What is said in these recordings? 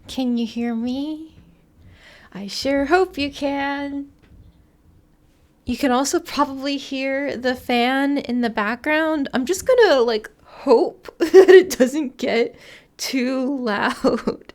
Can you hear me? I sure hope you can. You can also probably hear the fan in the background. I'm just gonna, like, hope that it doesn't get too loud.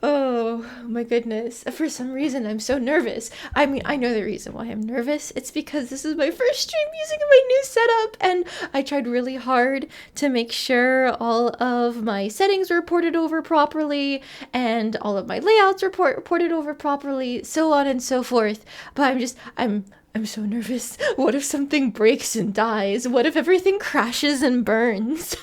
Oh my goodness. For some reason, I'm so nervous. I mean, I know the reason why I'm nervous. It's because this is my first stream using my new setup, and I tried really hard to make sure all of my settings were ported over properly, and all of my layouts were ported over properly, so on and so forth. But I'm so nervous. What if something breaks and dies? What if everything crashes and burns?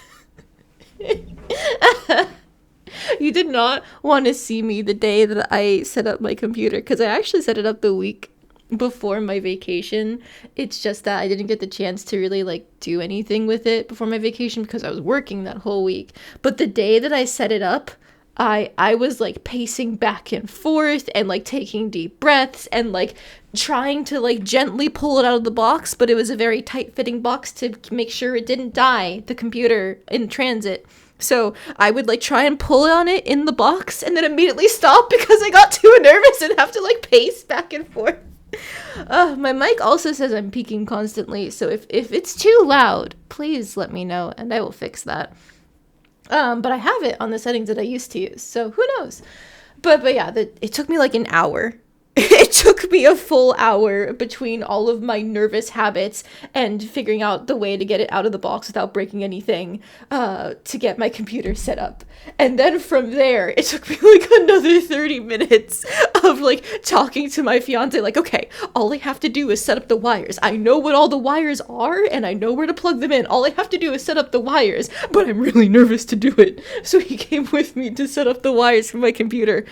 You did not want to see me the day that I set up my computer, because I actually set it up the week before my vacation. It's just that I didn't get the chance to really like do anything with it before my vacation because I was working that whole week. But the day that I set it up, I was like pacing back and forth and like taking deep breaths and like trying to like gently pull it out of the box, but it was a very tight fitting box to make sure it didn't die, the computer in transit. So I would like try and pull on it in the box and then immediately stop because I got too nervous and have to like pace back and forth. My mic also says I'm peaking constantly, so if it's too loud, please let me know and I will fix that. But I have it on the settings that I used to use, so who knows? But yeah, it took me like an hour. It took me a full hour between all of my nervous habits and figuring out the way to get it out of the box without breaking anything, to get my computer set up. And then from there, it took me like another 30 minutes of like talking to my fiance, like, okay, all I have to do is set up the wires. I know what all the wires are and I know where to plug them in. All I have to do is set up the wires, but I'm really nervous to do it. So he came with me to set up the wires for my computer.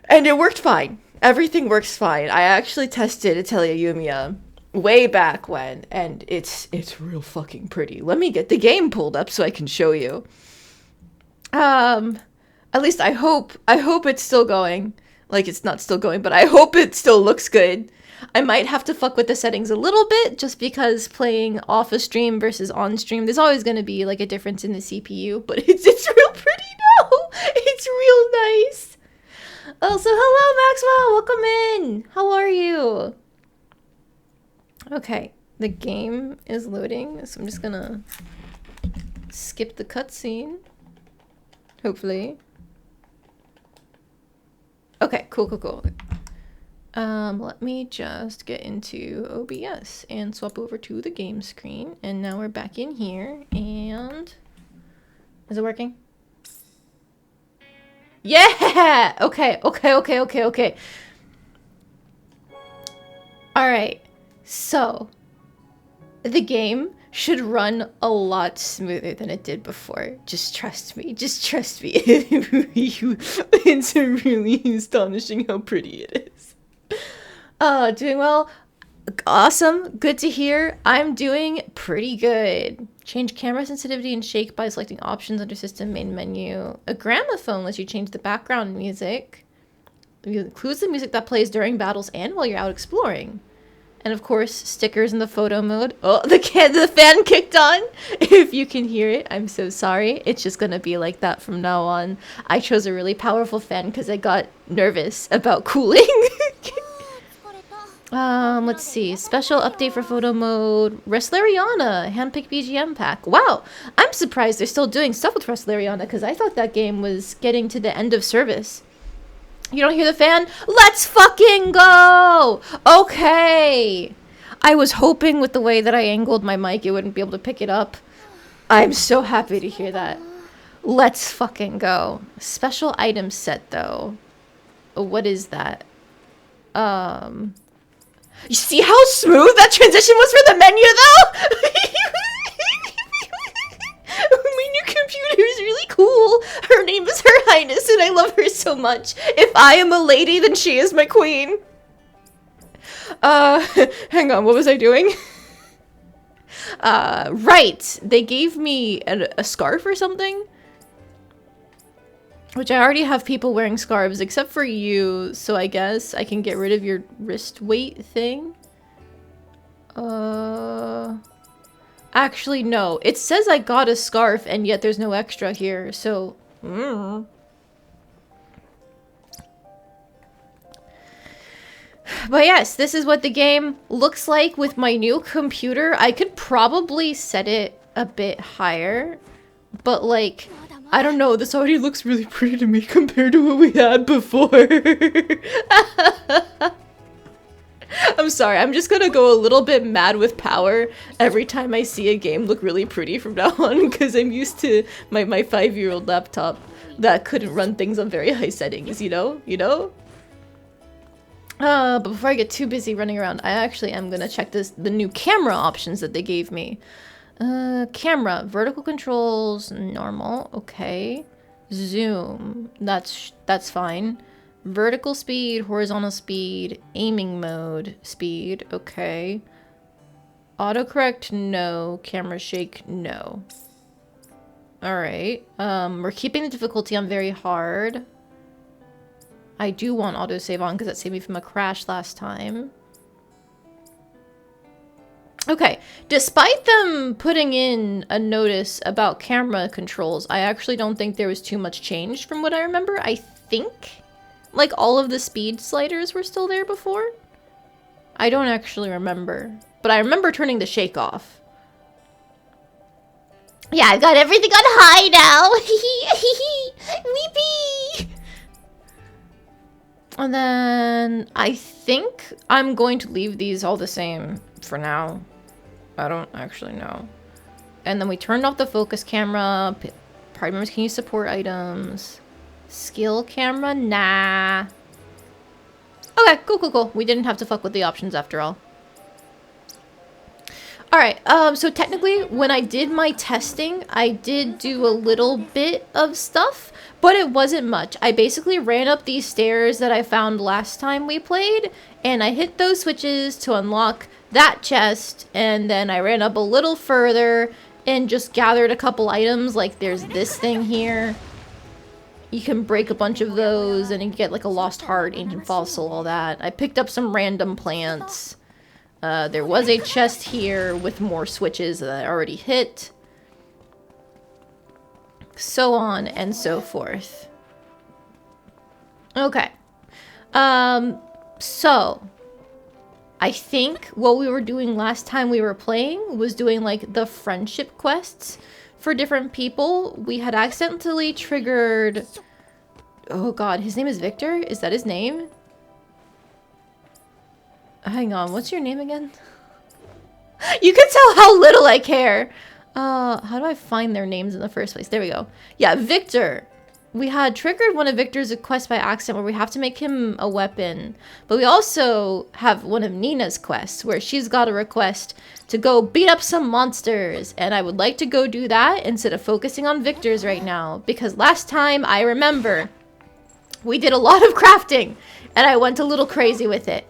And it worked fine. Everything works fine. I actually tested Atelier Yumia way back when, and it's real fucking pretty. Let me get the game pulled up so I can show you. At least I hope it's still going. Like, it's not still going, but I hope it still looks good. I might have to fuck with the settings a little bit, just because playing off a stream versus on stream, there's always going to be like a difference in the CPU, but it's real pretty now. It's real nice. Oh, so hello, Maxwell. Welcome in. How are you? Okay, the game is loading, so I'm just gonna skip the cutscene. Hopefully. Okay, cool. Let me just get into OBS and swap over to the game screen, and now we're back in here. And is it working? Yeah! Okay. Alright, so the game should run a lot smoother than it did before. Just trust me. It's really astonishing how pretty it is. Doing well. Awesome. Good to hear. I'm doing pretty good. Change camera sensitivity and shake by selecting options under system main menu. A gramophone lets you change the background music. It includes the music that plays during battles and while you're out exploring. And of course, stickers in the photo mode. Oh, the fan kicked on. If you can hear it, I'm so sorry. It's just gonna be like that from now on. I chose a really powerful fan because I got nervous about cooling. Let's see. Special update for photo mode. Wrestleriana, handpicked BGM pack. Wow, I'm surprised they're still doing stuff with Wrestleriana because I thought that game was getting to the end of service. You don't hear the fan? Let's fucking go! Okay. I was hoping with the way that I angled my mic, it wouldn't be able to pick it up. I'm so happy to hear that. Let's fucking go. Special item set, though. What is that? You see how smooth that transition was for the menu, though? My new computer is really cool. Her name is Her Highness, and I love her so much. If I am a lady, then she is my queen. Hang on, what was I doing? Right. They gave me a scarf or something. Which I already have people wearing scarves, except for you, so I guess I can get rid of your wrist weight thing. Actually, no. It says I got a scarf, and yet there's no extra here, so... But yes, this is what the game looks like with my new computer. I could probably set it a bit higher, but like, I don't know, this already looks really pretty to me compared to what we had before. I'm sorry, I'm just gonna go a little bit mad with power every time I see a game look really pretty from now on, because I'm used to my 5-year-old laptop that couldn't run things on very high settings, you know? But before I get too busy running around, I actually am gonna check the new camera options that they gave me. Camera, vertical controls, normal, okay. Zoom, that's fine. Vertical speed, horizontal speed, aiming mode, speed, okay. Autocorrect, no. Camera shake, no. Alright, we're keeping the difficulty on very hard. I do want autosave on because that saved me from a crash last time. Okay, despite them putting in a notice about camera controls, I actually don't think there was too much change from what I remember. I think, like, all of the speed sliders were still there before. I don't actually remember, but I remember turning the shake off. Yeah, I've got everything on high now. Weepy! And then I think I'm going to leave these all the same for now. I don't actually know. And then we turned off the focus camera. Party members can use support items. Skill camera? Nah. Okay, cool. We didn't have to fuck with the options after all. Alright, so technically, when I did my testing, I did do a little bit of stuff, but it wasn't much. I basically ran up these stairs that I found last time we played, and I hit those switches to unlock that chest, and then I ran up a little further and just gathered a couple items, like there's this thing here. You can break a bunch of those, and you get like a lost heart, ancient fossil, all that. I picked up some random plants. There was a chest here with more switches that I already hit. So on and so forth. Okay. So I think what we were doing last time we were playing was doing like the friendship quests for different people. We had accidentally triggered... Oh god, his name is Victor? Is that his name? Hang on, what's your name again? You can tell how little I care. How do I find their names in the first place? There we go. Yeah, Victor. We had triggered one of Victor's quests by accident where we have to make him a weapon. But we also have one of Nina's quests where she's got a request to go beat up some monsters. And I would like to go do that instead of focusing on Victor's right now. Because last time, I remember, we did a lot of crafting. And I went a little crazy with it.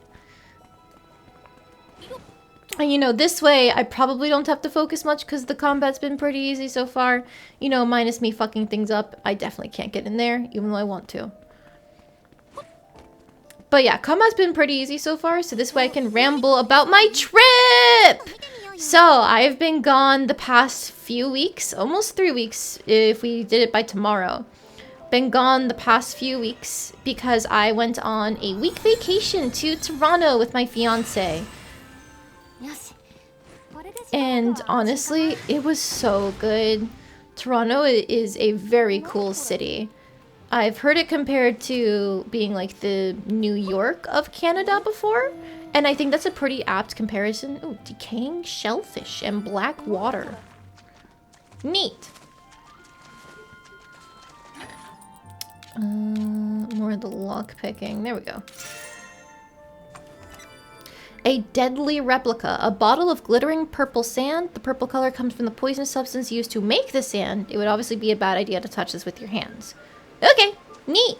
And, you know, this way, I probably don't have to focus much because the combat's been pretty easy so far. You know, minus me fucking things up. I definitely can't get in there, even though I want to. But yeah, combat's been pretty easy so far, so this way I can ramble about my trip! So, I've been gone the past few weeks, almost 3 weeks if we did it by tomorrow. Been gone the past few weeks because I went on a week vacation to Toronto with my fiance. And honestly, it was so good. Toronto is a very cool city. I've heard it compared to being like the New York of Canada before, and I think that's a pretty apt comparison. Ooh, decaying shellfish and black water. Neat. More of the lock picking. There we go. A deadly replica. A bottle of glittering purple sand. The purple color comes from the poisonous substance used to make the sand. It would obviously be a bad idea to touch this with your hands. Okay, neat.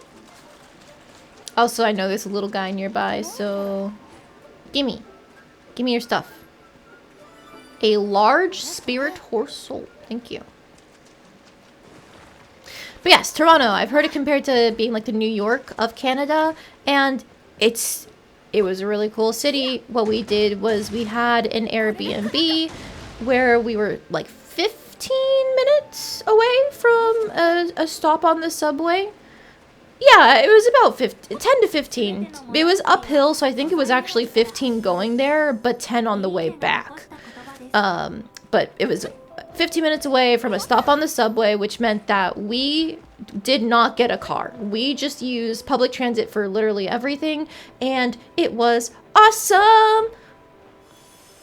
Also, I know there's a little guy nearby, so... Gimme your stuff. A large spirit horse soul. Thank you. But yes, Toronto. I've heard it compared to being like the New York of Canada, and it was a really cool city. What we did was we had an Airbnb where we were like 15 minutes away from a stop on the subway. Yeah, it was about 10 to 15. It was uphill, so I think it was actually 15 going there, but 10 on the way back. But it was 15 minutes away from a stop on the subway, which meant that we did not get a car. We just used public transit for literally everything, and it was awesome!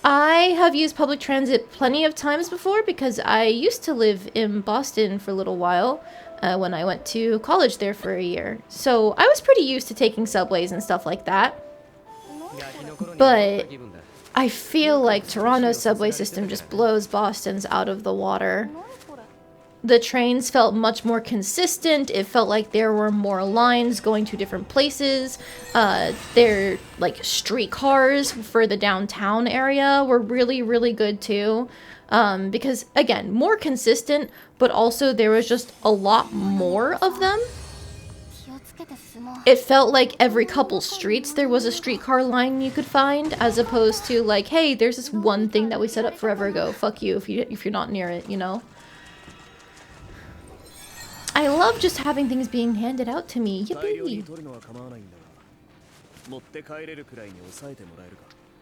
I have used public transit plenty of times before because I used to live in Boston for a little while when I went to college there for a year. So I was pretty used to taking subways and stuff like that. But I feel like Toronto's subway system just blows Boston's out of the water. The trains felt much more consistent. It felt like there were more lines going to different places. Their like streetcars for the downtown area were really, really good too. Because again, more consistent, but also there was just a lot more of them. It felt like every couple streets there was a streetcar line you could find, as opposed to like, hey, there's this one thing that we set up forever ago. Fuck you if you're not near it, you know? I love just having things being handed out to me. Yippee!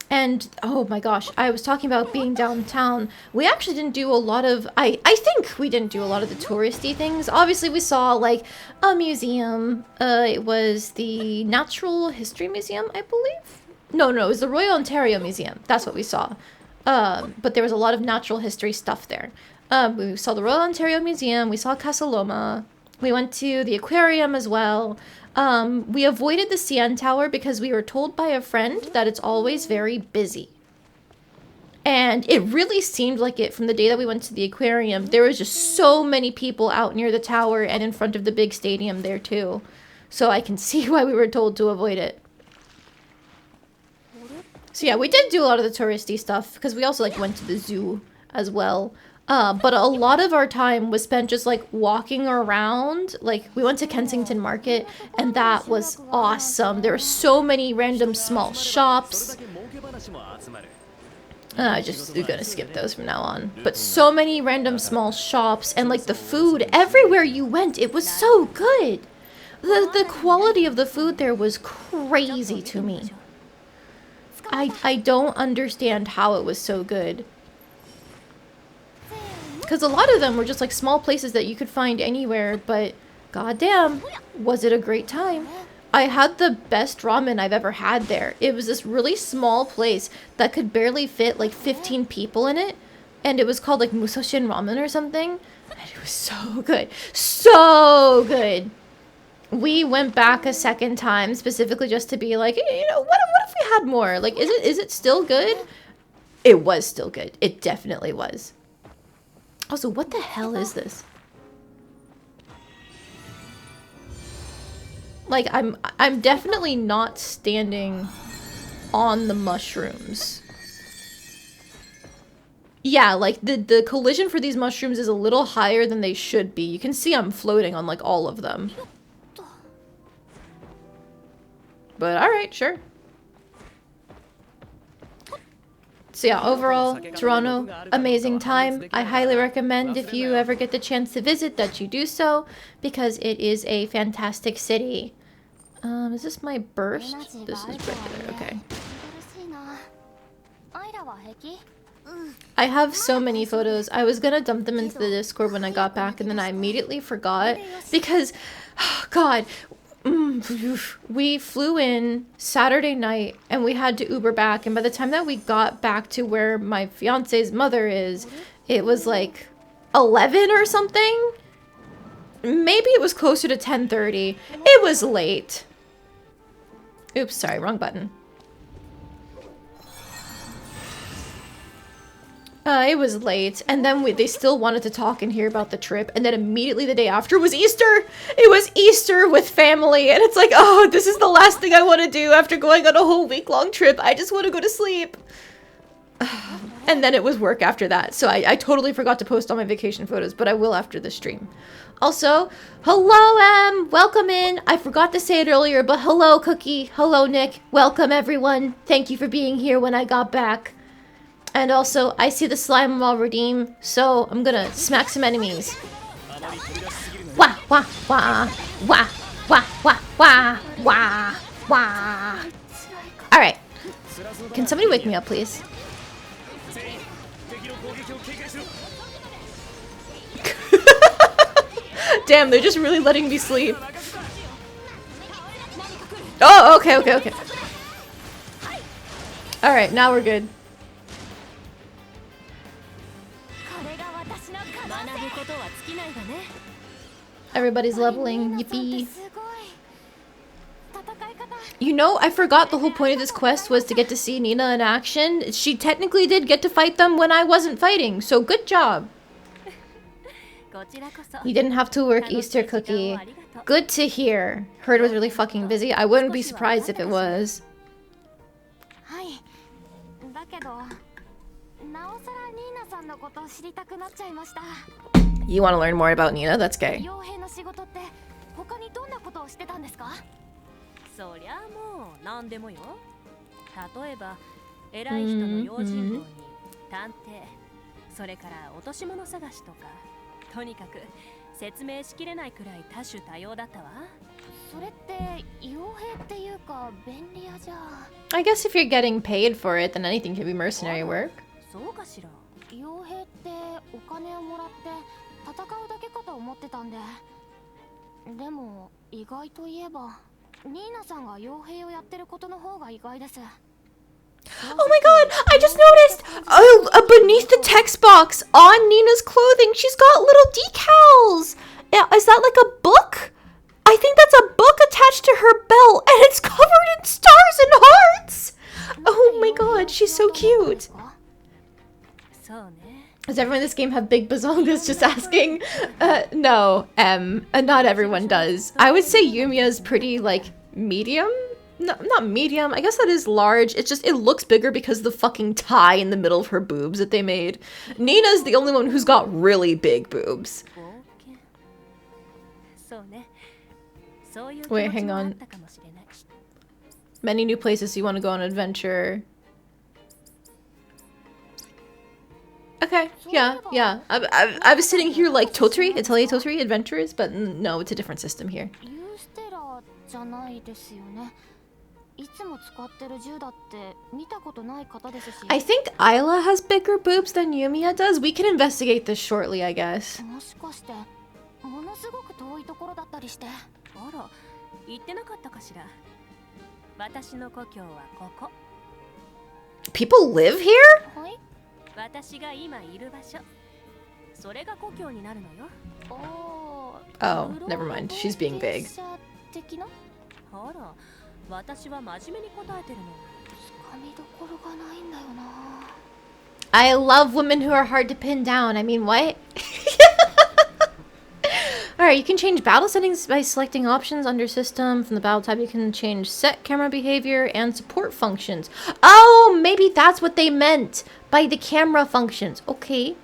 And, oh my gosh, I was talking about being downtown. We actually didn't do a lot of, I think we didn't do a lot of the touristy things. Obviously, we saw, like, a museum. It was the Natural History Museum, I believe? No, it was the Royal Ontario Museum. That's what we saw. But there was a lot of natural history stuff there. We saw the Royal Ontario Museum. We saw Casa Loma. We went to the aquarium as well. We avoided the CN Tower because we were told by a friend that it's always very busy. And it really seemed like it from the day that we went to the aquarium. There was just so many people out near the tower and in front of the big stadium there too. So I can see why we were told to avoid it. So yeah, we did do a lot of the touristy stuff because we also like went to the zoo as well. But a lot of our time was spent just like walking around. Like we went to Kensington Market and that was awesome. There were so many random small shops. We're gonna skip those from now on. But so many random small shops and like the food everywhere you went, it was so good. The quality of the food there was crazy to me. I don't understand how it was so good. Because a lot of them were just like small places that you could find anywhere, but goddamn, was it a great time. I had the best ramen I've ever had there. It was this really small place that could barely fit like 15 people in it, and it was called like Musoshin Ramen or something, and it was so good. So good. We went back a second time specifically just to be like, hey, you know, what if we had more? Like, is it still good? It was still good. It definitely was. Also, what the hell is this? Like, I'm definitely not standing on the mushrooms. Yeah, like, the collision for these mushrooms is a little higher than they should be. You can see I'm floating on, like, all of them. But, alright, sure. So yeah, overall, Toronto, amazing time. I highly recommend if you ever get the chance to visit that you do so, because it is a fantastic city. Is this my burst? This is regular, okay. I have so many photos. I was gonna dump them into the Discord when I got back, and then I immediately forgot, because, oh God, we flew in Saturday night and we had to Uber back, and by the time that we got back to where my fiance's mother is, it was like 11 or something. Maybe it was closer to 10:30. It was late. Oops, sorry, wrong button. It was late, and then they still wanted to talk and hear about the trip, and then immediately the day after was Easter! It was Easter with family, and it's like, oh, this is the last thing I want to do after going on a whole week-long trip. I just want to go to sleep. And then it was work after that, so I totally forgot to post all my vacation photos, but I will after the stream. Also, hello, Em! Welcome in! I forgot to say it earlier, but hello, Cookie! Hello, Nick! Welcome, everyone! Thank you for being here when I got back. And also, I see the slime while redeem, so I'm gonna smack some enemies. Wah, wah, wah, wah, Wah, wah, wah, wah, wah. Alright. Can somebody wake me up, please? Damn, they're just really letting me sleep. Oh, okay, okay, okay. Alright, now we're good. Everybody's leveling, yippee. You know, I forgot the whole point of this quest was to get to see Nina in action. She technically did get to fight them when I wasn't fighting, so good job. You didn't have to work Easter cookie. Good to hear. Heard it was really fucking busy. I wouldn't be surprised if it was. You want to learn more about Nina? That's gay. I guess if you're getting paid for it, then anything can be mercenary work. Oh my god, I just noticed! Beneath the text box on Nina's clothing, she's got little decals! Is that like a book? I think that's a book attached to her belt, and it's covered in stars and hearts! Oh my god, she's so cute! Does everyone in this game have big bazongas? Just asking. No, not everyone does. I would say Yumia's pretty, like, medium? No, not medium. I guess that is large. It's just, it looks bigger because of the fucking tie in the middle of her boobs that they made. Nina's the only one who's got really big boobs. Wait, hang on. Many new places, so you want to go on an adventure. Okay, yeah. I was sitting here like Atelier Totori Adventures, but no, it's a different system here. I think Isla has bigger boobs than Yumia does. We can investigate this shortly, I guess. People live here? Oh, never mind. She's being vague. I love women who are hard to pin down. I mean, what? Alright, you can change battle settings by selecting options under system. From the battle type, you can change set camera behavior and support functions. Oh, maybe that's what they meant by the camera functions. Okay.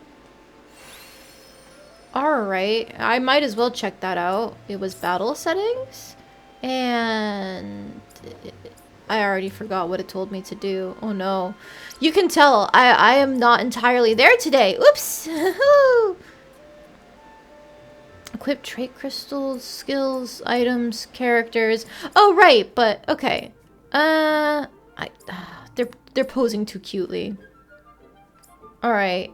Alright, I might as well check that out. It was battle settings. And I already forgot what it told me to do. Oh no. You can tell I am not entirely there today. Oops. Equip trait crystals, skills, items, characters. Oh right, but okay. They're posing too cutely. All right.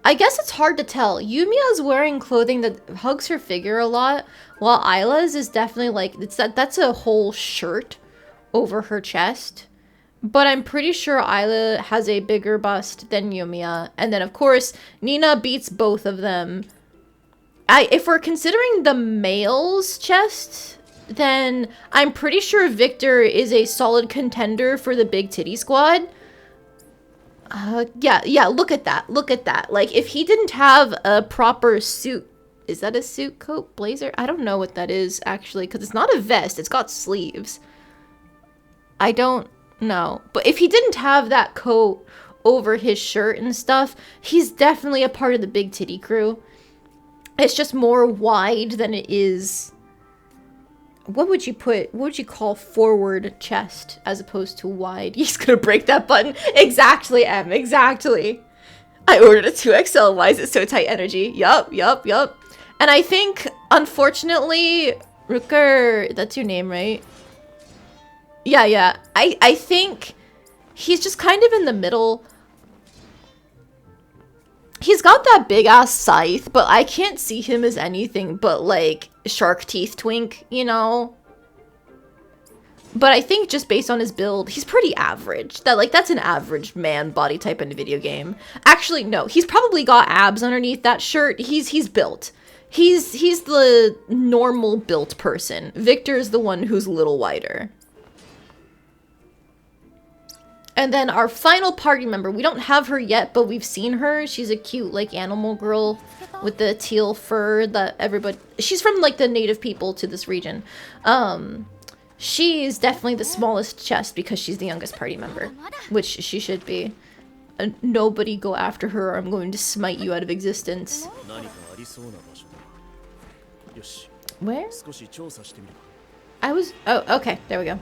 I guess it's hard to tell. Yumia's wearing clothing that hugs her figure a lot, while Isla's is definitely like that's a whole shirt over her chest. But I'm pretty sure Isla has a bigger bust than Yumia, and then of course Nina beats both of them. If we're considering the male's chest, then I'm pretty sure Victor is a solid contender for the big titty squad. Yeah, look at that. Look at that. Like, if he didn't have a proper suit... Is that a suit coat? Blazer? I don't know what that is, actually, because it's not a vest. It's got sleeves. I don't know. But if he didn't have that coat over his shirt and stuff, he's definitely a part of the big titty crew. It's just more wide than it is... What would you call forward chest as opposed to wide? He's gonna break that button. Exactly, Em. Exactly. I ordered a 2XL. Why is it so tight energy? Yup. And I think, unfortunately, Rooker, that's your name, right? Yeah, yeah. I think he's just kind of in the middle. He's got that big ass scythe, but I can't see him as anything but like shark teeth twink, you know? But I think just based on his build, he's pretty average. That's an average man body type in a video game. Actually, no, he's probably got abs underneath that shirt. He's built. He's the normal built person. Victor is the one who's a little wider. And then our final party member, we don't have her yet, but we've seen her. She's a cute, like, animal girl with the teal fur that everybody... She's from, like, the native people to this region. She's definitely the smallest chest because she's the youngest party member, which she should be. Nobody go after her or I'm going to smite you out of existence. Where? Oh, okay, there we go.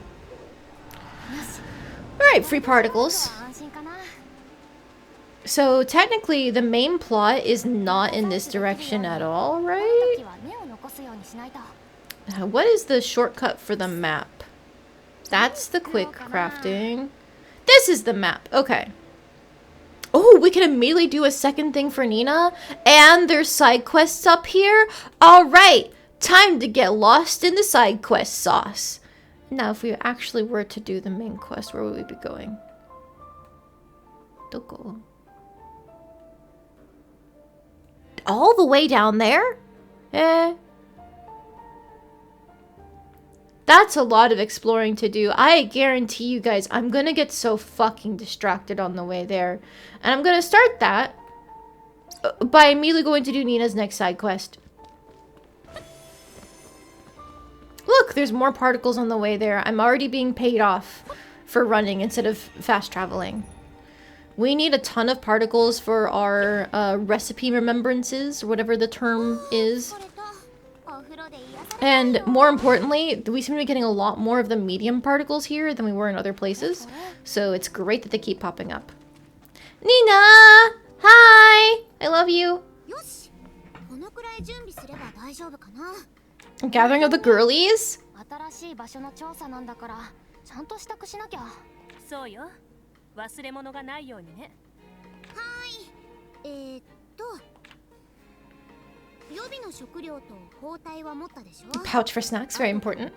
Alright, free particles. So technically the main plot is not in this direction at all, right? What is the shortcut for the map? That's the quick crafting. This is the map, okay. Oh, we can immediately do a second thing for Nina. And there's side quests up here. Alright, time to get lost in the side quest sauce. Now, if we actually were to do the main quest, where would we be going? Doko. All the way down there? Eh. That's a lot of exploring to do. I guarantee you guys, I'm gonna get so fucking distracted on the way there. And I'm gonna start that by immediately going to do Nina's next side quest. Look, there's more particles on the way there. I'm already being paid off for running instead of fast traveling. We need a ton of particles for our recipe remembrances, or whatever the term is. And more importantly, we seem to be getting a lot more of the medium particles here than we were in other places. So it's great that they keep popping up. Nina! Hi! I love you. Gathering of the girlies? Pouch for snacks, very important.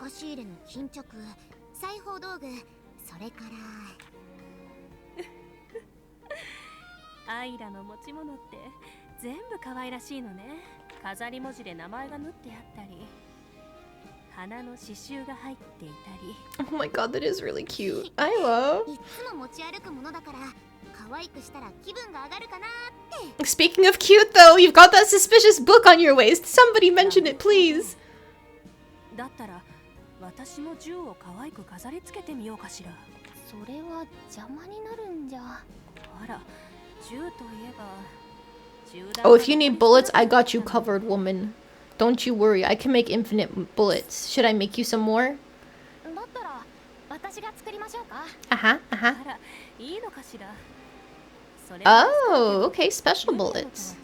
Oh my god, that is really cute. I love. Speaking of cute though, you've got that suspicious book on your waist. Somebody mention it, please. Oh, if you need bullets, I got you covered, woman. Don't you worry, I can make infinite bullets. Should I make you some more? Uh-huh, uh-huh. Oh, okay, special bullets.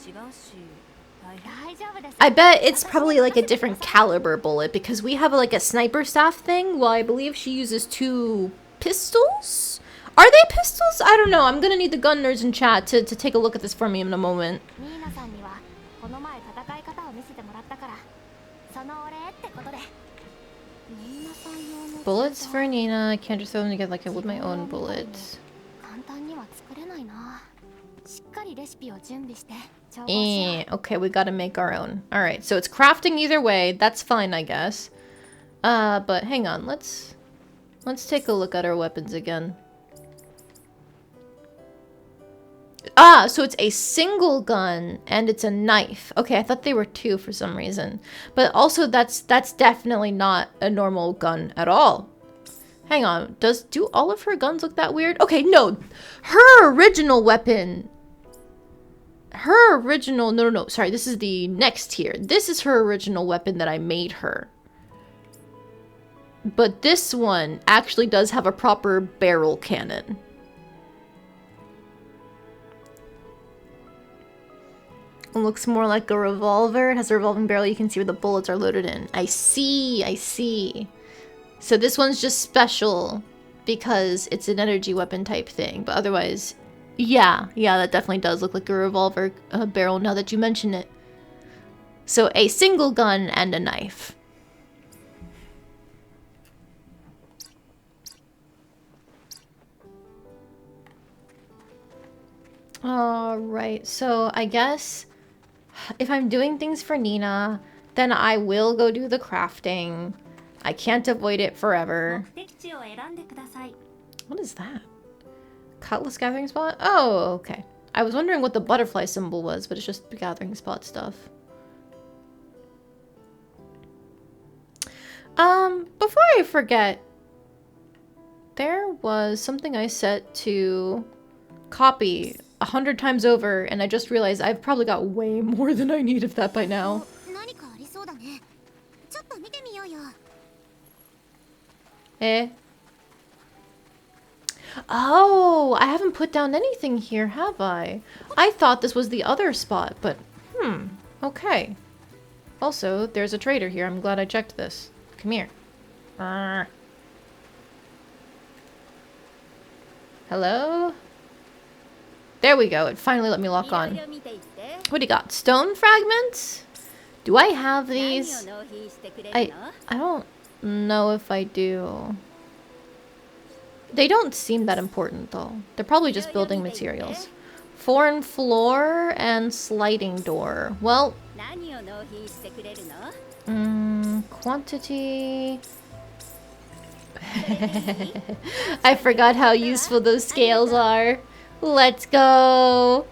I bet it's probably like a different caliber bullet because we have like a sniper staff thing. Well, I believe she uses 2 pistols? Are they pistols? I don't know. I'm gonna need the gun nerds in chat to take a look at this for me in a moment. Bullets for Nina. I can't just throw them together like I would my own bullets. Okay, we gotta make our own. Alright, so it's crafting either way. That's fine, I guess. But hang on. Let's take a look at our weapons again. Ah, so it's a single gun and it's a knife. Okay, I thought they were 2 for some reason. But also that's definitely not a normal gun at all. Hang on, do all of her guns look that weird? Okay, no. Her original weapon. No, sorry, this is the next tier. This is her original weapon that I made her. But this one actually does have a proper barrel cannon. It looks more like a revolver. It has a revolving barrel. You can see where the bullets are loaded in. I see, I see. So this one's just special because it's an energy weapon type thing. But otherwise, yeah, that definitely does look like a revolver barrel now that you mention it. So a single gun and a knife. Alright, so I guess if I'm doing things for Nina, then I will go do the crafting. I can't avoid it forever. What is that? Cutlass gathering spot? Oh, okay. I was wondering what the butterfly symbol was, but it's just the gathering spot stuff. Before I forget, there was something I set to copy 100 times over, and I just realized I've probably got way more than I need of that by now. Eh? Oh, I haven't put down anything here, have I? I thought this was the other spot, but okay. Also, there's a trader here. I'm glad I checked this. Come here. Hello? There we go. It finally let me lock on. What do you got? Stone fragments? Do I have these? I don't know if I do. They don't seem that important though. They're probably just building materials. Foreign floor and sliding door. Well, quantity. I forgot how useful those scales are. Let's go.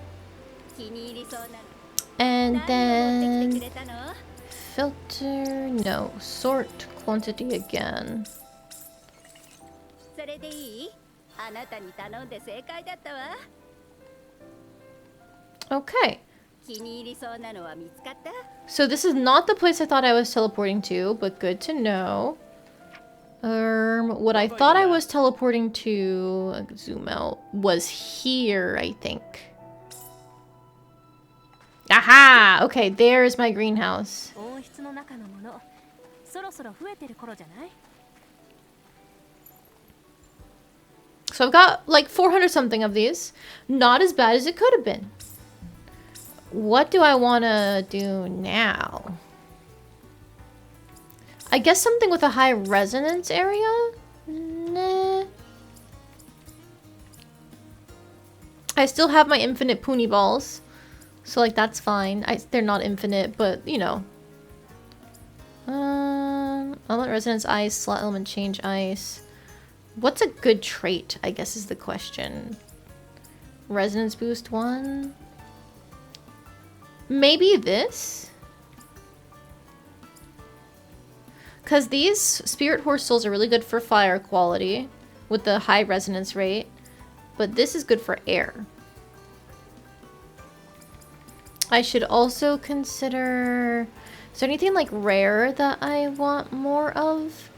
And then filter, no, sort quantity again. Okay. So this is not the place I thought I was teleporting to, but good to know. What I thought I was teleporting to, zoom out, was here, I think. Aha! Okay, there's my greenhouse. So I've got like 400 something of these. Not as bad as it could have been. What do I want to do now? I guess something with a high resonance area? Nah. I still have my infinite Poonie balls. So like that's fine. They're not infinite, but you know. Element resonance ice, slot element change ice. What's a good trait, I guess is the question. Resonance boost 1. Maybe this? Because these spirit horse souls are really good for fire quality with the high resonance rate. But this is good for air. I should also consider... Is there anything like rare that I want more of?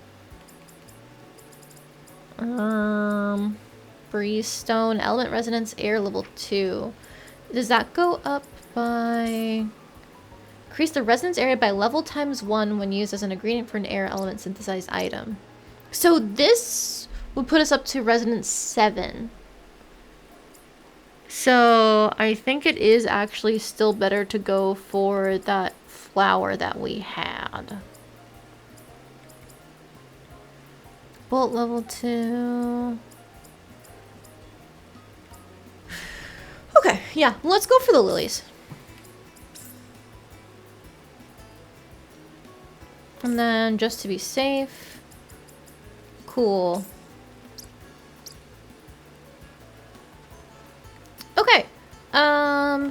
Breeze stone, element resonance, air level 2. Does that go up by... Increase the resonance area by level times 1 when used as an ingredient for an air element synthesized item. So this would put us up to resonance 7. So I think it is actually still better to go for that flower that we had. Bolt level 2. Okay, yeah, let's go for the lilies. And then just to be safe. Cool. Okay.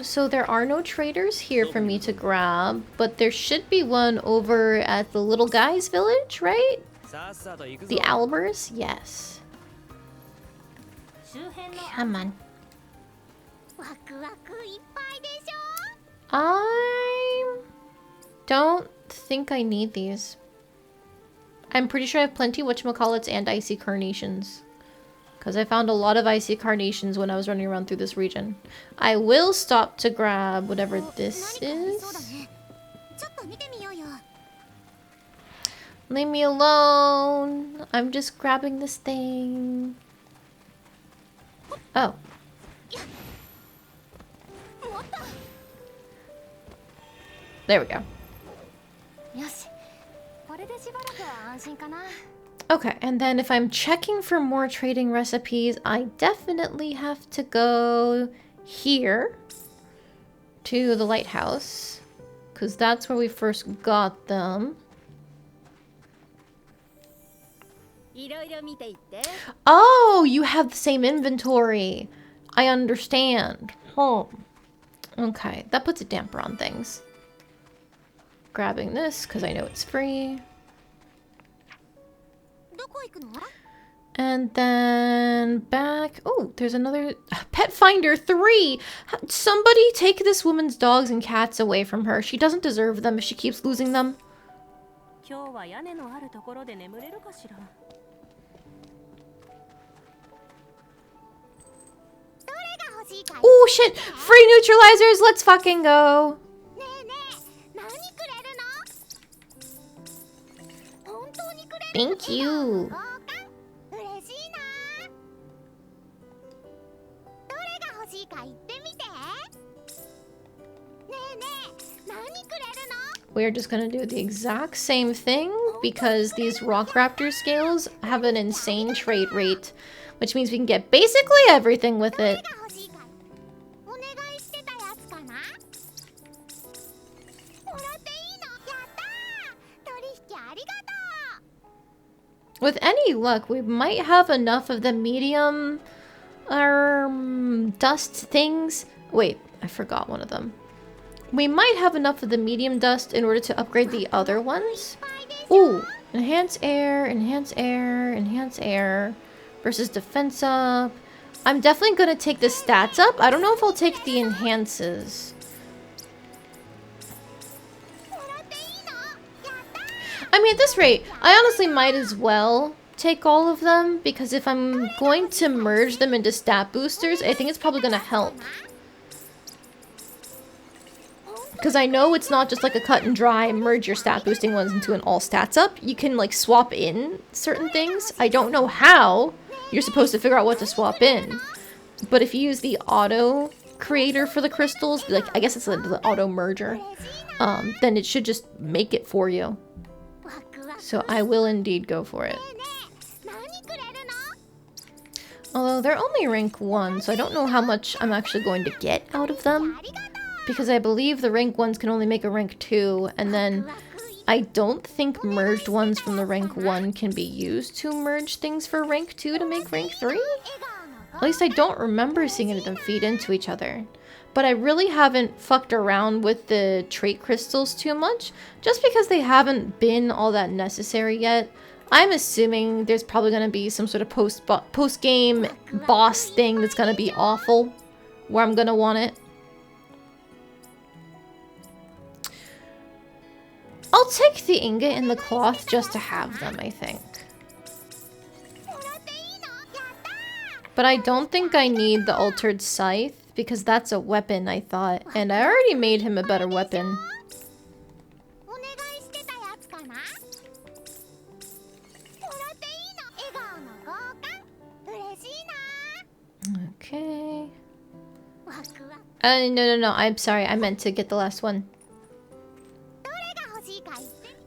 So there are no traders here for me to grab, but there should be one over at the little guy's village, right? The Albers? Yes. Come on. I don't think I need these. I'm pretty sure I have plenty whatchamacallits and icy carnations. because I found a lot of icy carnations when I was running around through this region. I will stop to grab whatever this is. Leave me alone. I'm just grabbing this thing. Oh. There we go. Okay, and then if I'm checking for more trading recipes, I definitely have to go here to the lighthouse, because that's where we first got them. Oh, you have the same inventory. I understand. Oh. Okay, that puts a damper on things. Grabbing this because I know it's free. And then back. Oh, there's another Pet Finder 3. Somebody take this woman's dogs and cats away from her. She doesn't deserve them if she keeps losing them. Oh shit! Free neutralizers! Let's fucking go! Thank you! We're just gonna do the exact same thing because these Rock Raptor scales have an insane trade rate, which means we can get basically everything with it. With any luck, we might have enough of the medium dust things. Wait, I forgot one of them. We might have enough of the medium dust in order to upgrade the other ones. Ooh, enhance air, enhance air, enhance air versus defense up. I'm definitely gonna take the stats up. I don't know if I'll take the enhances. I mean, at this rate, I honestly might as well take all of them, because if I'm going to merge them into stat boosters, I think it's probably going to help. Because I know it's not just like a cut and dry, merge your stat boosting ones into an all stats up. You can like swap in certain things. I don't know how you're supposed to figure out what to swap in. But if you use the auto creator for the crystals, like I guess it's the auto merger, then it should just make it for you. So I will indeed go for it. Although they're only rank 1, so I don't know how much I'm actually going to get out of them. Because I believe the rank 1s can only make a rank 2, and then I don't think merged ones from the rank 1 can be used to merge things for rank 2 to make rank 3? At least I don't remember seeing any of them feed into each other. But I really haven't fucked around with the trait crystals too much, just because they haven't been all that necessary yet. I'm assuming there's probably going to be some sort of post-game boss thing that's going to be awful, where I'm going to want it. I'll take the ingot and the cloth just to have them, I think. But I don't think I need the altered scythe, because that's a weapon, I thought. And I already made him a better weapon. Okay. No. I'm sorry. I meant to get the last one.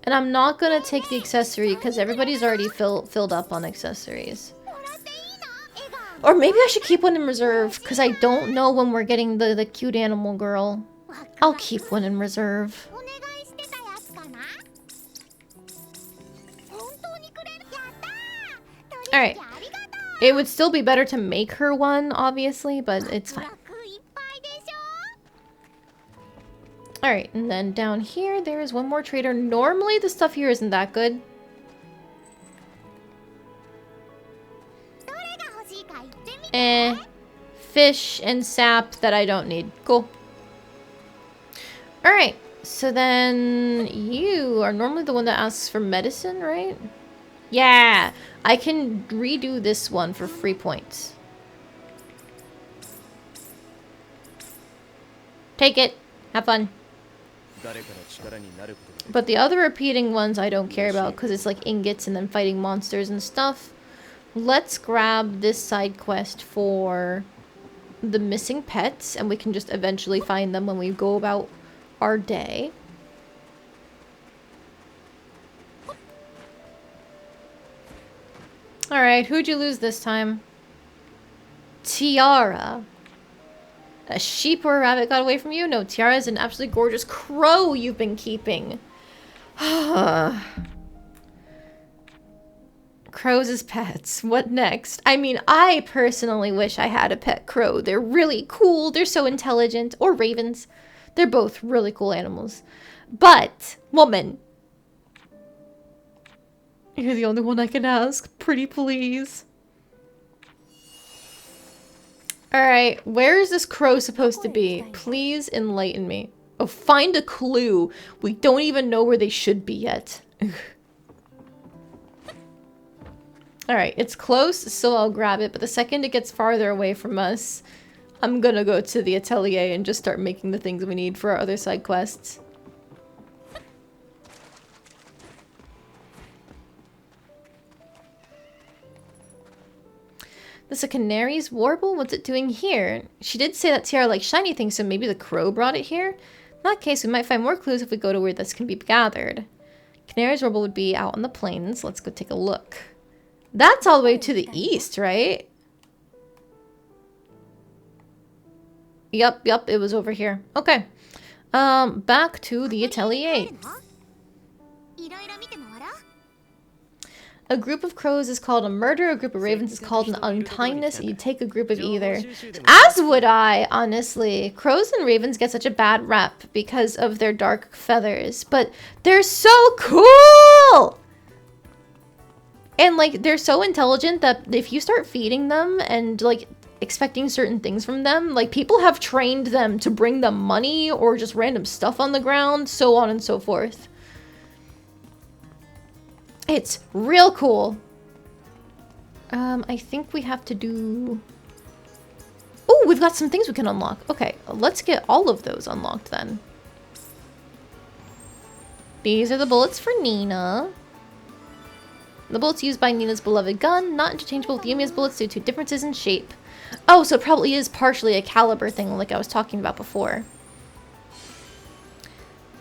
And I'm not gonna take the accessory because everybody's already filled up on accessories. Or maybe I should keep one in reserve because I don't know when we're getting the cute animal girl. I'll keep one in reserve. Alright. It would still be better to make her one, obviously, but it's fine. Alright, and then down here, there is one more trader. Normally, the stuff here isn't that good. Fish and sap that I don't need. Cool. Alright, so then you are normally the one that asks for medicine, right? Yeah! I can redo this one for free points. Take it. Have fun. But the other repeating ones I don't care about because it's like ingots and then fighting monsters and stuff. Let's grab this side quest for the missing pets and we can just eventually find them when we go about our day. Alright, who'd you lose this time? Tiara. A sheep or a rabbit got away from you? No, Tiara is an absolutely gorgeous crow you've been keeping. Crows as pets. What next? I mean, I personally wish I had a pet crow. They're really cool. They're so intelligent. Or ravens. They're both really cool animals. But, woman. You're the only one I can ask. Pretty please. Alright, where is this crow supposed to be? Please enlighten me. Oh, find a clue. We don't even know where they should be yet. Alright, it's close, so I'll grab it. But the second it gets farther away from us, I'm gonna go to the Atelier and just start making the things we need for our other side quests. This is a canary's warble? What's it doing here? She did say that Tiara likes shiny things, so maybe the crow brought it here? In that case, we might find more clues if we go to where this can be gathered. Canary's warble would be out on the plains. Let's go take a look. That's all the way to the east, right? Yup, it was over here. Okay. Back to the Atelier. A group of crows is called a murder, a group of ravens is called an unkindness, and you take a group of either. As would I, honestly. Crows and ravens get such a bad rep because of their dark feathers, but they're so cool! And, like, they're so intelligent that if you start feeding them and, like, expecting certain things from them, like, people have trained them to bring them money or just random stuff on the ground, so on and so forth. It's real cool. I think we have to do... Oh, we've got some things we can unlock. Okay, let's get all of those unlocked then. These are the bullets for Nina. The bullets used by Nina's beloved gun, not interchangeable with Yumia's bullets due to differences in shape. Oh, so it probably is partially a caliber thing like I was talking about before.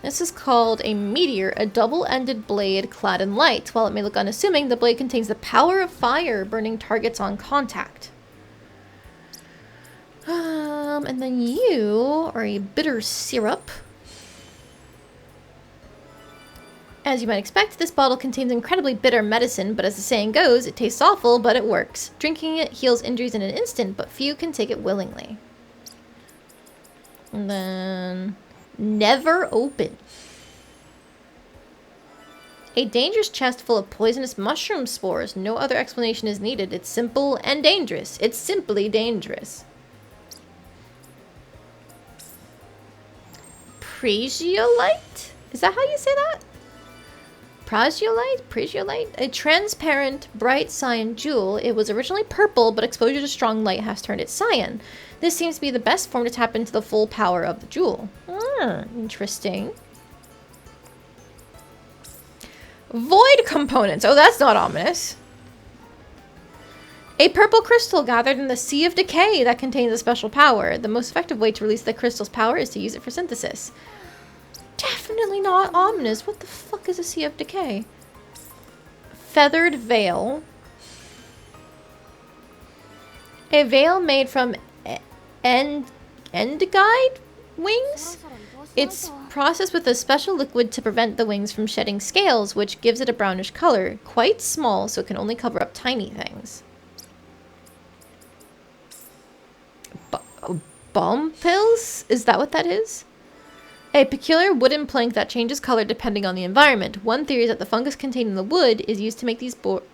This is called a meteor, a double-ended blade clad in light. While it may look unassuming, the blade contains the power of fire, burning targets on contact. And then you are a bitter syrup. As you might expect, this bottle contains incredibly bitter medicine, but as the saying goes, it tastes awful, but it works. Drinking it heals injuries in an instant, but few can take it willingly. And then... never open. A dangerous chest full of poisonous mushroom spores. No other explanation is needed. It's simple and dangerous. It's simply dangerous. Praesiolite? Is that how you say that? Praesiolite? Praesiolite? A transparent, bright cyan jewel. It was originally purple, but exposure to strong light has turned it cyan. This seems to be the best form to tap into the full power of the jewel. Interesting. Void components. Oh, that's not ominous. A purple crystal gathered in the Sea of Decay that contains a special power. The most effective way to release the crystal's power is to use it for synthesis. Definitely not ominous. What the fuck is a Sea of Decay? Feathered veil. A veil made from endigide wings? It's processed with a special liquid to prevent the wings from shedding scales, which gives it a brownish color. Quite small, so it can only cover up tiny things. Bomb pills? Is that what that is? A peculiar wooden plank that changes color depending on the environment. One theory is that the fungus contained in the wood is used to make these boards...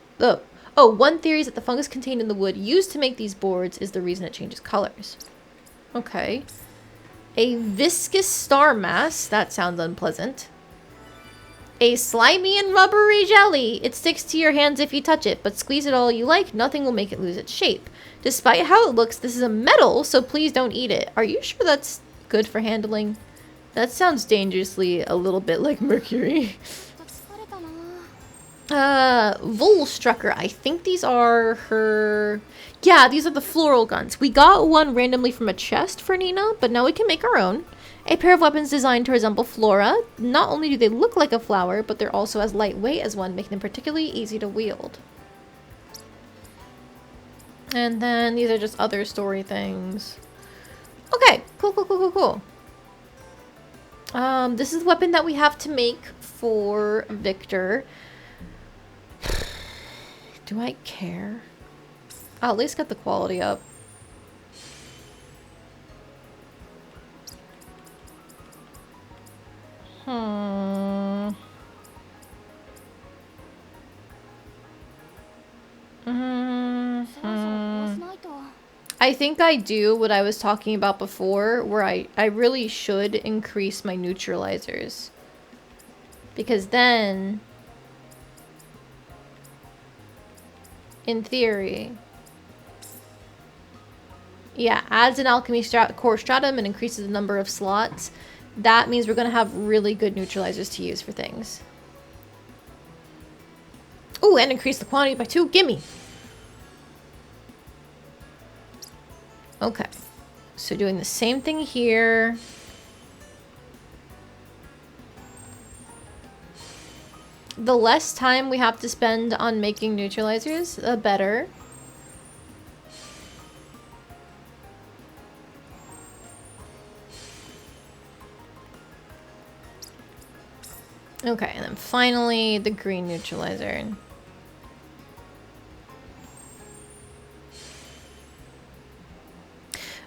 one theory is that the fungus contained in the wood used to make these boards is the reason it changes colors. Okay. A viscous star mass. That sounds unpleasant. A slimy and rubbery jelly. It sticks to your hands if you touch it, but squeeze it all you like, nothing will make it lose its shape. Despite how it looks, this is a metal, so please don't eat it. Are you sure that's good for handling? That sounds dangerously a little bit like mercury. Volstrucker. I think these are her... Yeah, these are the floral guns. We got one randomly from a chest for Nina, but now we can make our own. A pair of weapons designed to resemble flora. Not only do they look like a flower, but they're also as lightweight as one, making them particularly easy to wield. And then these are just other story things. Okay, cool, cool, cool, cool, cool. This is the weapon that we have to make for Victor. Do I care? I'll at least get the quality up. I think I do what I was talking about before, where I really should increase my neutralizers. Because then, in theory, yeah, adds an alchemy core stratum and increases the number of slots. That means we're going to have really good neutralizers to use for things. Ooh, and increase the quantity by 2. Gimme! Okay. So doing the same thing here. The less time we have to spend on making neutralizers, the better. Okay, and then finally the green neutralizer.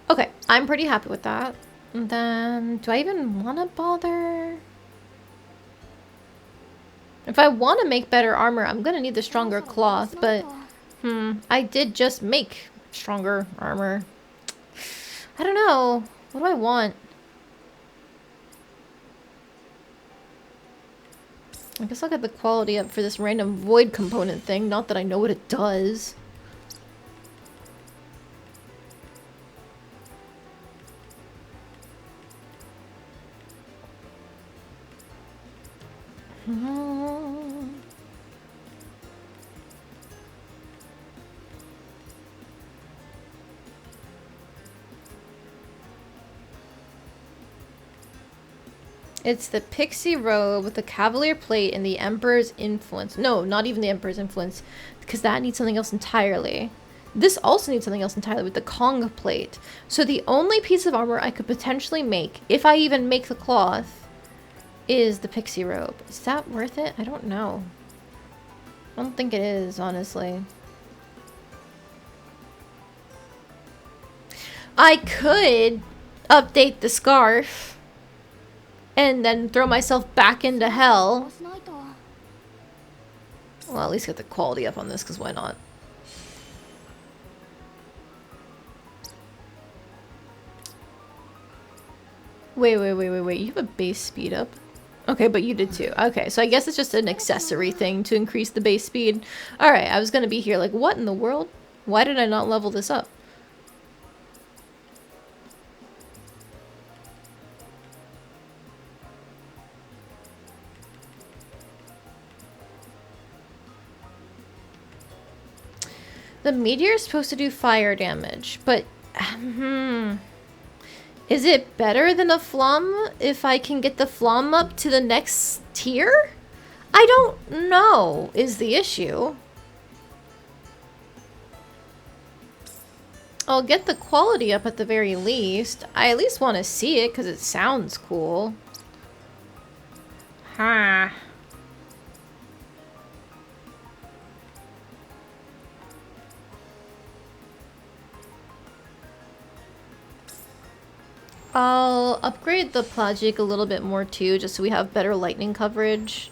Okay, I'm pretty happy with that. And then, do I even want to bother? If I want to make better armor, I'm going to need the stronger cloth, but I did just make stronger armor. I don't know. What do I want? I guess I'll get the quality up for this random void component thing. Not that I know what it does. It's the pixie robe with the cavalier plate and the emperor's influence. No, not even the emperor's influence, because that needs something else entirely. This also needs something else entirely with the Kong plate. So the only piece of armor I could potentially make, if I even make the cloth, is the pixie robe. Is that worth it? I don't know. I don't think it is, honestly. I could update the scarf and then throw myself back into hell. Well, at least get the quality up on this, because why not? Wait. You have a base speed up? Okay, but you did too. Okay, so I guess it's just an accessory thing to increase the base speed. Alright, I was gonna be here like, what in the world? Why did I not level this up? The meteor is supposed to do fire damage, but is it better than a flum if I can get the flum up to the next tier? I don't know is the issue. I'll get the quality up at the very least. I at least want to see it because it sounds cool. Ha. I'll upgrade the Plagic a little bit more too, just so we have better lightning coverage.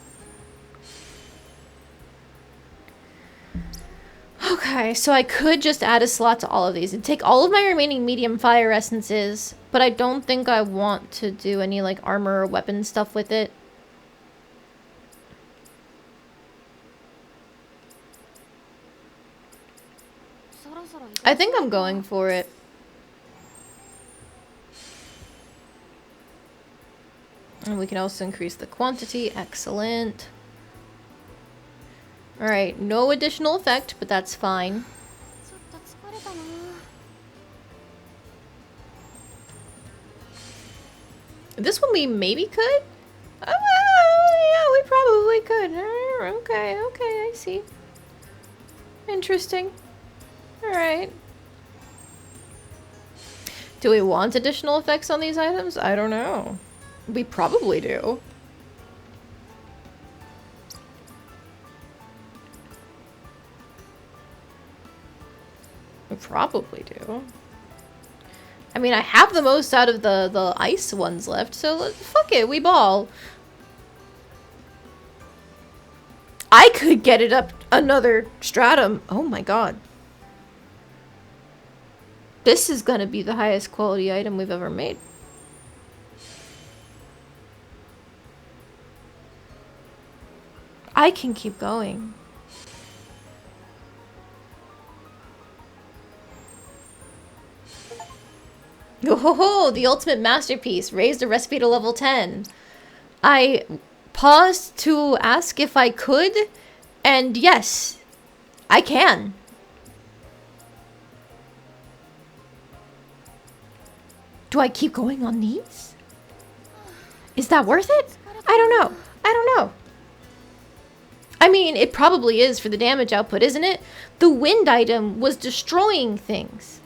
Okay, so I could just add a slot to all of these and take all of my remaining medium fire essences, but I don't think I want to do any like armor or weapon stuff with it. I think I'm going for it. And we can also increase the quantity. Excellent. Alright, no additional effect, but that's fine. This one we maybe could? Oh, yeah, we probably could. Okay, I see. Interesting. Alright. Do we want additional effects on these items? I don't know. We probably do. We probably do. I mean, I have the most out of the ice ones left, so fuck it, we ball. I could get it up another stratum. Oh my god. This is gonna be the highest quality item we've ever made. I can keep going. Oh, the ultimate masterpiece. Raised the recipe to level 10. I paused to ask if I could, and yes, I can. Do I keep going on these? Is that worth it? I don't know. I don't know. I mean, it probably is for the damage output, isn't it? The wind item was destroying things.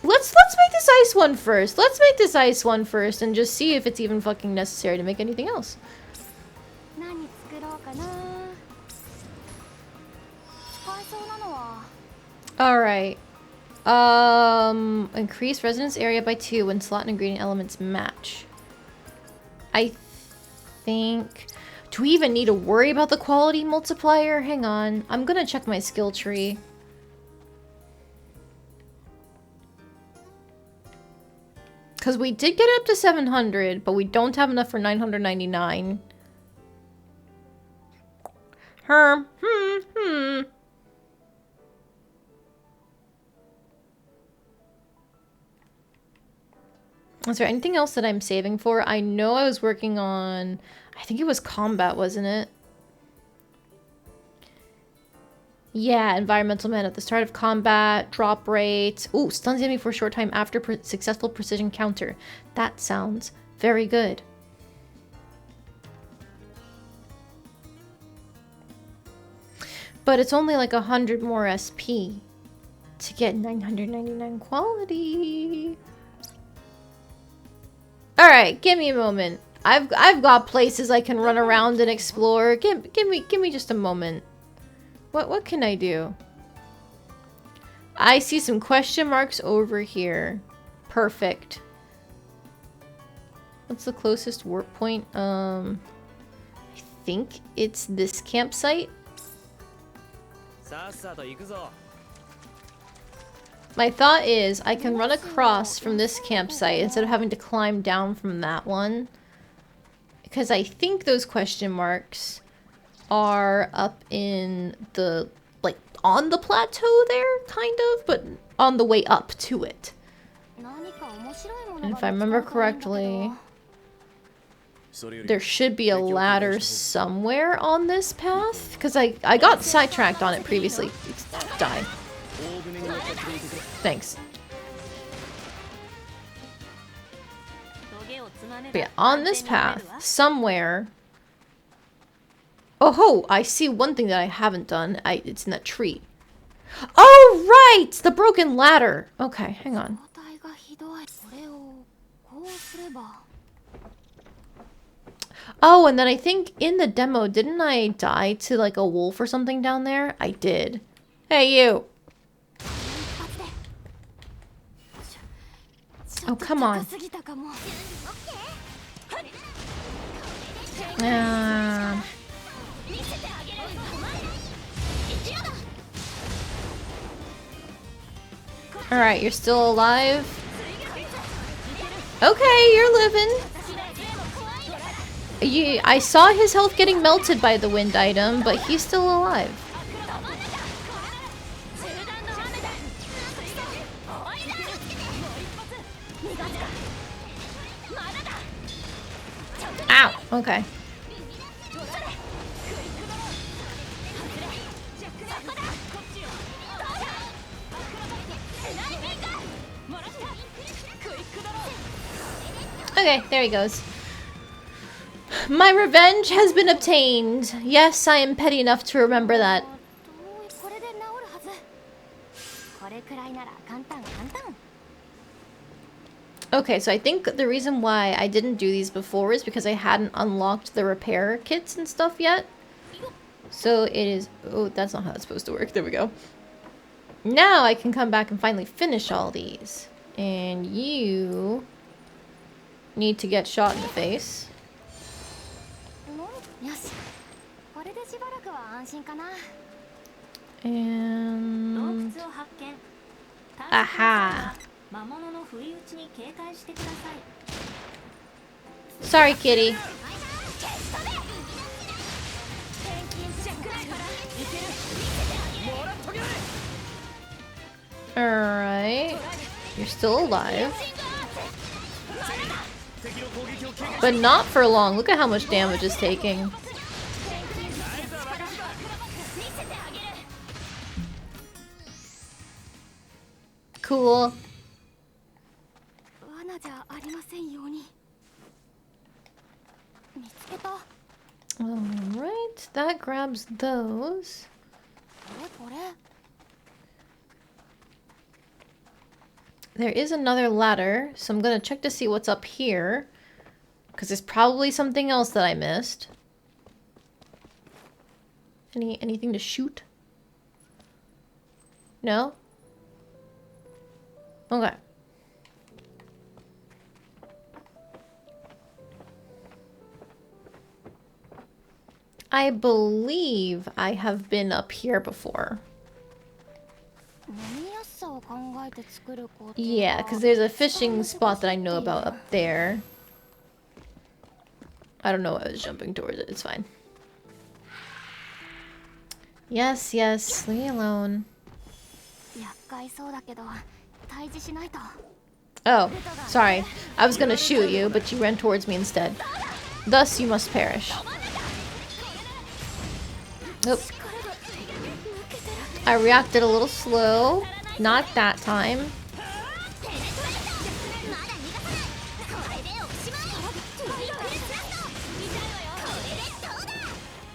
Let's make this ice one first. Let's make this ice one first and just see if it's even fucking necessary to make anything else. Alright. Increase resonance area by 2 when slot and ingredient elements match. I think... Do we even need to worry about the quality multiplier? Hang on. I'm gonna check my skill tree. Because we did get it up to 700, but we don't have enough for 999. Is there anything else that I'm saving for? I know I was working on... I think it was combat, wasn't it? Yeah, environmental man at the start of combat, drop rate. Ooh, stuns the enemy for a short time after successful precision counter. That sounds very good. But it's only like 100 more SP to get 999 quality. All right, give me a moment. I've got places I can run around and explore. Give me just a moment. What can I do? I see some question marks over here. Perfect. What's the closest warp point? I think it's this campsite. My thought is I can run across from this campsite instead of having to climb down from that one. Because I think those question marks are up in the, like, on the plateau there, kind of, but on the way up to it. And if I remember correctly, there should be a ladder somewhere on this path, because I got sidetracked on it previously. Die. Thanks. But yeah, on this path, somewhere... Oh ho! I see one thing that I haven't done. It's in that tree. Oh, right! The broken ladder! Okay, hang on. Oh, and then I think in the demo, didn't I die to like a wolf or something down there? I did. Hey, you! Oh, come on. Alright, you're still alive? Okay, you're living. I saw his health getting melted by the wind item, but he's still alive. Ow! Okay. Okay, there he goes. My revenge has been obtained. Yes, I am petty enough to remember that. Okay, so I think the reason why I didn't do these before is because I hadn't unlocked the repair kits and stuff yet. So it is... Oh, that's not how it's supposed to work. There we go. Now I can come back and finally finish all these. And you need to get shot in the face. And... Aha! Sorry, kitty. Alright. You're still alive. But not for long. Look at how much damage it's taking. Cool. Alright, that grabs those. There is another ladder, so I'm gonna check to see what's up here. Because there's probably something else that I missed. Anything to shoot? No? Okay. I believe I have been up here before. Yeah, because there's a fishing spot that I know about up there. I don't know why I was jumping towards it. It's fine. Yes, yes. Leave me alone. Oh, sorry. I was gonna shoot you, but you ran towards me instead. Thus, you must perish. Nope. I reacted a little slow. Not that time.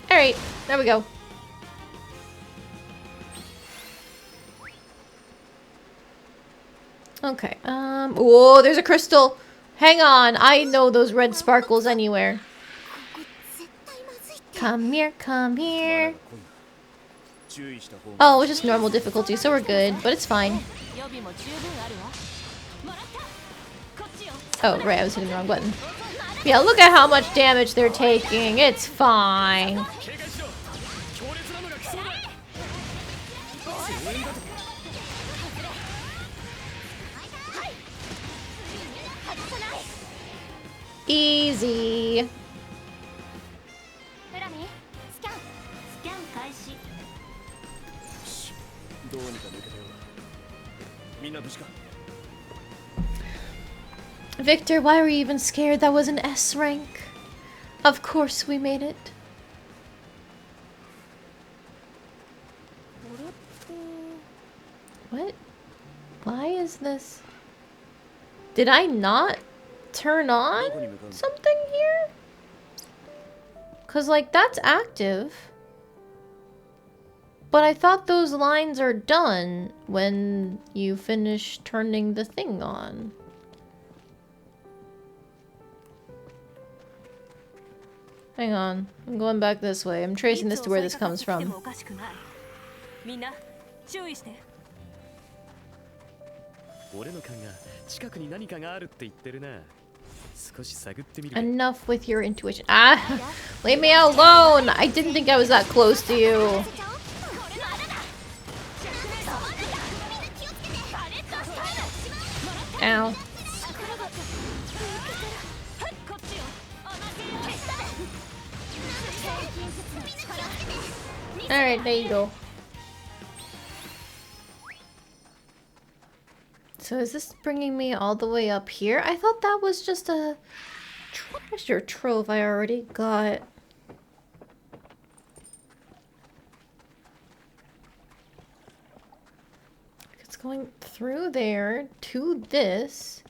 Alright, there we go. Okay, oh, there's a crystal. Hang on, I know those red sparkles anywhere. Come here, come here. Oh, it's just normal difficulty, so we're good, but it's fine. Oh, right, I was hitting the wrong button. Yeah, look at how much damage they're taking. It's fine. Easy. Victor, why were you even scared? That was an S rank. Of course we made it. What? Why is this? Did I not turn on something here? 'Cause like that's active. But I thought those lines are done when you finish turning the thing on. Hang on, I'm going back this way. I'm tracing this to where this comes from. Enough with your intuition. Ah! Leave me alone! I didn't think I was that close to you. Ow. Alright, there you go. So is this bringing me all the way up here? I thought that was just a treasure trove I already got. It's going through there to this.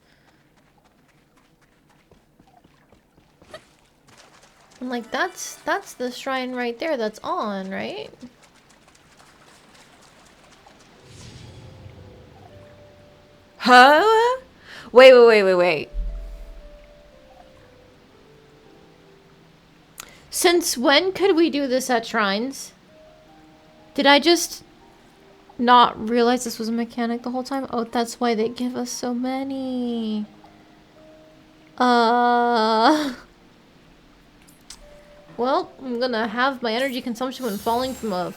I'm like, that's the shrine right there that's on, right? Huh? Wait. Since when could we do this at shrines? Did I just not realize this was a mechanic the whole time? Oh, that's why they give us so many. Well, I'm gonna have my energy consumption when falling from a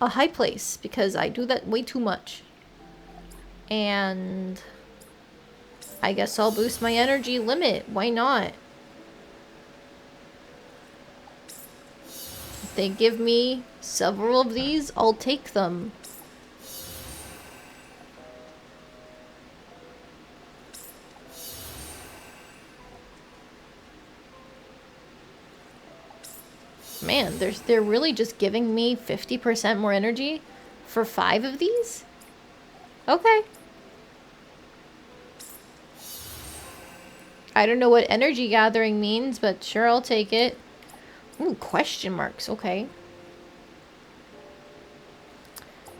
high place because I do that way too much. And I guess I'll boost my energy limit. Why not? If they give me several of these, I'll take them. Man, they're really just giving me 50% more energy for 5 of these? Okay. I don't know what energy gathering means, but sure, I'll take it. Ooh, question marks. Okay.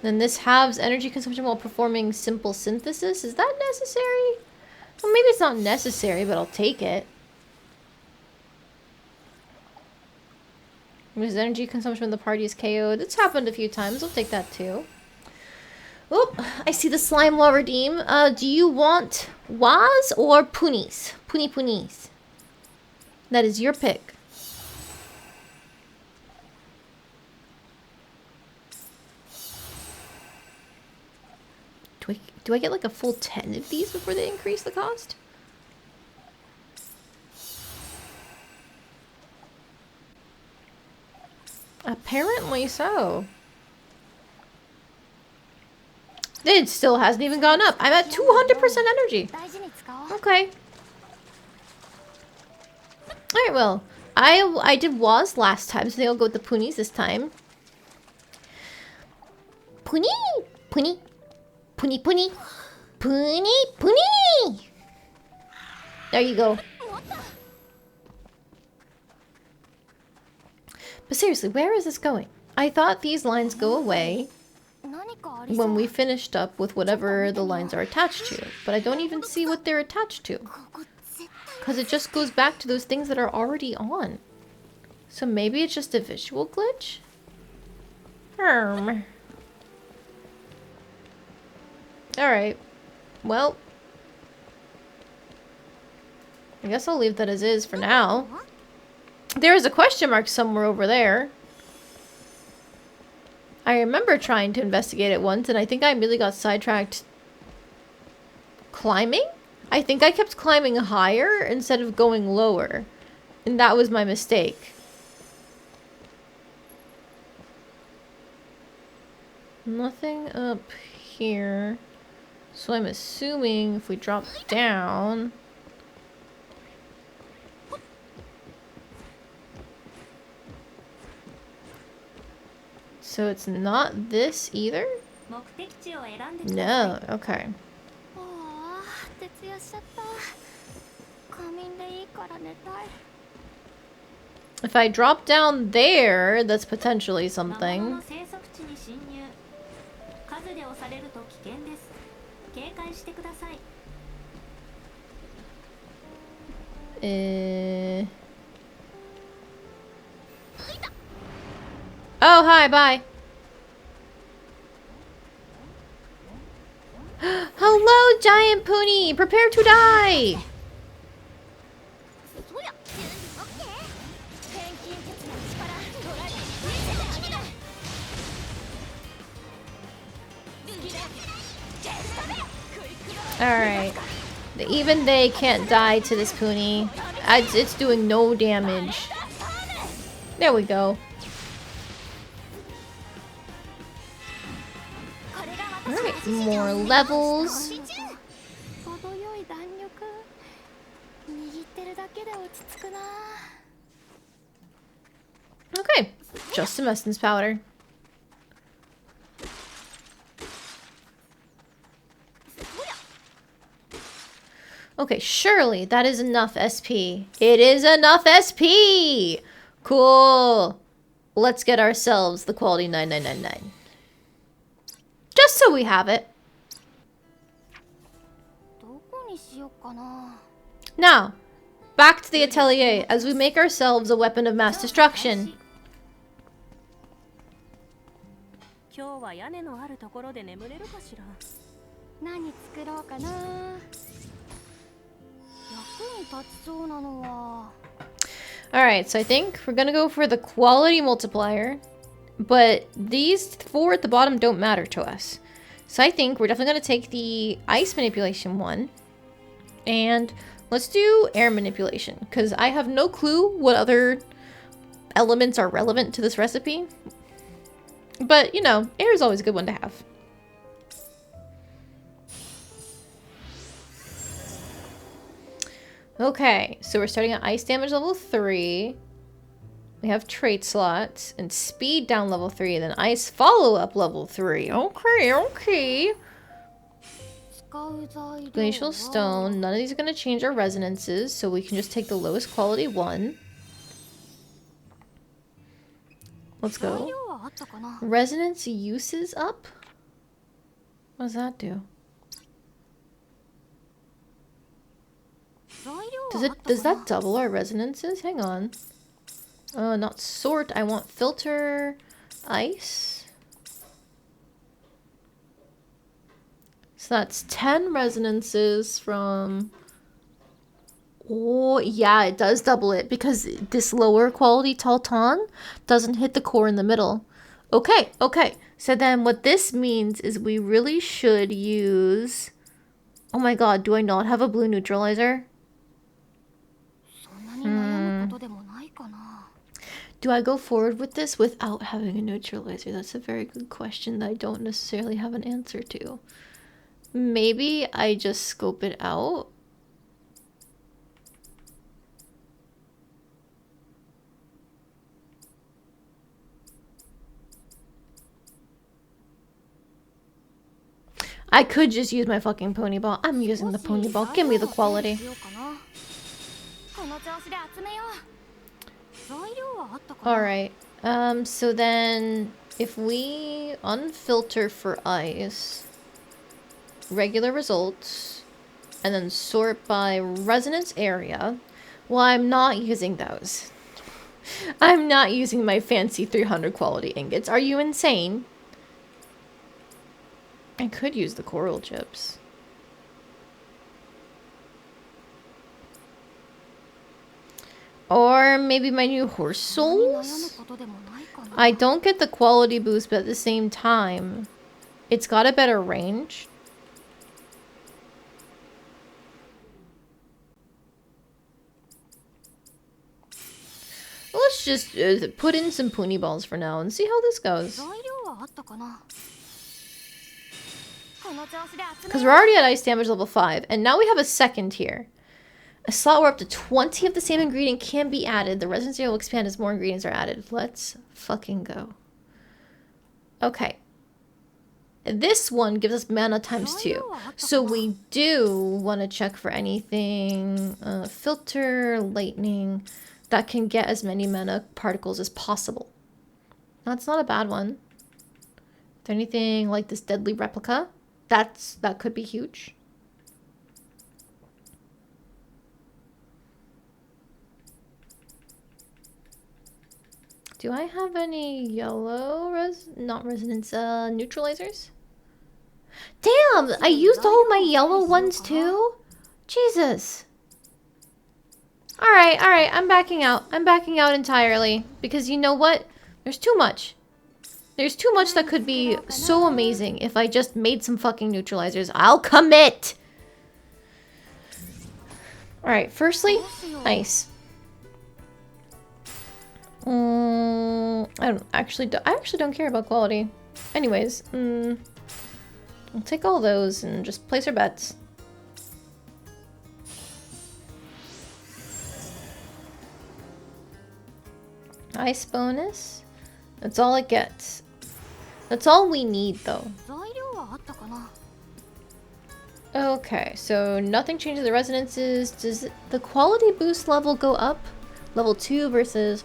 Then this halves energy consumption while performing simple synthesis. Is that necessary? Well, maybe it's not necessary, but I'll take it. Because energy consumption when the party is KO'd. It's happened a few times. I'll take that too. Oop, I see the slime law redeem. Do you want Waz or Punies? Punies. That is your pick. Do I get like a full 10 of these before they increase the cost? Apparently so. It still hasn't even gone up. I'm at 200% energy. Okay. Alright, well. I did Waz last time, so they'll go with the Punies this time. Puni! There you go. But seriously, where is this going? I thought these lines go away when we finished up with whatever the lines are attached to. But I don't even see what they're attached to. Because it just goes back to those things that are already on. So maybe it's just a visual glitch? Alright. Well. I guess I'll leave that as is for now. There is a question mark somewhere over there. I remember trying to investigate it once, and I think I really got sidetracked climbing? I think I kept climbing higher instead of going lower. And that was my mistake. Nothing up here. So I'm assuming if we drop down... So it's not this either? No, okay. If I drop down there, that's potentially something. Oh, hi, bye. Hello, giant pony! Prepare to die! Alright. Even they can't die to this pony. It's doing no damage. There we go. Alright, more levels. Okay, just some essence powder. Okay, surely that is enough SP. It is enough SP! Cool. Let's get ourselves the quality 9999. Just so we have it. Now, back to the Atelier as we make ourselves a weapon of mass destruction. Alright, so I think we're gonna go for the quality multiplier, but these four at the bottom don't matter to us. So I think we're definitely gonna take the ice manipulation one, and let's do air manipulation, because I have no clue what other elements are relevant to this recipe. But, you know, air is always a good one to have. Okay, so we're starting at ice damage level 3. We have trait slots and speed down level 3, and then ice follow-up level 3. Okay, okay. Glacial stone. None of these are going to change our resonances, so we can just take the lowest quality one. Let's go. Resonance uses up? What does that do? Does that double our resonances? Hang on. Not sort. I want filter ice. So that's 10 resonances from... Oh, yeah, it does double it because this lower quality Talton doesn't hit the core in the middle. Okay, okay. So then what this means is we really should use... Oh my god, do I not have a blue neutralizer? Do I go forward with this without having a neutralizer? That's a very good question that I don't necessarily have an answer to. Maybe I just scope it out. I could just use my fucking Pokeball. I'm using the Pokeball. Give me the quality. Alright, so then if we unfilter for ice, regular results, and then sort by resonance area, well, I'm not using those. I'm not using my fancy 300 quality ingots. Are you insane? I could use the coral chips. Or maybe my new horse souls? I don't get the quality boost, but at the same time, it's got a better range. Let's just put in some Pony Balls for now and see how this goes. Because we're already at ice damage level 5, and now we have a second here. A slot where up to 20 of the same ingredient can be added. The resonance area will expand as more ingredients are added. Let's fucking go. Okay. This one gives us mana times 2. So we do want to check for anything. Filter, lightning. That can get as many mana particles as possible. That's not a bad one. Is there anything like this deadly replica? That could be huge. Do I have any yellow not resonance neutralizers? Damn, I used all my yellow ones too? Jesus. Alright, I'm backing out. I'm backing out entirely. Because you know what? There's too much. There's too much that could be so amazing if I just made some fucking neutralizers. I'll commit! Alright, firstly, ice. I actually don't care about quality. Anyways, We'll take all those and just place our bets. Ice bonus. That's all it gets. That's all we need, though. Okay, so nothing changes the resonances. Does the quality boost level go up? Level 2 versus...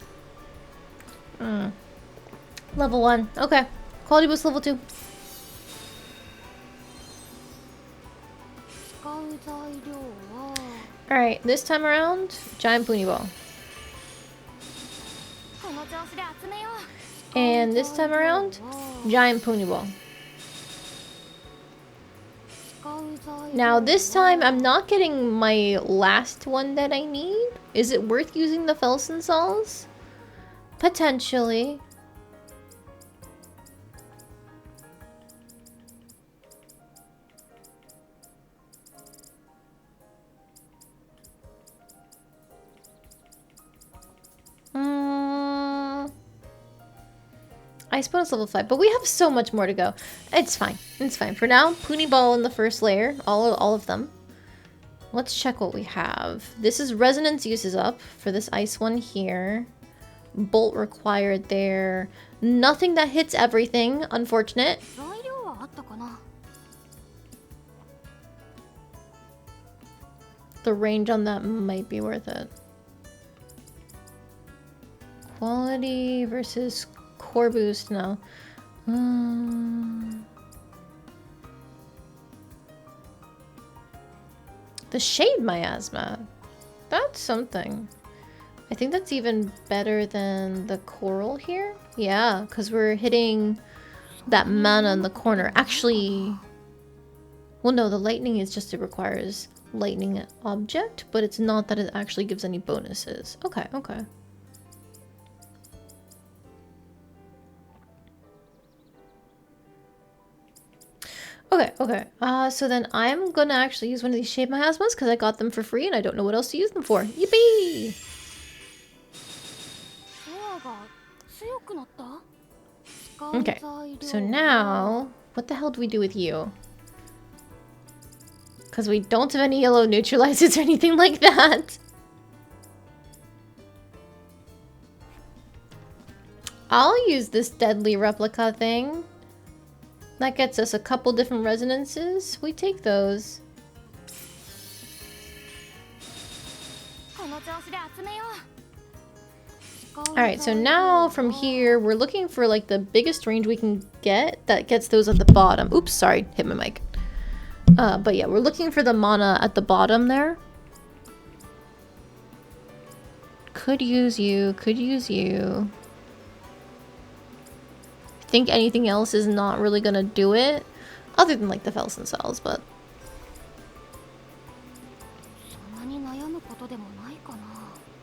level 1. Okay. Quality boost level 2. Alright, this time around, giant pony ball. And this time around, giant pony ball. Now this time, I'm not getting my last one that I need. Is it worth using the Felsen Saws? Potentially. Ice bonus level 5, but we have so much more to go. It's fine. It's fine. For now, Pony Ball in the first layer. All of them. Let's check what we have. This is Resonance uses up for this ice one here. Bolt required there. Nothing that hits everything. Unfortunate. The range on that might be worth it. Quality versus core boost, no. The Shade Miasma. That's something. I think that's even better than the Coral here. Yeah, because we're hitting that mana in the corner. Actually, well, no, the lightning is just it requires lightning object, but it's not that it actually gives any bonuses. Okay, okay. Okay, okay. So then I'm gonna actually use one of these Shade Miasmas because I got them for free and I don't know what else to use them for. Yippee! Okay, so now, what the hell do we do with you? Because we don't have any yellow neutralizers or anything like that. I'll use this deadly replica thing. That gets us a couple different resonances. We take those. Alright, so now from here, we're looking for like the biggest range we can get that gets those at the bottom. Oops, sorry, hit my mic. But yeah, we're looking for the mana at the bottom there. Could use you, could use you. I think anything else is not really gonna do it. Other than like the Felsen cells, but...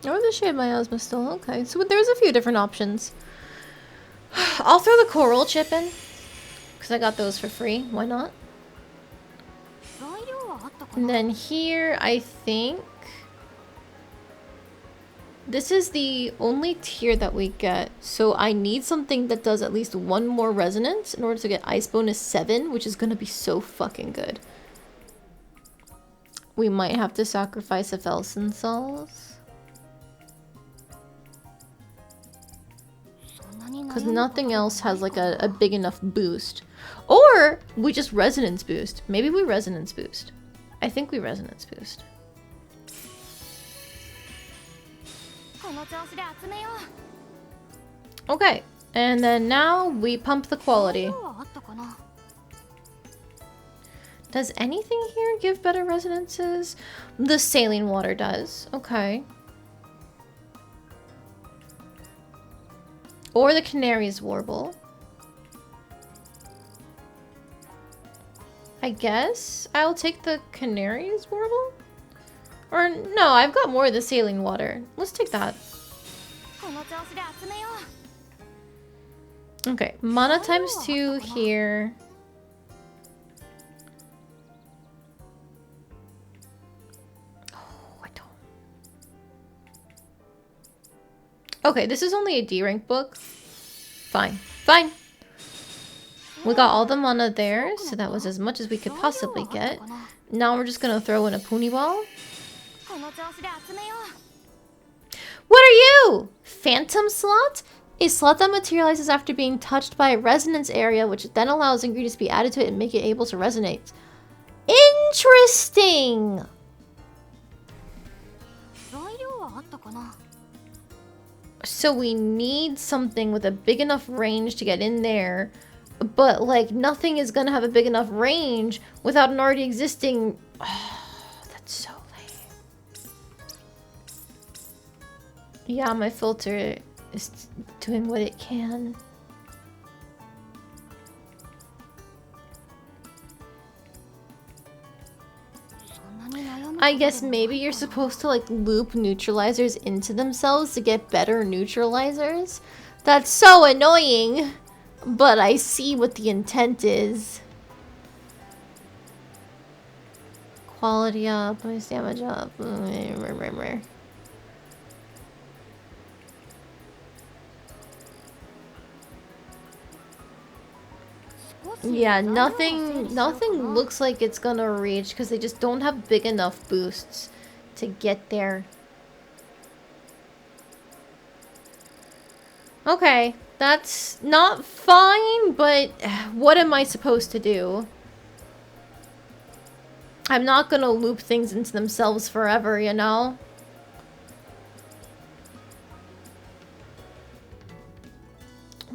Or the Shade Miasma still, okay. So there's a few different options. I'll throw the Coral chip in. Because I got those for free, why not? And then here, I think... This is the only tier that we get, so I need something that does at least one more resonance in order to get Ice Bonus 7, which is gonna be so fucking good. We might have to sacrifice a Felsen Sauce. Because nothing else has like a big enough boost. Or we just Resonance Boost. Maybe we Resonance Boost. I think we Resonance Boost. Okay, and then now we pump the quality. Does anything here give better resonances? The saline water does. Okay. Or the Canary's Warble. I guess I'll take the Canary's Warble? Or no, I've got more of the saline water. Let's take that. Okay, mana times 2 here. Oh, I don't. Okay, this is only a D rank book. Fine, fine. We got all the mana there, so that was as much as we could possibly get. Now we're just gonna throw in a Pony Ball. What are you? Phantom Slot? A slot that materializes after being touched by a resonance area, which then allows ingredients to be added to it and make it able to resonate. Interesting! So we need something with a big enough range to get in there, but like nothing is gonna have a big enough range without an already existing... Oh, that's so lame. Yeah, my filter is doing what it can. I guess maybe you're supposed to like loop neutralizers into themselves to get better neutralizers. That's so annoying, but I see what the intent is. Quality up, nice damage up. Yeah, nothing looks like it's gonna reach because they just don't have big enough boosts to get there. Okay, that's not fine, but what am I supposed to do? I'm not gonna loop things into themselves forever, you know?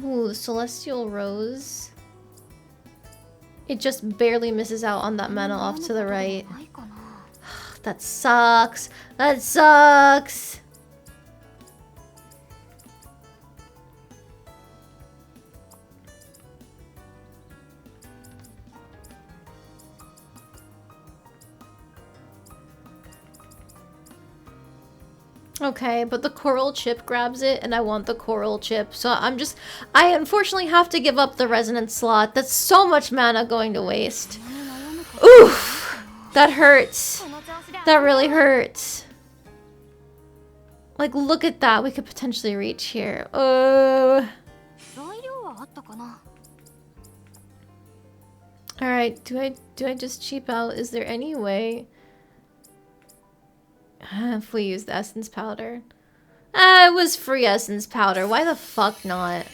Ooh, Celestial Rose. It just barely misses out on that mana off to the right. That sucks. That sucks. Okay, but the coral chip grabs it, and I want the coral chip, so I unfortunately have to give up the resonance slot. That's so much mana going to waste. Oof! That hurts. That really hurts. Like, look at that. We could potentially reach here. Alright, do I just cheap out? Is there any way... If we use the essence powder. It was free essence powder. Why the fuck not?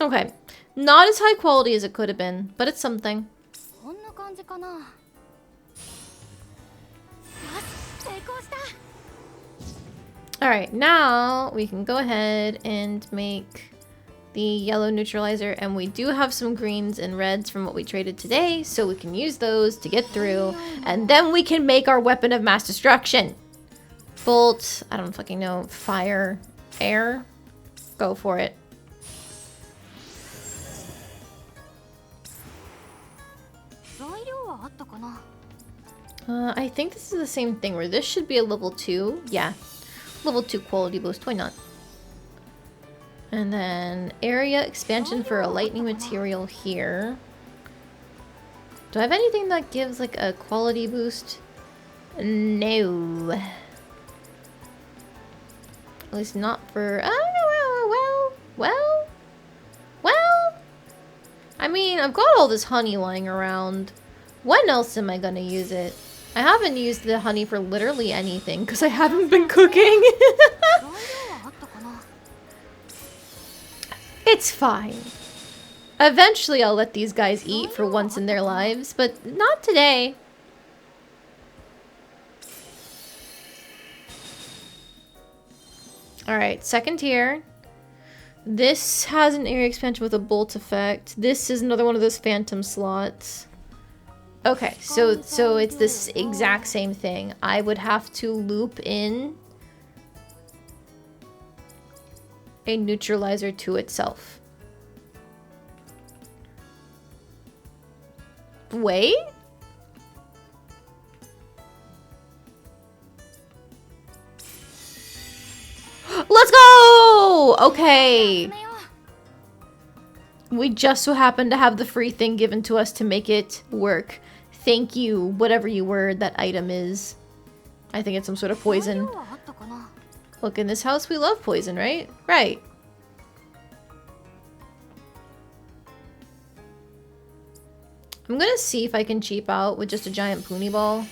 Okay. Not as high quality as it could have been, but it's something. Alright, now we can go ahead and make the yellow neutralizer, and we do have some greens and reds from what we traded today, so we can use those to get through, and then we can make our weapon of mass destruction. Bolt, I don't fucking know, fire, air, go for it. I think this is the same thing where this should be a level 2. Yeah, level 2 quality boost, why not? And then area expansion for a lightning material here. Do I have anything that gives like a quality boost? No. At least not for... Well. I mean, I've got all this honey lying around. When else am I gonna use it? I haven't used the honey for literally anything because I haven't been cooking. It's fine. Eventually I'll let these guys eat for once in their lives, but not today. Alright, second tier. This has an area expansion with a bolt effect. This is another one of those phantom slots. Okay, so it's this exact same thing. I would have to loop in a neutralizer to itself. Wait? Let's go! Okay. We just so happen to have the free thing given to us to make it work. Thank you, whatever you were that item is. I think it's some sort of poison. Look, in this house we love poison, right? Right. I'm gonna see if I can cheap out with just a giant pony ball.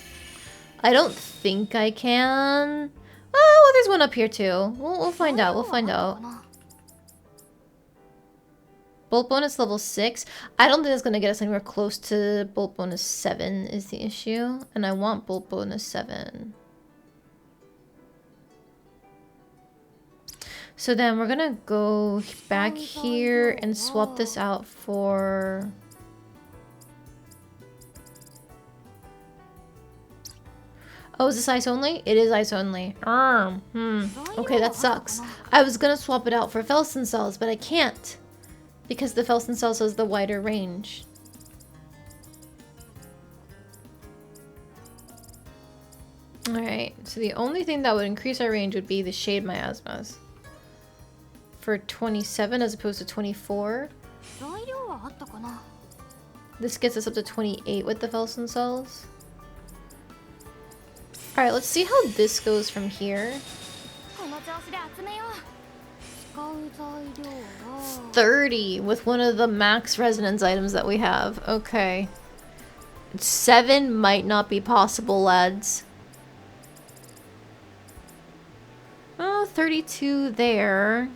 I don't think I can. Oh, well, there's one up here too. We'll find out. We'll find out. Bolt bonus level 6. I don't think that's gonna get us anywhere close to bolt bonus 7 is the issue. And I want bolt bonus 7. So then we're gonna go back here and swap this out for... Oh, is this ice only? It is ice only. Okay, that sucks. I was gonna swap it out for Felsen cells, but I can't. Because the Felsen cells has the wider range. Alright, so the only thing that would increase our range would be the Shade Miasmas. For 27 as opposed to 24. This gets us up to 28 with the Felsen cells. Alright, let's see how this goes from here. 30 with one of the max resonance items that we have. Okay. 7 might not be possible, lads. Oh, 32 there.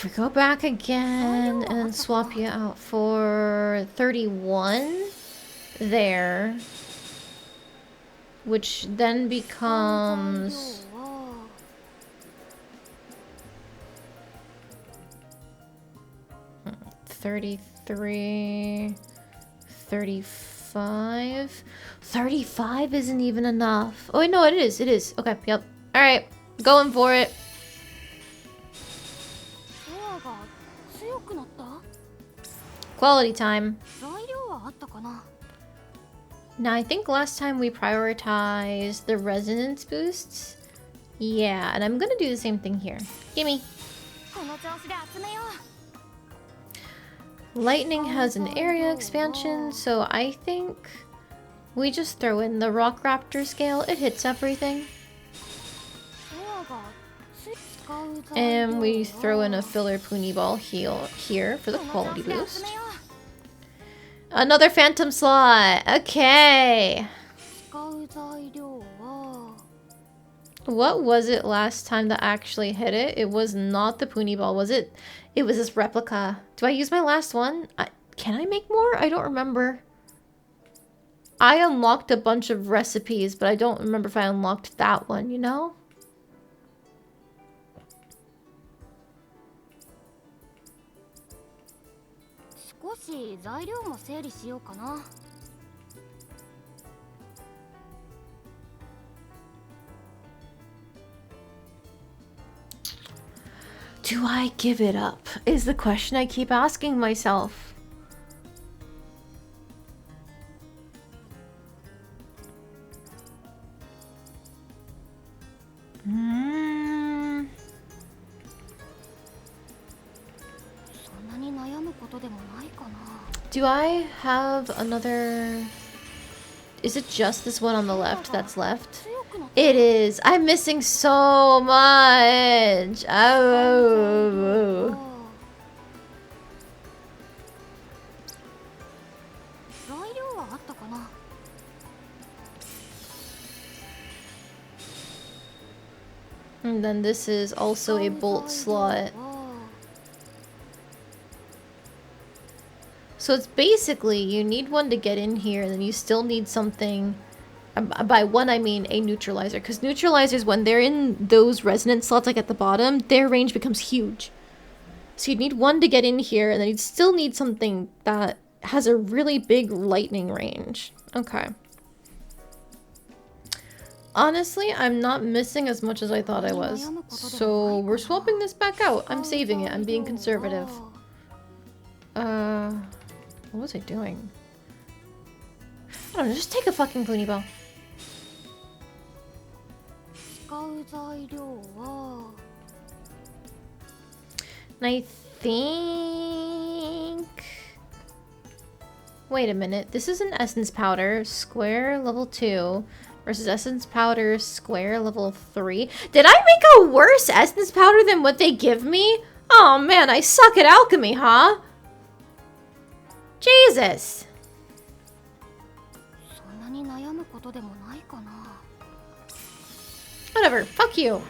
We go back again and swap you out for 31 there, which then becomes 33, 35. 35 isn't even enough. Oh, no, it is. It is. Okay, yep. All right, going for it. Quality time. Now, I think last time we prioritized the resonance boosts. Yeah, and I'm gonna do the same thing here. Gimme. Lightning has an area expansion, so I think we just throw in the Rock Raptor scale. It hits everything. And we throw in a filler Pony Ball heal here for the quality boost. Another Phantom slot. Okay. What was it last time that actually hit it? It was not the Pony Ball, was it? It was this replica. Do I use my last one? Can I make more? I don't remember. I unlocked a bunch of recipes, but I don't remember if I unlocked that one, you know? Do I give it up? Is the question I keep asking myself. Do I have another... Is it just this one on the left that's left? It is. I'm missing so much. Oh. And then this is also a bolt slot. So it's basically, you need one to get in here, and then you still need something. By one, I mean a neutralizer. Because neutralizers, when they're in those resonance slots, like at the bottom, their range becomes huge. So you'd need one to get in here, and then you'd still need something that has a really big lightning range. Okay. Honestly, I'm not missing as much as I thought I was. So we're swapping this back out. I'm saving it. I'm being conservative. What was I doing? I don't know, just take a fucking pony ball. And I think... Wait a minute, this is an essence powder. Square, level 2. versus essence powder square level 3. Did I make a worse essence powder than what they give me? Oh man, I suck at alchemy, huh? Jesus. Whatever, fuck you.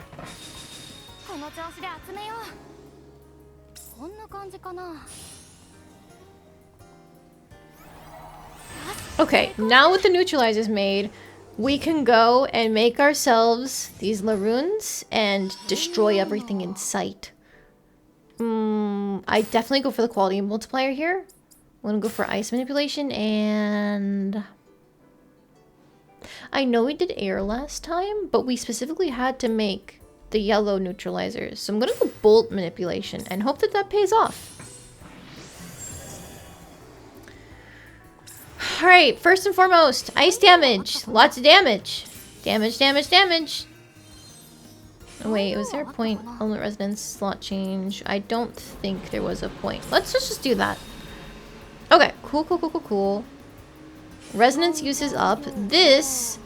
Okay, now with the neutralizers made, we can go and make ourselves these Laroons and destroy everything in sight. I definitely go for the quality multiplier here. I'm gonna go for ice manipulation, and I know we did air last time, but we specifically had to make the yellow neutralizers. So I'm gonna go bolt manipulation and hope that that pays off. Alright, first and foremost, ice damage. Lots of damage. Damage, damage, damage. Oh, wait, was there a point? Element resonance, slot change. I don't think there was a point. Let's just do that. Okay, cool, cool, cool, cool, cool. Resonance use is up. This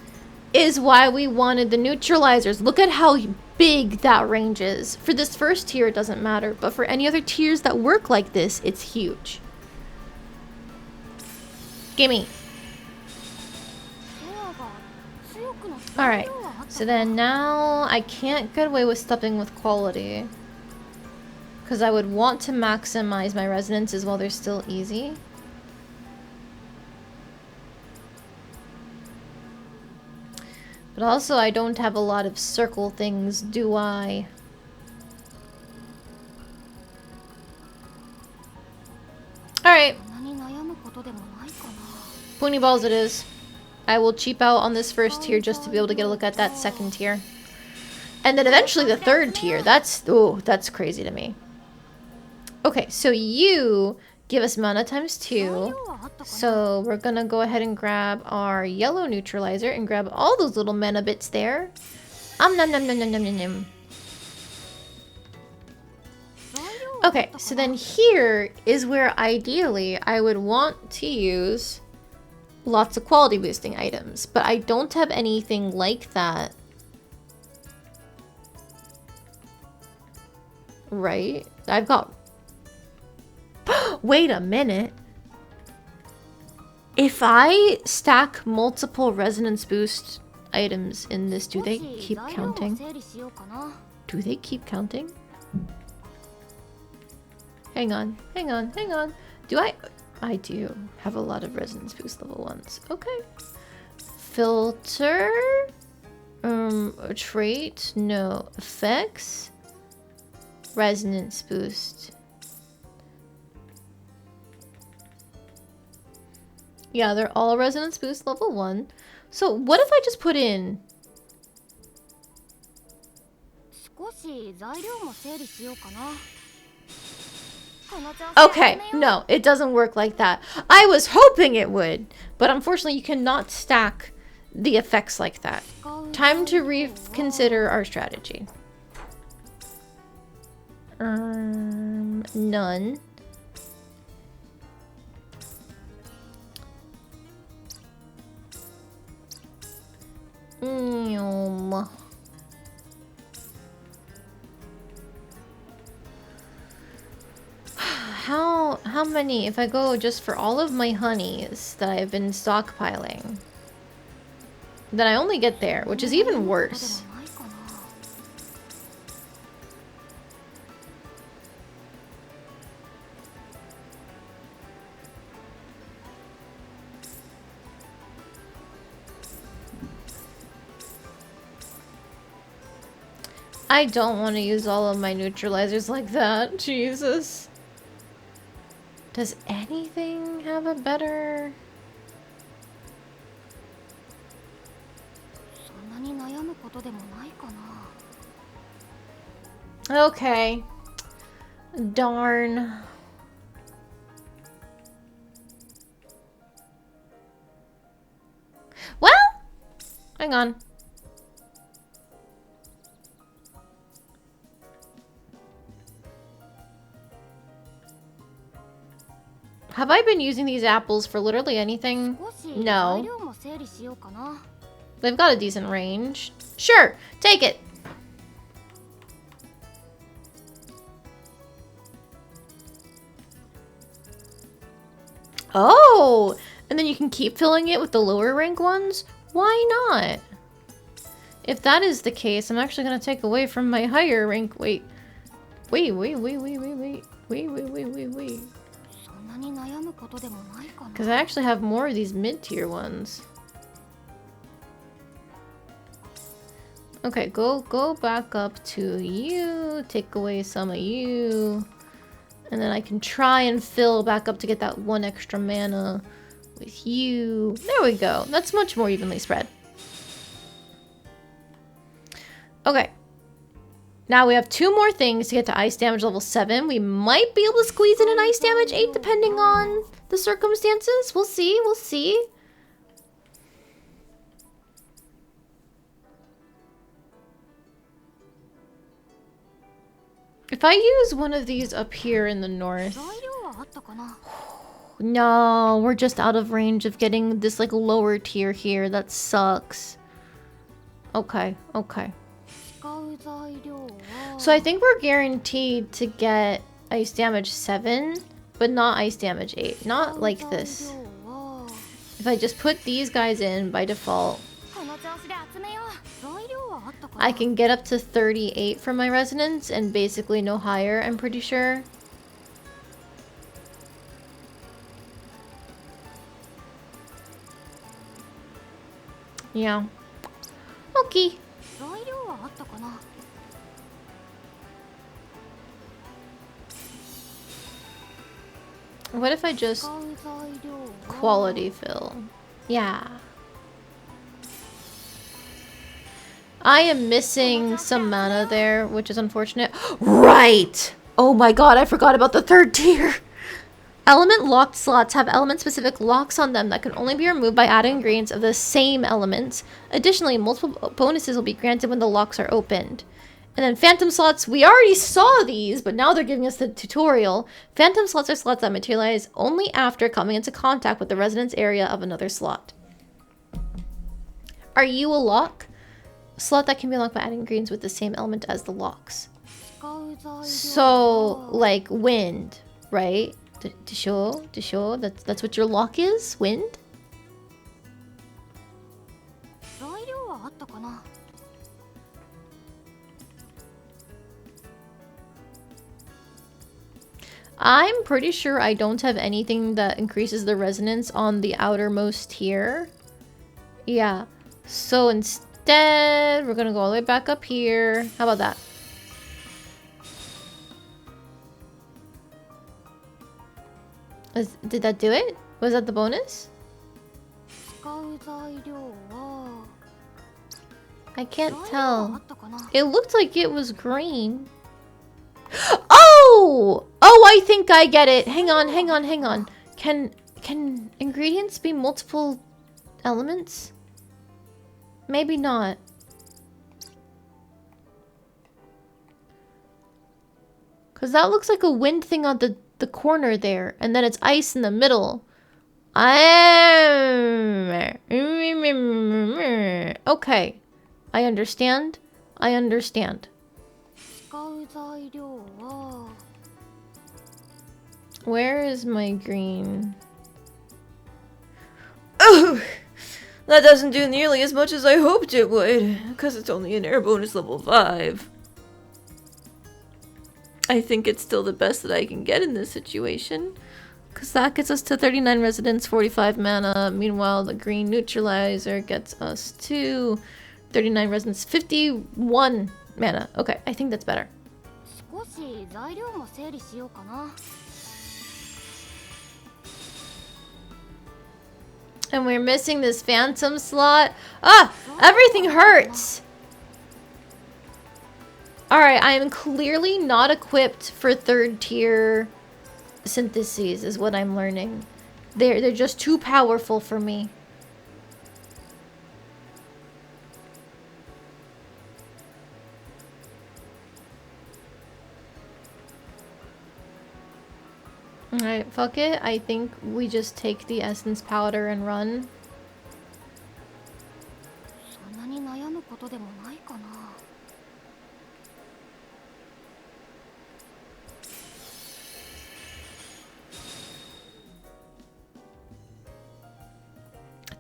is why we wanted the neutralizers. Look at how big that range is. For this first tier, it doesn't matter. But for any other tiers that work like this, it's huge. Gimme. Alright, so then now I can't get away with stepping with quality. Because I would want to maximize my resonances while they're still easy. But also I don't have a lot of circle things, do I? Alright. Pony balls it is. I will cheap out on this first tier just to be able to get a look at that second tier. And then eventually the third tier. That's crazy to me. Okay, so you give us mana times 2. So we're gonna go ahead and grab our yellow neutralizer and grab all those little mana bits there. Nom nom nom nom nom nom nom. Okay, so then here is where ideally I would want to use lots of quality boosting items, but I don't have anything like that. Right? I've got... Wait a minute. If I stack multiple resonance boost items in this, do they keep counting? Do they keep counting? Hang on, hang on, hang on. Do I do have a lot of resonance boost level 1s. Okay. Filter. A trait. No. Effects. Resonance boost. Yeah, they're all resonance boost level 1. So what if I just put in... Okay, no, it doesn't work like that. I was hoping it would, but unfortunately you cannot stack the effects like that. Time to reconsider our strategy. None. How many, if I go just for all of my honeys that I've been stockpiling, then I only get there, which is even worse. I don't want to use all of my neutralizers like that. Jesus. Does anything have a better... Okay. Darn. Well, hang on. Have I been using these apples for literally anything? No. They've got a decent range. Sure, take it. Oh, and then you can keep filling it with the lower rank ones? Why not? If that is the case, I'm actually gonna take away from my higher rank. Wait. Because I actually have more of these mid-tier ones. Okay, go back up to you, take away some of you, and then I can try and fill back up to get that 1 extra mana with you. There we go. That's much more evenly spread. Okay. Now we have 2 more things to get to ice damage level 7. We might be able to squeeze in an ice damage 8 depending on the circumstances. We'll see, we'll see. If I use one of these up here in the north... No, we're just out of range of getting this like lower tier here. That sucks. Okay, okay. So I think we're guaranteed to get ice damage 7, but not ice damage 8. Not like this. If I just put these guys in by default, I can get up to 38 for my resonance and basically no higher, I'm pretty sure. Yeah. Okay. What if I just quality fill? Yeah. I am missing some mana there, which is unfortunate. Right! Oh my god, I forgot about the 3rd tier! Element locked slots have element-specific locks on them that can only be removed by adding ingredients of the same element. Additionally, multiple bonuses will be granted when the locks are opened. And then phantom slots, we already saw these, but now they're giving us the tutorial. Phantom slots are slots that materialize only after coming into contact with the resonance area of another slot. Are you a lock? A slot that can be unlocked by adding ingredients with the same element as the locks. So, like wind, right? To show, that's what your lock is? Wind? I'm pretty sure I don't have anything that increases the resonance on the outermost tier. Yeah. So instead, we're gonna go all the way back up here. How about that? Did that do it? Was that the bonus? I can't tell. It looked like it was green. Oh! Oh, I think I get it. Hang on. Can ingredients be multiple elements? Maybe not. Cause that looks like a wind thing on the corner there, and then it's ice in the middle. Okay. I understand. Where is my green? Oh! That doesn't do nearly as much as I hoped it would, because it's only an air bonus level 5. I think it's still the best that I can get in this situation. Because that gets us to 39 residence, 45 mana. Meanwhile, the green neutralizer gets us to 39 residence, 51 mana. Okay, I think that's better. And we're missing this phantom slot. Ah! Everything hurts! Alright, I am clearly not equipped for 3rd tier syntheses, is what I'm learning. They're just too powerful for me. Alright, fuck it. I think we just take the essence powder and run.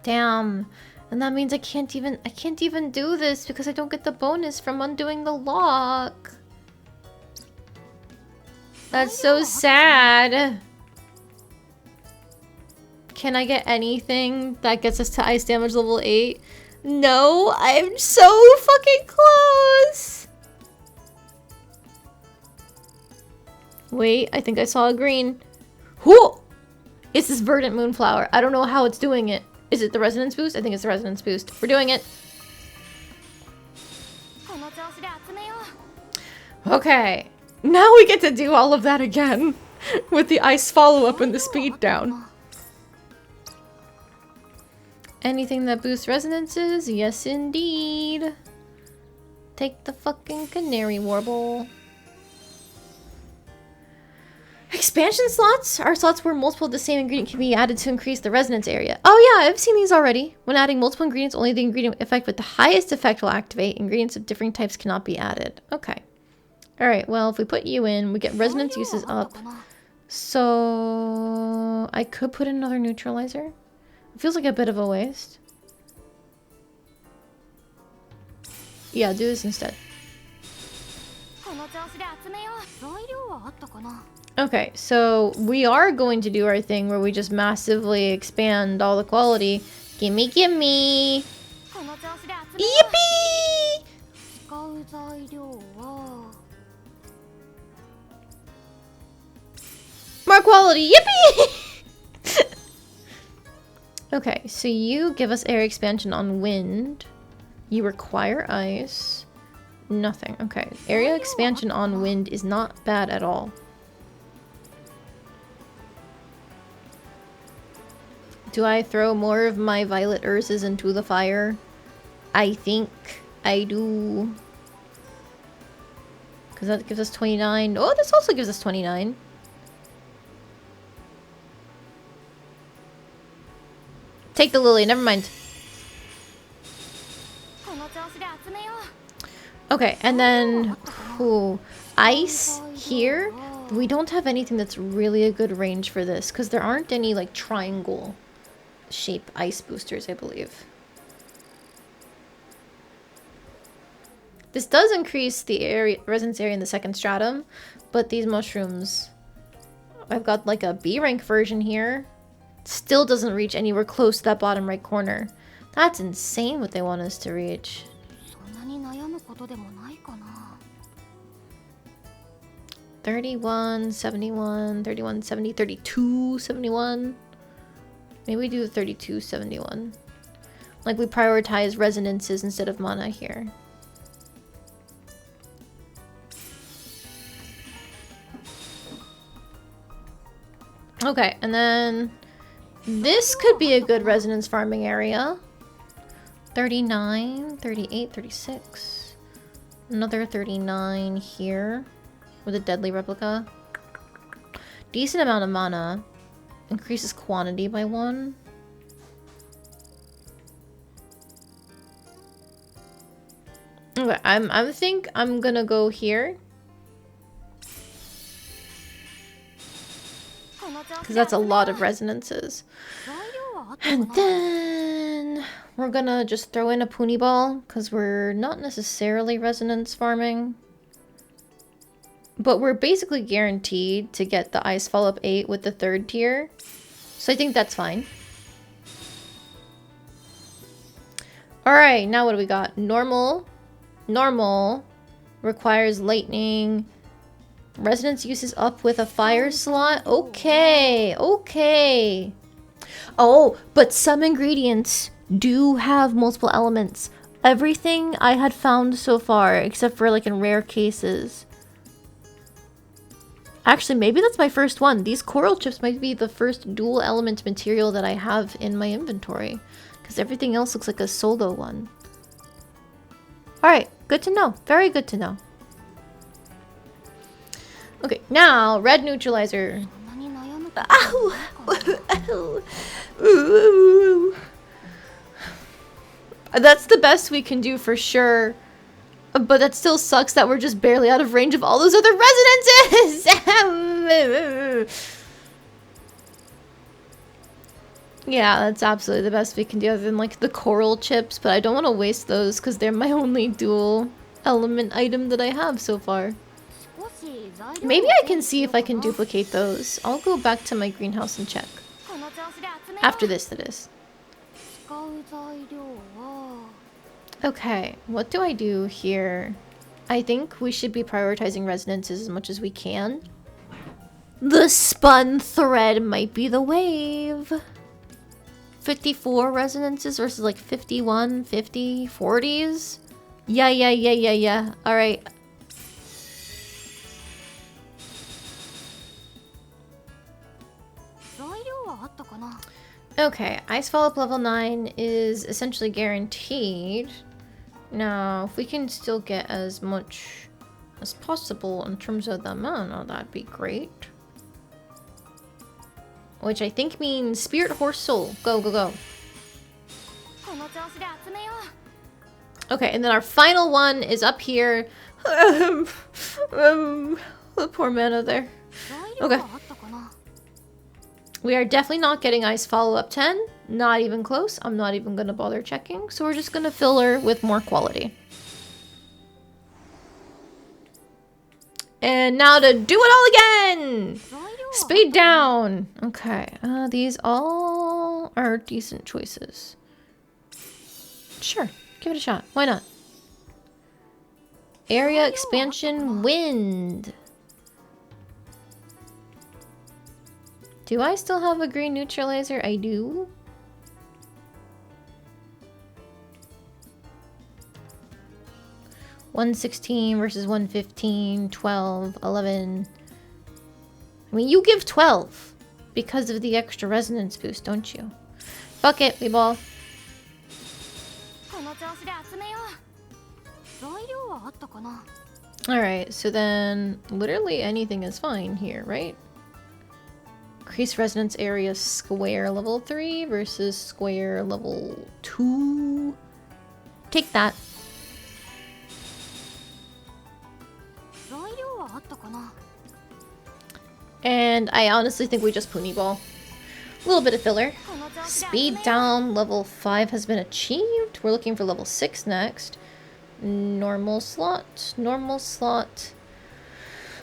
Damn. And that means I can't even do this because I don't get the bonus from undoing the lock. That's so sad. Can I get anything that gets us to ice damage level 8? No, I'm so fucking close. Wait, I think I saw a green. Whoa! It's this verdant moonflower. I don't know how it's doing it. Is it the resonance boost? I think it's the resonance boost. We're doing it. Okay. Now we get to do all of that again. With the ice follow-up and the speed down. Anything that boosts resonances? Yes, indeed. Take the fucking canary warble. Expansion slots are slots where multiple of the same ingredient can be added to increase the resonance area. Oh yeah, I've seen these already. When adding multiple ingredients, only the ingredient effect with the highest effect will activate. Ingredients of differing types cannot be added. Okay. Alright, well, if we put you in, we get resonance uses up. So I could put in another neutralizer. It feels like a bit of a waste. Yeah, do this instead. Okay, so we are going to do our thing where we just massively expand all the quality. Gimme, gimme! Yippee! More quality, yippee! Okay, so you give us air expansion on wind. You require ice. Nothing. Okay, area expansion on wind is not bad at all. Do I throw more of my violet Urzes into the fire? I think I do. Because that gives us 29. Oh, this also gives us 29. Take the lily, never mind. Okay, and then ooh, ice here. We don't have anything that's really a good range for this because there aren't any like triangle shape ice boosters, I believe. This does increase the area resonance area in the second stratum, but these mushrooms, I've got like a B rank version here. Still doesn't reach anywhere close to that bottom right corner. That's insane what they want us to reach. 31, 71, 31, 70, 32, 71. Maybe we do 32, 71. Like we prioritize resonances instead of mana here. Okay, and then this could be a good resonance farming area. 39, 38, 36. Another 39 here with a deadly replica. Decent amount of mana. Increases quantity by 1. Okay, I think I'm gonna go here. Because that's a lot of resonances. And then we're gonna just throw in a Puni Ball because we're not necessarily resonance farming. But we're basically guaranteed to get the Ice Follow-Up 8 with the 3rd tier. So I think that's fine. Alright, now what do we got? Normal. Normal requires lightning. Resonance uses up with a fire slot. Okay, okay. Oh, but some ingredients do have multiple elements. Everything I had found so far, except for like in rare cases. Actually, maybe that's my first one. These coral chips might be the first dual element material that I have in my inventory. Because everything else looks like a solo one. Alright, good to know. Very good to know. Okay, now, red neutralizer. Ow! Ow! Ooh. That's the best we can do for sure. But that still sucks that we're just barely out of range of all those other resonances! Yeah, that's absolutely the best we can do other than like the coral chips, but I don't want to waste those because they're my only dual element item that I have so far. Maybe I can see if I can duplicate those. I'll go back to my greenhouse and check. After this, that is. Okay, what do I do here? I think we should be prioritizing resonances as much as we can. The spun thread might be the wave. 54 resonances versus like 51, 50, 40s. Yeah. Alright. Okay, Ice Fall up level 9 is essentially guaranteed. Now, if we can still get as much as possible in terms of the mana, that'd be great. Which I think means Spirit Horse Soul. Go. Okay, and then our final one is up here. The poor mana there. Okay. We are definitely not getting Ice Follow-Up 10. Not even close. I'm not even going to bother checking. So we're just going to fill her with more quality. And now to do it all again! Speed down! Okay. These all are decent choices. Sure. Give it a shot. Why not? Area expansion wind. Do I still have a green neutralizer? I do. $116 versus 115, 12, 11. I mean, you give 12 because of the extra resonance boost, don't you? Fuck it, we ball. Alright, so then literally anything is fine here, right? Increase resonance area square level 3 versus square level 2. Take that. And I honestly think we just Pony Ball. A little bit of filler. Speed down level 5 has been achieved. We're looking for level 6 next. Normal slot. Normal slot.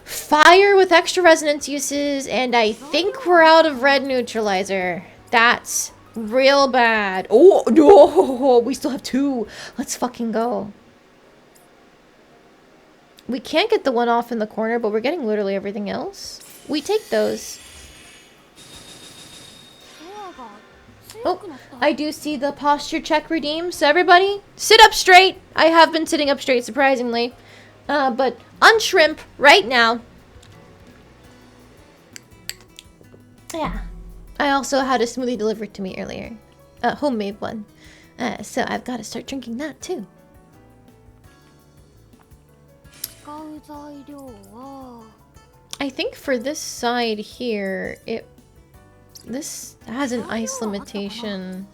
Fire with extra resonance uses, and I think we're out of red neutralizer. That's real bad. Oh, no, we still have 2. Let's fucking go. We can't get the one off in the corner, but we're getting literally everything else. We take those. Oh, I do see the posture check redeemed. So everybody, sit up straight. I have been sitting up straight, surprisingly. But unshrimp right now. Yeah. I also had a smoothie delivered to me earlier. A homemade one. So I've got to start drinking that too. I think for this side here, this has an ice limitation.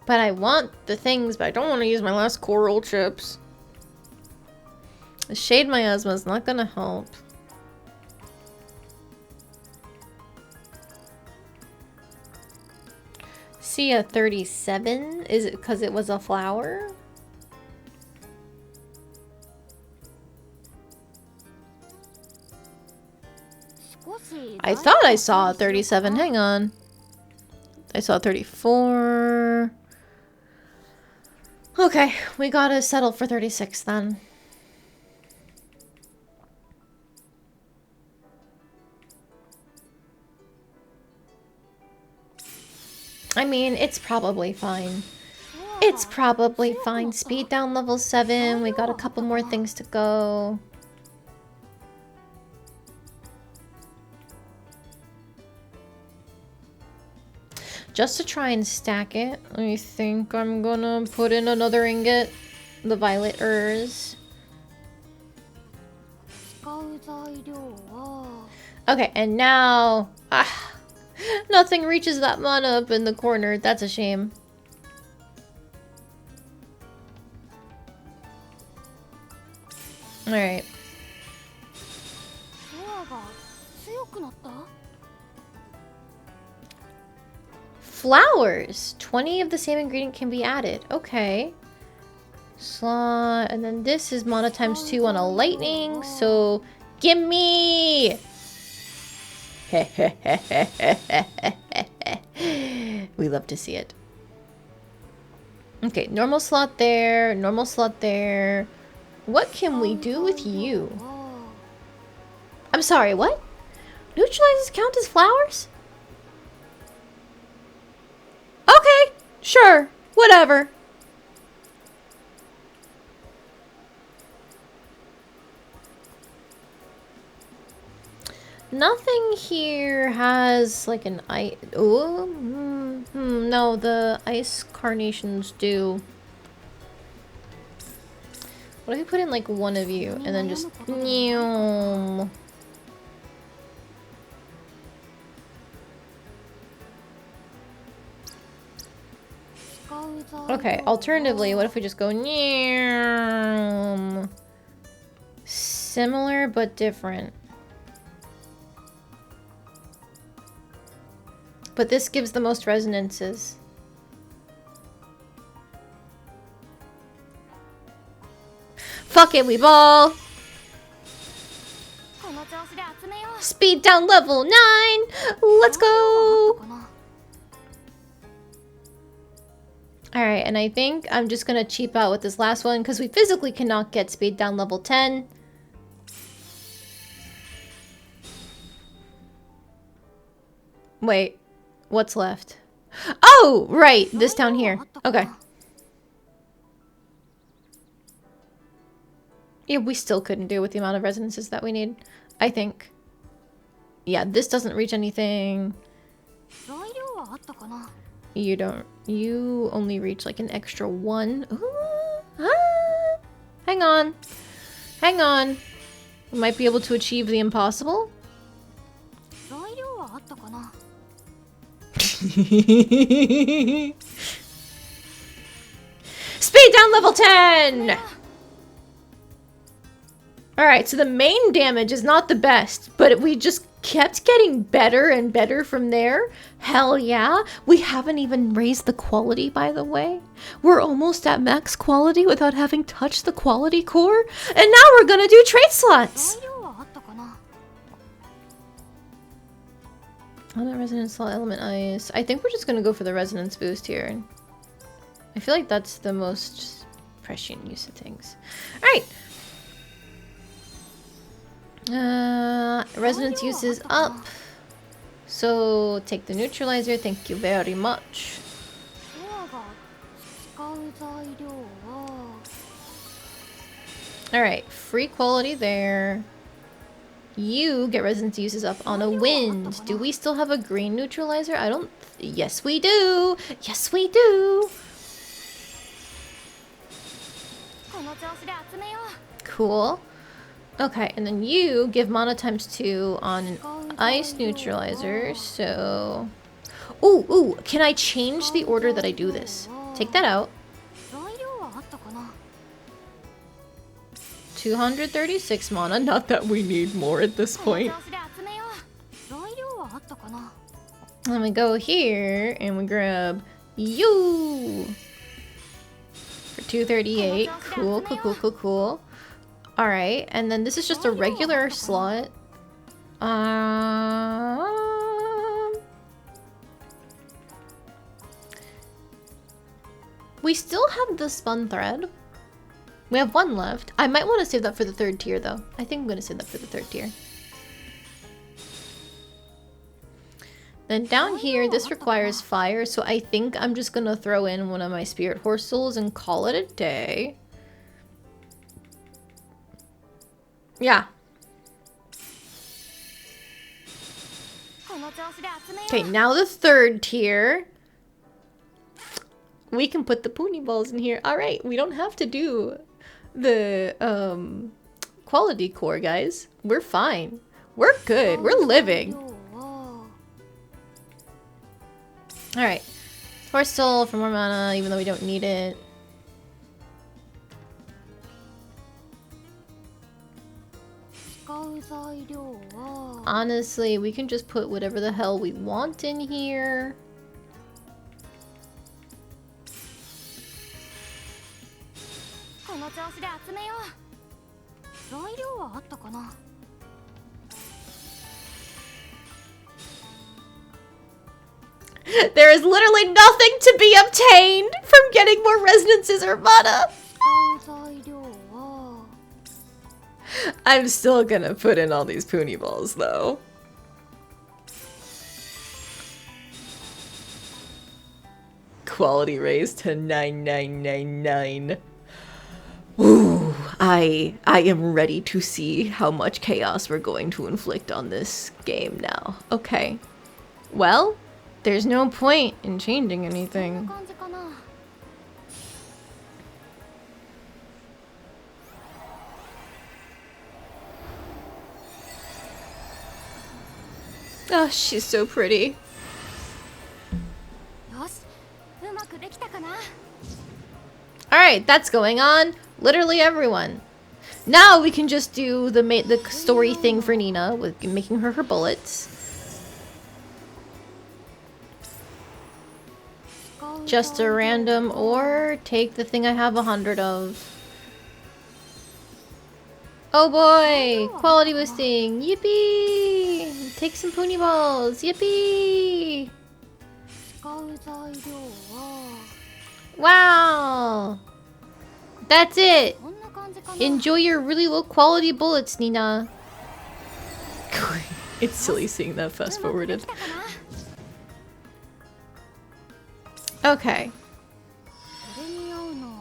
But I want the things, but I don't want to use my last coral chips. The Shade Miasma is not gonna help. See a 37? Is it because it was a flower? I thought I saw a 37. Hang on. I saw 34. Okay, we gotta settle for 36 then. I mean, it's probably fine. It's probably fine. Speed down level 7. We got a couple more things to go. Just to try and stack it, I think I'm gonna put in another ingot. The violet urs. Okay, and now... nothing reaches that mana up in the corner. That's a shame. Alright. flowers. 20 of the same ingredient can be added. Okay. Slot. And then this is mana times 2 on a lightning. So, gimme! We love to see it. Okay, normal slot there. Normal slot there. What can we do with you? I'm sorry, what? Neutralizes count as flowers? Okay, sure, whatever. Nothing here has like an ice. Oh, no, the ice carnations do. What if we put in like one of you and then just. Okay, alternatively, what if we just go similar but different? But this gives the most resonances. Fuck it, we ball! Speed down level 9! Let's go! Alright, and I think I'm just gonna cheap out with this last one because we physically cannot get speed down level 10. Wait, what's left? Oh, right, this down here. Okay. Yeah, we still couldn't do it with the amount of resonances that we need, I think. Yeah, this doesn't reach anything. You don't. You only reach like an extra 1. Ooh, hang on. Hang on. We might be able to achieve the impossible. Speed down level 10! Alright, so the main damage is not the best, but we just kept getting better and better from there. Hell yeah. We haven't even raised the quality, by the way. We're almost at max quality without having touched the quality core. And now we're gonna do trait slots. On a resonance slot element ice. I think we're just gonna go for the resonance boost here. I feel like that's the most prescient use of things. Alright. Resonance use is up. So take the neutralizer, thank you very much. Alright, free quality there. You get resonance uses up on a wind. Do we still have a green neutralizer? I don't. Yes, we do. Yes, we do. Cool. Okay, and then you give mana times 2 on an ice neutralizer, so... Ooh, can I change the order that I do this? Take that out. 236 mana, not that we need more at this point. Then we go here, and we grab you! For 238, cool. Alright, and then this is just a regular slot. We still have the spun thread. We have 1 left. I might want to save that for the 3rd tier, though. I think I'm going to save that for the 3rd tier. Then down here, this requires fire, so I think I'm just going to throw in one of my spirit horse souls and call it a day. Yeah. Okay, now the 3rd tier. We can put the pony balls in here. Alright, we don't have to do the quality core, guys. We're fine. We're good. We're living. Alright. Horse soul for more mana, even though we don't need it. Honestly, we can just put whatever the hell we want in here. There is literally nothing to be obtained from getting more resonances or mana. I'm still gonna put in all these Poonie balls though. Quality raised to 9999. Ooh, I am ready to see how much chaos we're going to inflict on this game now. Okay. Well, there's no point in changing anything. Oh, she's so pretty. Alright, that's going on. Literally everyone. Now we can just do the story thing for Nina with making her bullets. Just a random, or take the thing I have 100 of. Oh boy! Quality boosting! Yippee! Take some Poonie balls! Yippee! Wow! That's it! Enjoy your really low quality bullets, Nina. It's silly seeing that fast forwarded. Okay.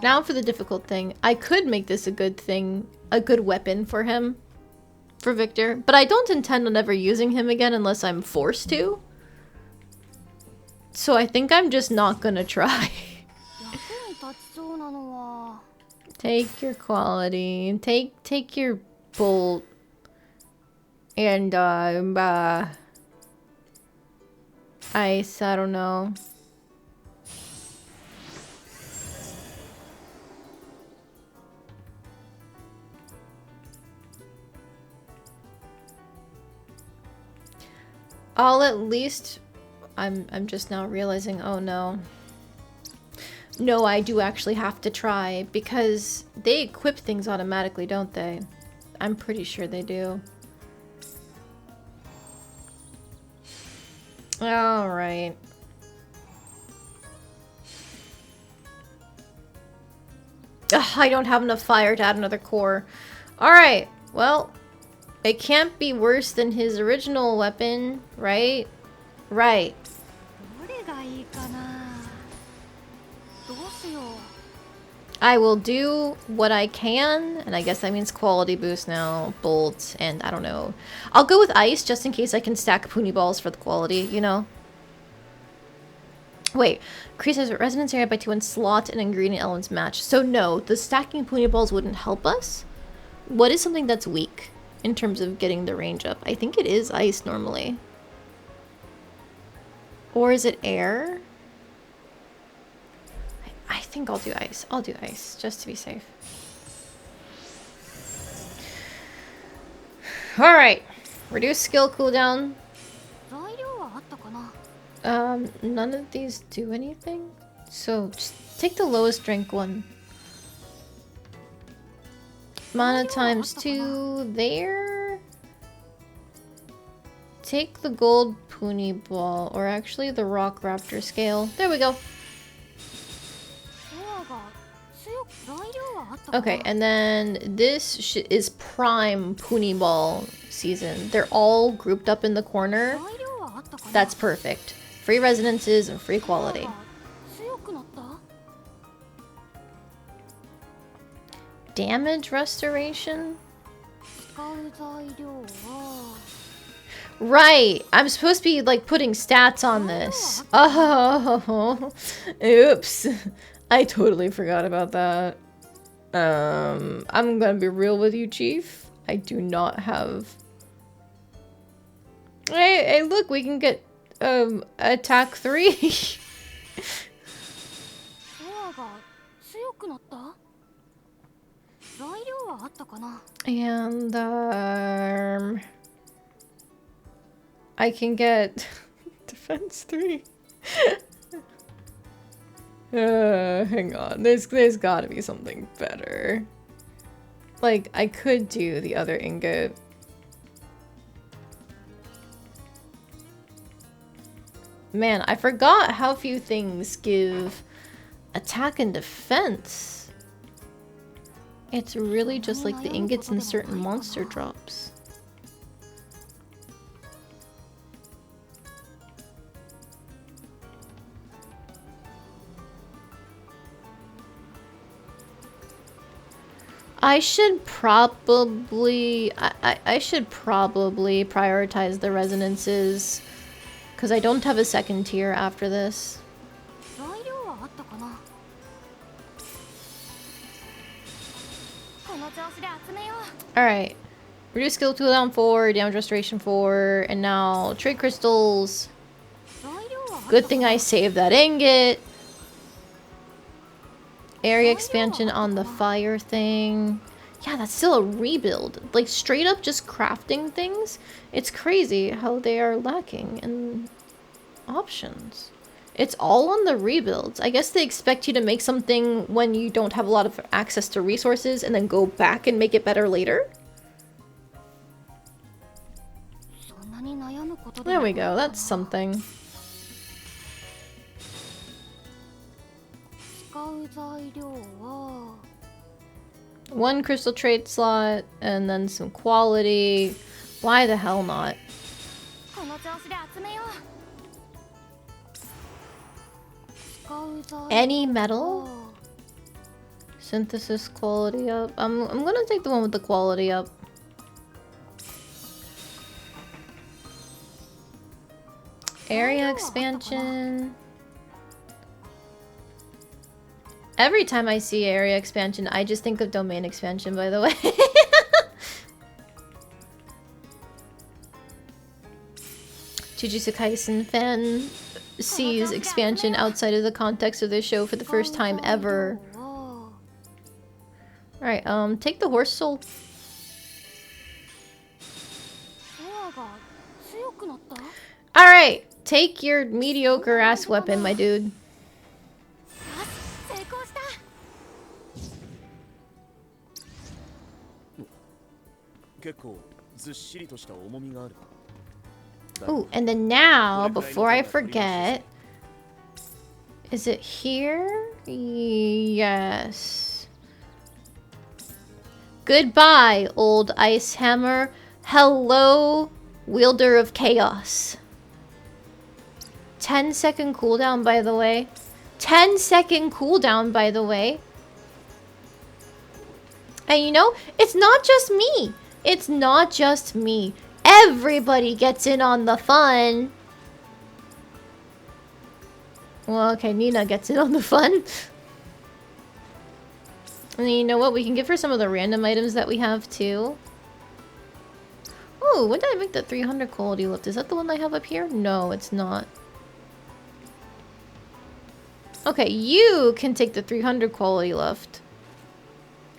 Now for the difficult thing. I could make this a good thing, a good weapon for him, for Victor, but I don't intend on ever using him again unless I'm forced to. So I think I'm just not gonna try. Take your quality, take your bolt, and ice, I don't know. I'll at least... I'm just now realizing, oh no. No, I do actually have to try, because they equip things automatically, don't they? I'm pretty sure they do. Alright. I don't have enough fire to add another core. Alright, well... It can't be worse than his original weapon, right? Right. I will do what I can, and I guess that means quality boost now, bolts, and I don't know. I'll go with ice just in case I can stack Poonie balls for the quality, you know? Wait, increases resonance area by 2 when slot and ingredient elements match. So no, the stacking Poonie balls wouldn't help us. What is something that's weak in terms of getting the range up? I think it is ice normally. Or is it air? I think I'll do ice. I'll do ice, just to be safe. Alright. Reduce skill cooldown. None of these do anything? So, just take the lowest rank one. Mana times 2 there. Take the gold Poonie ball, or actually the rock raptor scale. There we go. Okay, and then this is prime Poonie ball season. They're all grouped up in the corner. That's perfect. Free resonances and free quality. Damage restoration? Right! I'm supposed to be like putting stats on this. Oh, oops. I totally forgot about that. I'm gonna be real with you, Chief. I do not have... Hey, look, we can get attack 3. And I can get defense 3. Hang on. There's gotta be something better. Like, I could do the other ingot. Man, I forgot how few things give attack and defense. It's really just like the ingots in certain monster drops. I should probably prioritize the resonances because I don't have a second tier after this. Alright. Reduce skill cooldown 4, damage restoration 4, and now trade crystals. Good thing I saved that ingot. Area expansion on the fire thing. Yeah, that's still a rebuild. Like, straight up just crafting things. It's crazy how they are lacking in options. It's all on the rebuilds. I guess they expect you to make something when you don't have a lot of access to resources and then go back and make it better later. There we go. That's something. One crystal trade slot and then some quality. Why the hell not? Any metal? Synthesis quality up. I'm gonna take the one with the quality up. Area expansion. Every time I see area expansion, I just think of domain expansion, by the way. Jujutsu Kaisen fan sees expansion outside of the context of this show for the first time ever. Alright, take the horse soul. Alright, take your mediocre ass weapon, my dude. Ooh, and then now, before I forget, is it here? Yes. Goodbye, old ice hammer. Hello, wielder of chaos. 10-second cooldown, by the way. 10-second cooldown, by the way. And you know, it's not just me. It's not just me. Everybody gets in on the fun. Well, okay, Nina gets in on the fun. And you know what? We can give her some of the random items that we have, too. Oh, when did I make that 300 quality lift? Is that the one I have up here? No, it's not. Okay, you can take the 300 quality lift.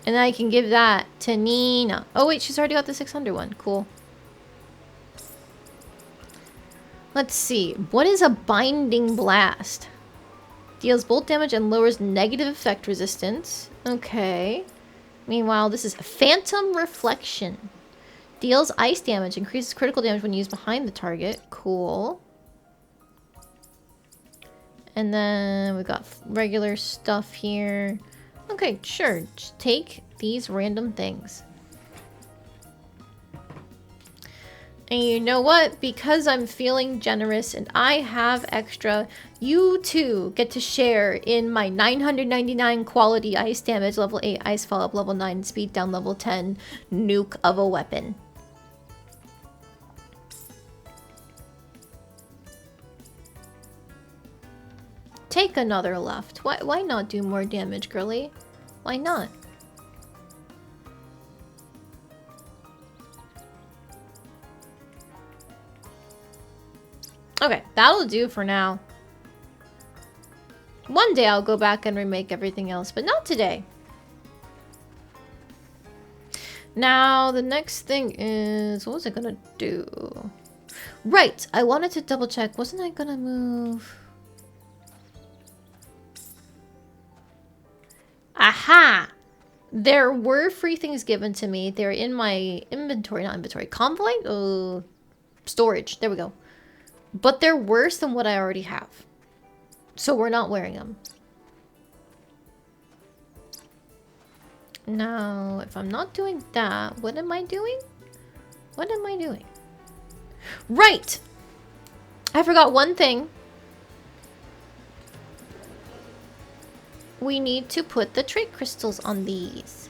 And I can give that to Nina. Oh wait, she's already got the 600 one. Cool. Let's see. What is a binding blast? Deals bolt damage and lowers negative effect resistance. Okay. Meanwhile, this is a phantom reflection. Deals ice damage, increases critical damage when used behind the target. Cool. And then we got regular stuff here. Okay, sure. Just take these random things. And you know what? Because I'm feeling generous and I have extra, you too get to share in my 999 quality ice damage, level 8 ice fall up, level 9 speed down, level 10 nuke of a weapon. Take another left. Why not do more damage, girly? Why not? Okay, that'll do for now. One day I'll go back and remake everything else, but not today. Now, the next thing is... what was I gonna do? Right, I wanted to double check. Wasn't I gonna move... Aha! There were free things given to me. They're in my inventory, not inventory. Convoy? Storage. There we go. But they're worse than what I already have. So we're not wearing them. Now, if I'm not doing that, what am I doing? What am I doing? Right! I forgot one thing. We need to put the trait crystals on these.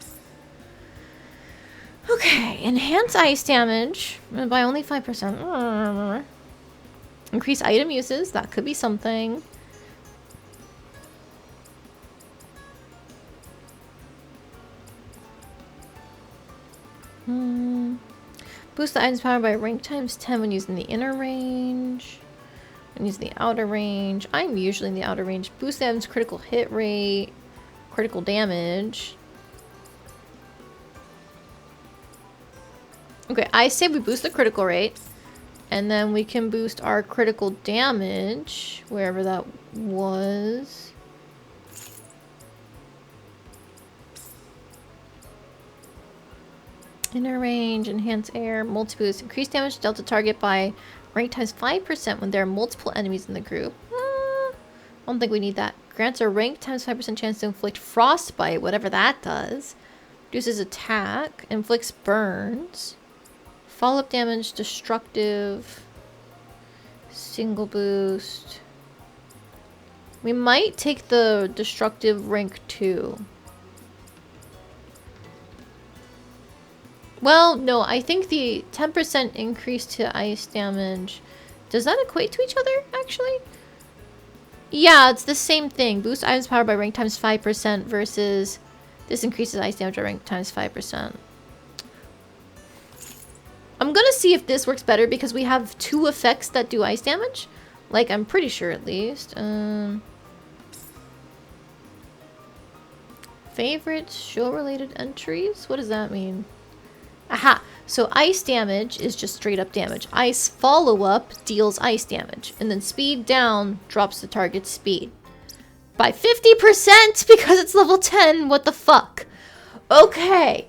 Okay, enhance ice damage by only 5%. Increase item uses, that could be something. Boost the item's power by rank times 10 when using the inner range. When using the outer range. I'm usually in the outer range. Boost the item's critical hit rate. Critical damage. Okay, I say we boost the critical rate. And then we can boost our critical damage. Wherever that was. Inner range, enhance air, multi-boost. Increase damage to delta target by rank times 5% when there are multiple enemies in the group. I don't think we need that. Grants a rank times 5% chance to inflict frostbite, whatever that does. Reduces attack. Inflicts burns. Follow-up damage, destructive. Single boost. We might take the destructive rank 2. Well, no, I think the 10% increase to ice damage... Does that equate to each other, actually? Yeah, it's the same thing. Boost items power by rank times 5% versus... This increases ice damage by rank times 5%. I'm gonna see if this works better because we have 2 effects that do ice damage. Like, I'm pretty sure at least. Favorites, show-related entries? What does that mean? Aha! So ice damage is just straight up damage. Ice follow-up deals ice damage. And then speed down drops the target's speed. By 50% because it's level 10! What the fuck? Okay.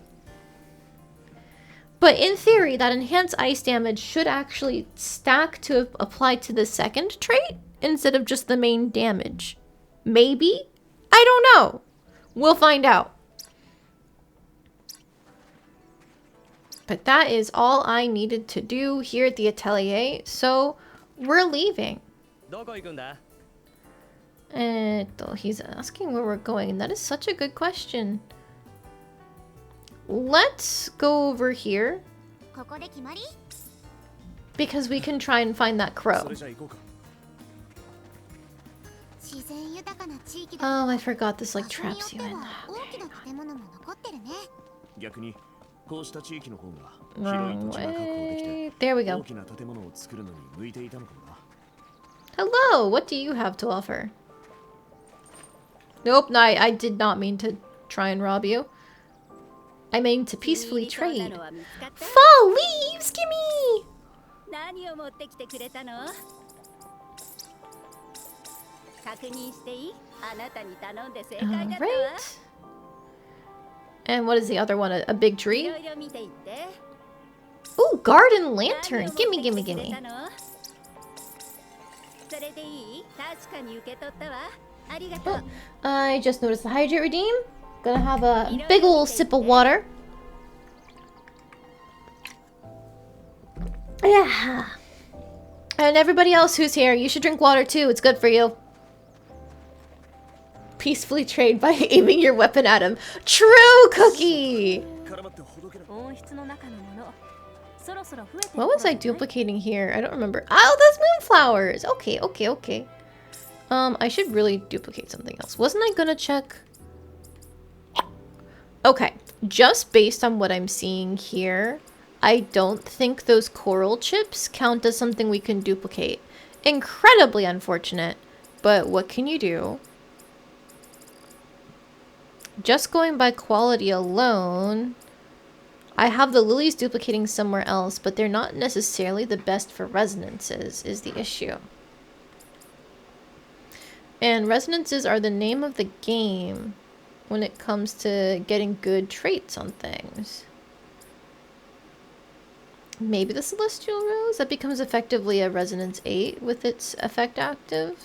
But in theory, that enhanced ice damage should actually stack to apply to the second trait instead of just the main damage. Maybe? I don't know. We'll find out. But that is all I needed to do here at the Atelier, so we're leaving. He's asking where we're going. That is such a good question. Let's go over here. Because we can try and find that crow. Oh, I forgot this like traps you in. Okay. Wrong way. There we go. Hello, what do you have to offer? Nope, no, I did not mean to try and rob you. I mean to peacefully trade. Fall leaves, gimme! Alright. And what is the other one? A big tree? Ooh, garden lantern! Gimme, gimme, gimme. Oh, I just noticed the hydrate redeem. Gonna have a big ol' sip of water. Yeah. And everybody else who's here, you should drink water too. It's good for you. Peacefully trade by aiming your weapon at him. True, Cookie! What was I duplicating here? I don't remember. Oh, those moonflowers! Okay, okay, okay. I should really duplicate something else. Wasn't I gonna check? Okay, just based on what I'm seeing here, I don't think those coral chips count as something we can duplicate. Incredibly unfortunate, but what can you do? Just going by quality alone, I have the lilies duplicating somewhere else, but they're not necessarily the best for resonances, is the issue. And resonances are the name of the game. when it comes to getting good traits on things. Maybe the Celestial Rose? That becomes effectively a Resonance 8 with its effect active.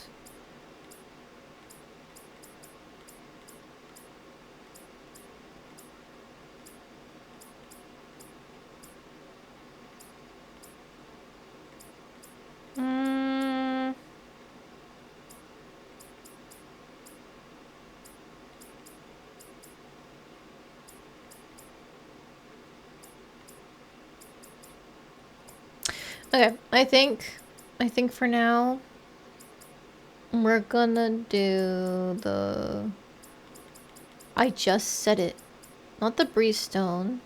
Okay, I think for now we're gonna do the... I just said it. Not the Breeze Stone.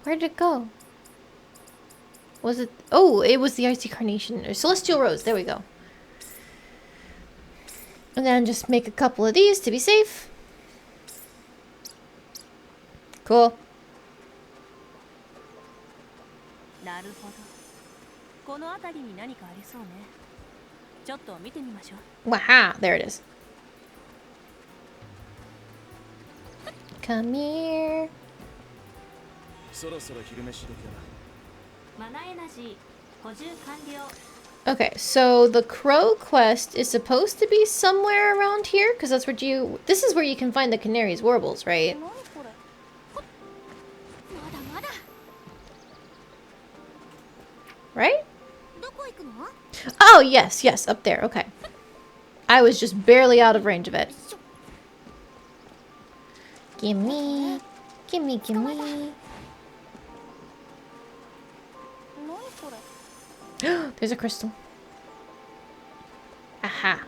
Where did it go? Was it... Oh, it was the Icy Carnation. Or Celestial Rose. There we go. And then just make a couple of these to be safe. Cool. Waha! There it is. Come here. Okay, so the crow quest is supposed to be somewhere around here, because that's where you... This is where you can find the canary's warbles, right? Right? Oh, yes, yes, up there, okay. I was just barely out of range of it. Gimme. Gimme, gimme. There's a crystal. Aha.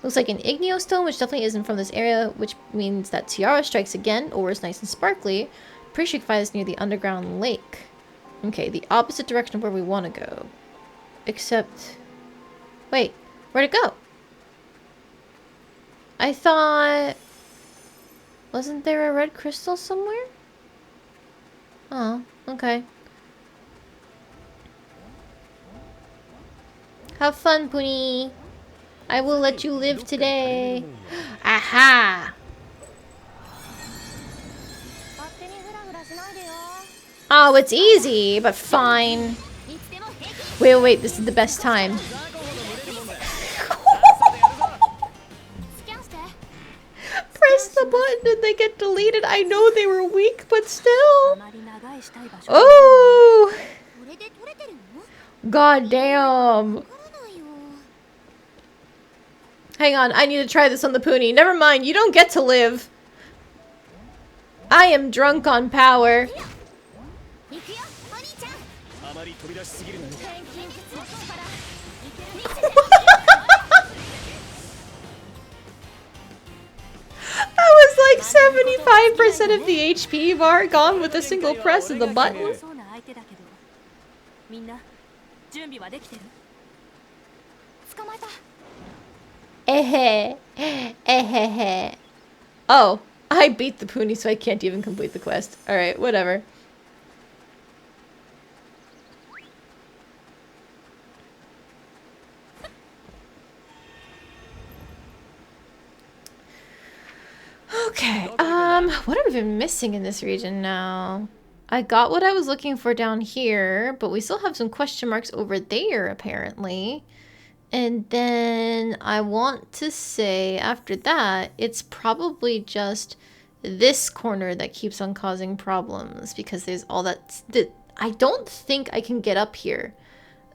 Looks like an Igneo stone, which definitely isn't from this area, which means that Tiara strikes again, or is nice and sparkly. Pretty sure you can find this near the underground lake. Okay, the opposite direction of where we want to go. Except... Wait, where'd it go? I thought... Wasn't there a red crystal somewhere? Oh, okay. Have fun, Puni. I will let you live today. Aha! Oh, it's easy, but fine. Wait, this is the best time. Press the button and they get deleted. I know they were weak, but still. Oh! God damn. Hang on, I need to try this on the Puni. Never mind, you don't get to live. I am drunk on power. That was like 75% of the HP bar gone with a single press of the button. Oh, I beat the Puni, so I can't even complete the quest. Alright, whatever. Okay, what have we been missing in this region now? I got what I was looking for down here, but we still have some question marks over there, apparently. And then I want to say after that, it's probably just this corner that keeps on causing problems because there's all that... I don't think I can get up here.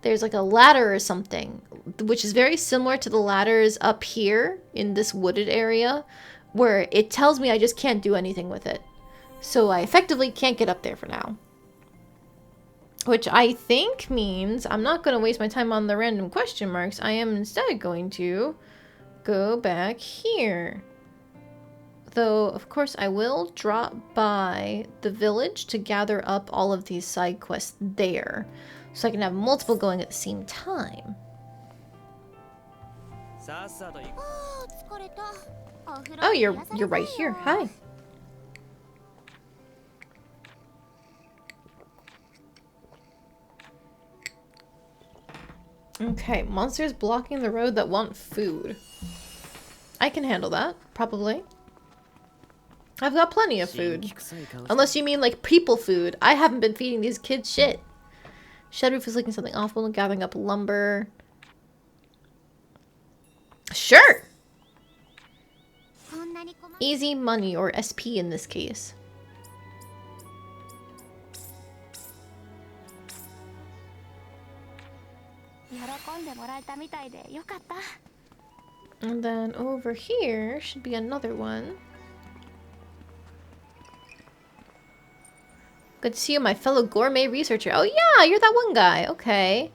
There's like a ladder or something, which is very similar to the ladders up here in this wooded area, where it tells me I just can't do anything with it. So I effectively can't get up there for now. Which I think means I'm not going to waste my time on the random question marks. I am instead going to go back here. Though, of course, I will drop by the village to gather up all of these side quests there. So I can have multiple going at the same time. Oh, you're right here. Hi. Okay, monsters blocking the road that want food. I can handle that, probably. I've got plenty of food. Unless you mean like people food. I haven't been feeding these kids shit. Shed roof is looking something awful and gathering up lumber. Sure! Easy money, or SP in this case. And then over here should be another one. Good to see you, my fellow gourmet researcher. Oh yeah, you're that one guy. Okay.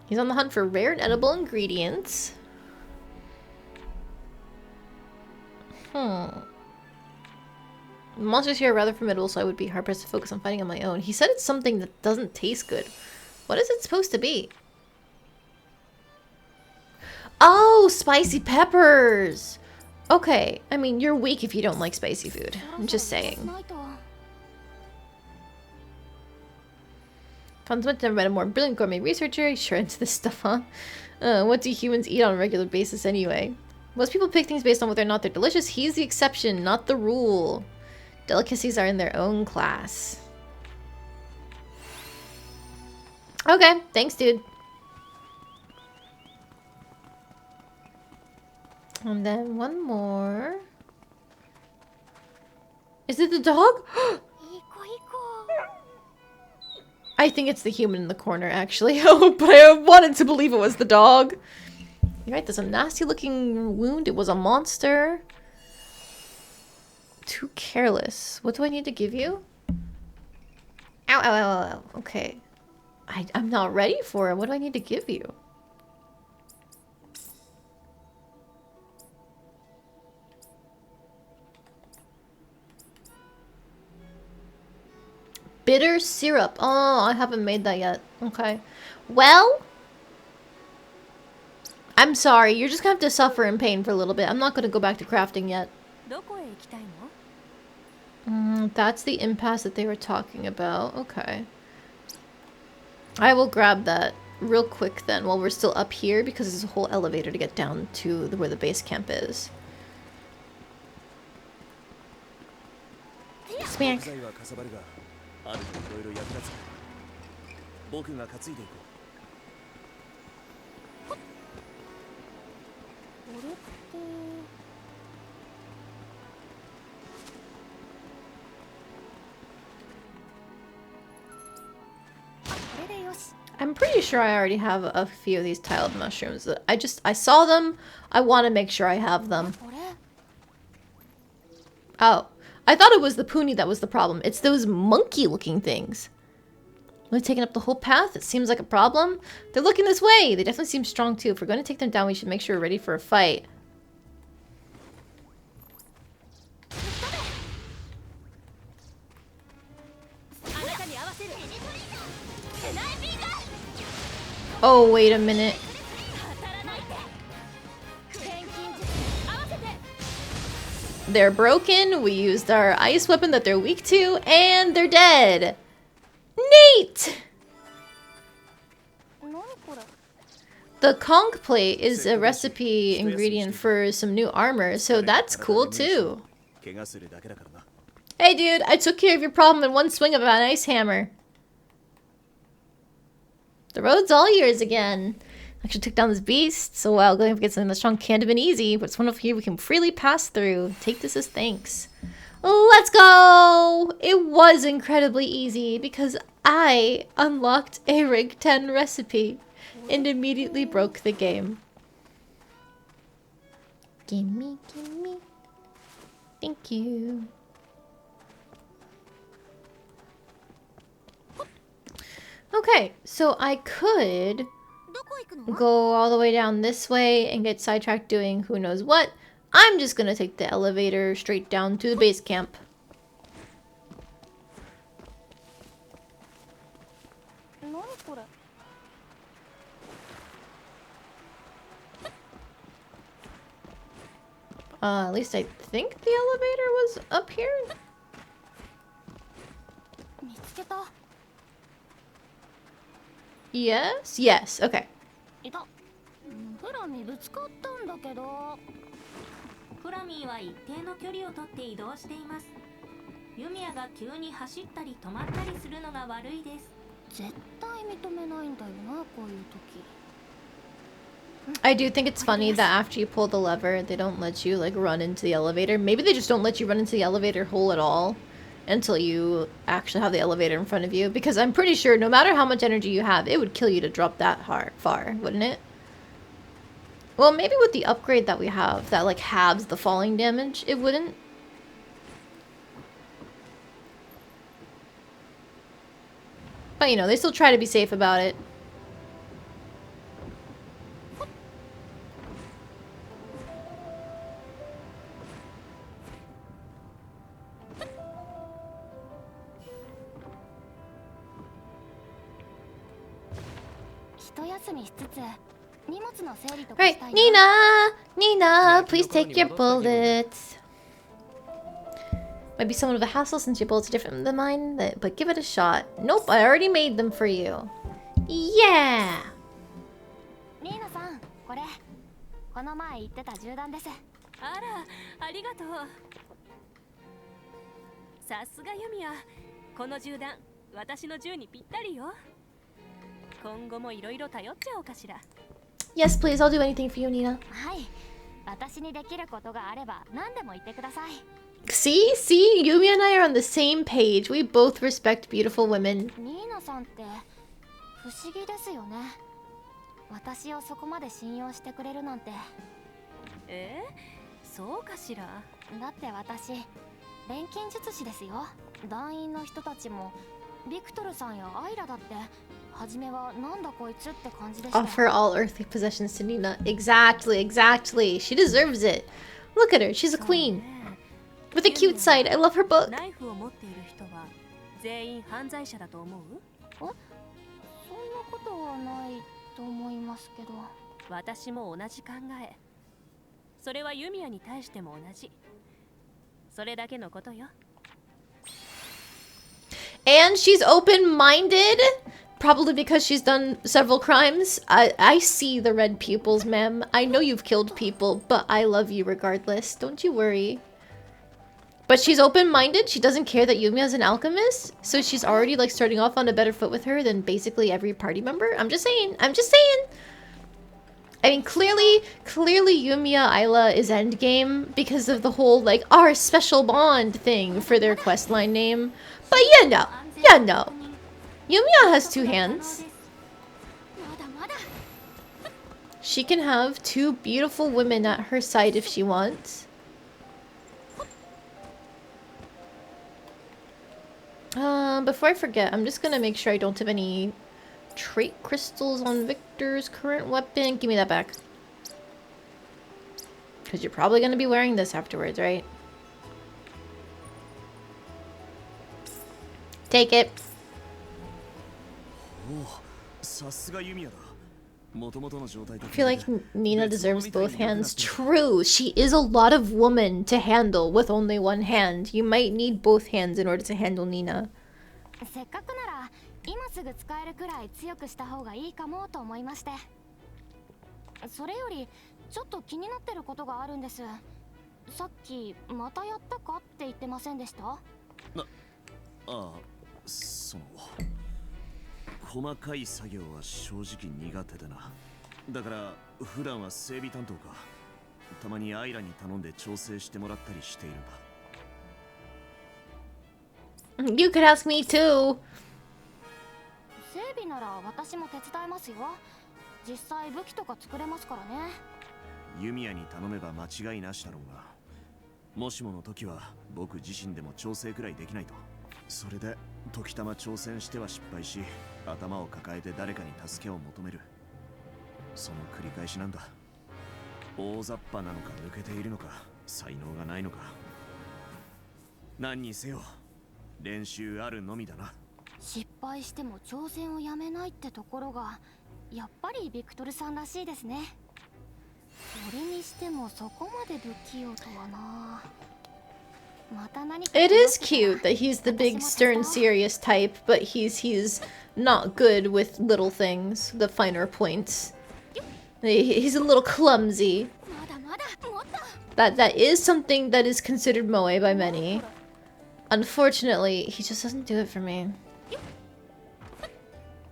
He's on the hunt for rare and edible ingredients. Monsters here are rather formidable, so I would be hard-pressed to focus on fighting on my own. He said it's something that doesn't taste good. What is it supposed to be? Oh, spicy peppers! Okay, I mean, you're weak if you don't like spicy food. I'm just saying. Fundsmith never met a more brilliant gourmet researcher. He's sure into this stuff, huh? What do humans eat on a regular basis anyway? Most people pick things based on whether or not they're delicious. He's the exception, not the rule. Delicacies are in their own class. Okay, thanks, dude. And then one more. Is it the dog? I think it's the human in the corner, actually. Oh, but I wanted to believe it was the dog. You're right, there's a nasty looking wound. It was a monster. Too careless. What do I need to give you? Ow, ow, ow, ow, ow. Okay. I'm not ready for it. What do I need to give you? Bitter syrup. Oh, I haven't made that yet. Okay. Well, I'm sorry. You're just gonna have to suffer in pain for a little bit. I'm not gonna go back to crafting yet. That's the impasse that they were talking about. Okay. I will grab that real quick then while we're still up here because there's a whole elevator to get down to where the base camp is. Smack. I'm pretty sure I already have a few of these tiled mushrooms. I saw them. I want to make sure I have them. Oh. I thought it was the pony that was the problem. It's those monkey-looking things. We're taking up the whole path? It seems like a problem. They're looking this way. They definitely seem strong, too. If we're going to take them down, we should make sure we're ready for a fight. Oh, wait a minute. They're broken, we used our ice weapon that they're weak to, and they're dead! Neat! The conch plate is a recipe ingredient for some new armor, so that's cool too. Hey dude, I took care of your problem in one swing of an ice hammer. The road's all yours again. Actually took down this beast, so while going up against something that's strong can't have been easy, but it's one of here we can freely pass through. Take this as thanks. Let's go! It was incredibly easy because I unlocked a Rig 10 recipe and immediately broke the game. Gimme, gimme. Thank you. Okay, so I could go all the way down this way and get sidetracked doing who knows what. I'm just gonna take the elevator straight down to the base camp. At least I think the elevator was up here. Yes? Yes, okay. いた。フラミぶつかったんだけど。フラミーは一定の距離をとって移動しています。ユミヤが急に走ったり止まったりするのが悪いです。絶対認めないんだよな、こういう時。 I do think it's funny that after you pull the lever, they don't let you like run into the elevator. Maybe they just don't let you run into the elevator hole at all until you actually have the elevator in front of you. Because I'm pretty sure no matter how much energy you have, it would kill you to drop that far, wouldn't it? Well, maybe with the upgrade that we have that like halves the falling damage, it wouldn't. But you know, they still try to be safe about it. 一休みしつつ荷物の整理とか Right, したいな。 Nina, please take your bullets. Might be somewhat of a hassle since your bullets are different than mine, but give it a shot. Nope, I already made them for you. Yeah! ニーナさん、これこの前言ってた銃弾です。あら、ありがとう。さすがユミヤ、この銃弾、私の銃にぴったりよ。今後もいろいろ頼っちゃおうかしら。Yes, please, I'll do anything for you, Nina. はい、私にできることがあれば何でも言ってください。 See, Yumia and I are on the same page. We both respect beautiful women. ニーナさんって不思議ですよね。私をそこまで信用してくれるなんて。そうかしら。だって私錬金術師ですよ。団員の人たちもビクトルさんやアイラだって初めはなんだこいつって感じでした。 Offer all earthly possessions to Nina. Exactly. She deserves it. Look at her, she's a queen. With a cute side. I love her book. ナイフを持っている人は全員犯罪者だと思う？そんなことはないと思いますけど。私も同じ考え。それはユミヤに対しても同じ。それだけのことよ。 And she's open-minded, probably because she's done several crimes. I see the red pupils, ma'am. I know you've killed people, but I love you regardless. Don't you worry. But she's open-minded. She doesn't care that Yumiya's an alchemist, so she's already like starting off on a better foot with her than basically every party member. I'm just saying. I mean, clearly Yumiya Ayla is endgame because of the whole like our special bond thing for their questline name. But yeah, no. Yumia has two hands. She can have two beautiful women at her side if she wants. Before I forget, I'm just gonna make sure I don't have any trait crystals on Victor's current weapon. Give me that back. Because you're probably gonna be wearing this afterwards, right? Take it. I feel like Nina deserves both hands. True, she is a lot of woman to handle with only one hand. You might need both hands in order to handle Nina. せっかくなら今すぐ使えるくらい強くした方がいいかもと思いまして。それよりちょっと気になってることがあるんです。さっきまたやったかって言ってませんでした？その細かい作業は正直苦手でな。だから普段は整備担当か、たまにアイラに頼んで調整してもらったりしているんだ。 You could ask me too. 整備なら私も手伝いますよ。実際武器とか作れますからね。ユミヤに頼めば間違いなしだろうが、もしもの時は僕自身でも調整くらいできないと。それで時たま挑戦しては失敗し、頭を抱えて誰かに助けを求める。その繰り返しなんだ。大雑把なのか抜けているのか、才能がないのか。何にせよ練習あるのみだな。失敗しても挑戦をやめないってところがやっぱりビクトルさんらしいですね。それにしてもそこまで不器用とはな。 It is cute that he's the big, stern, serious type, but he's not good with little things, the finer points. He's a little clumsy. まだまだもっと That is something that is considered moe by many. Unfortunately, he just doesn't do it for me.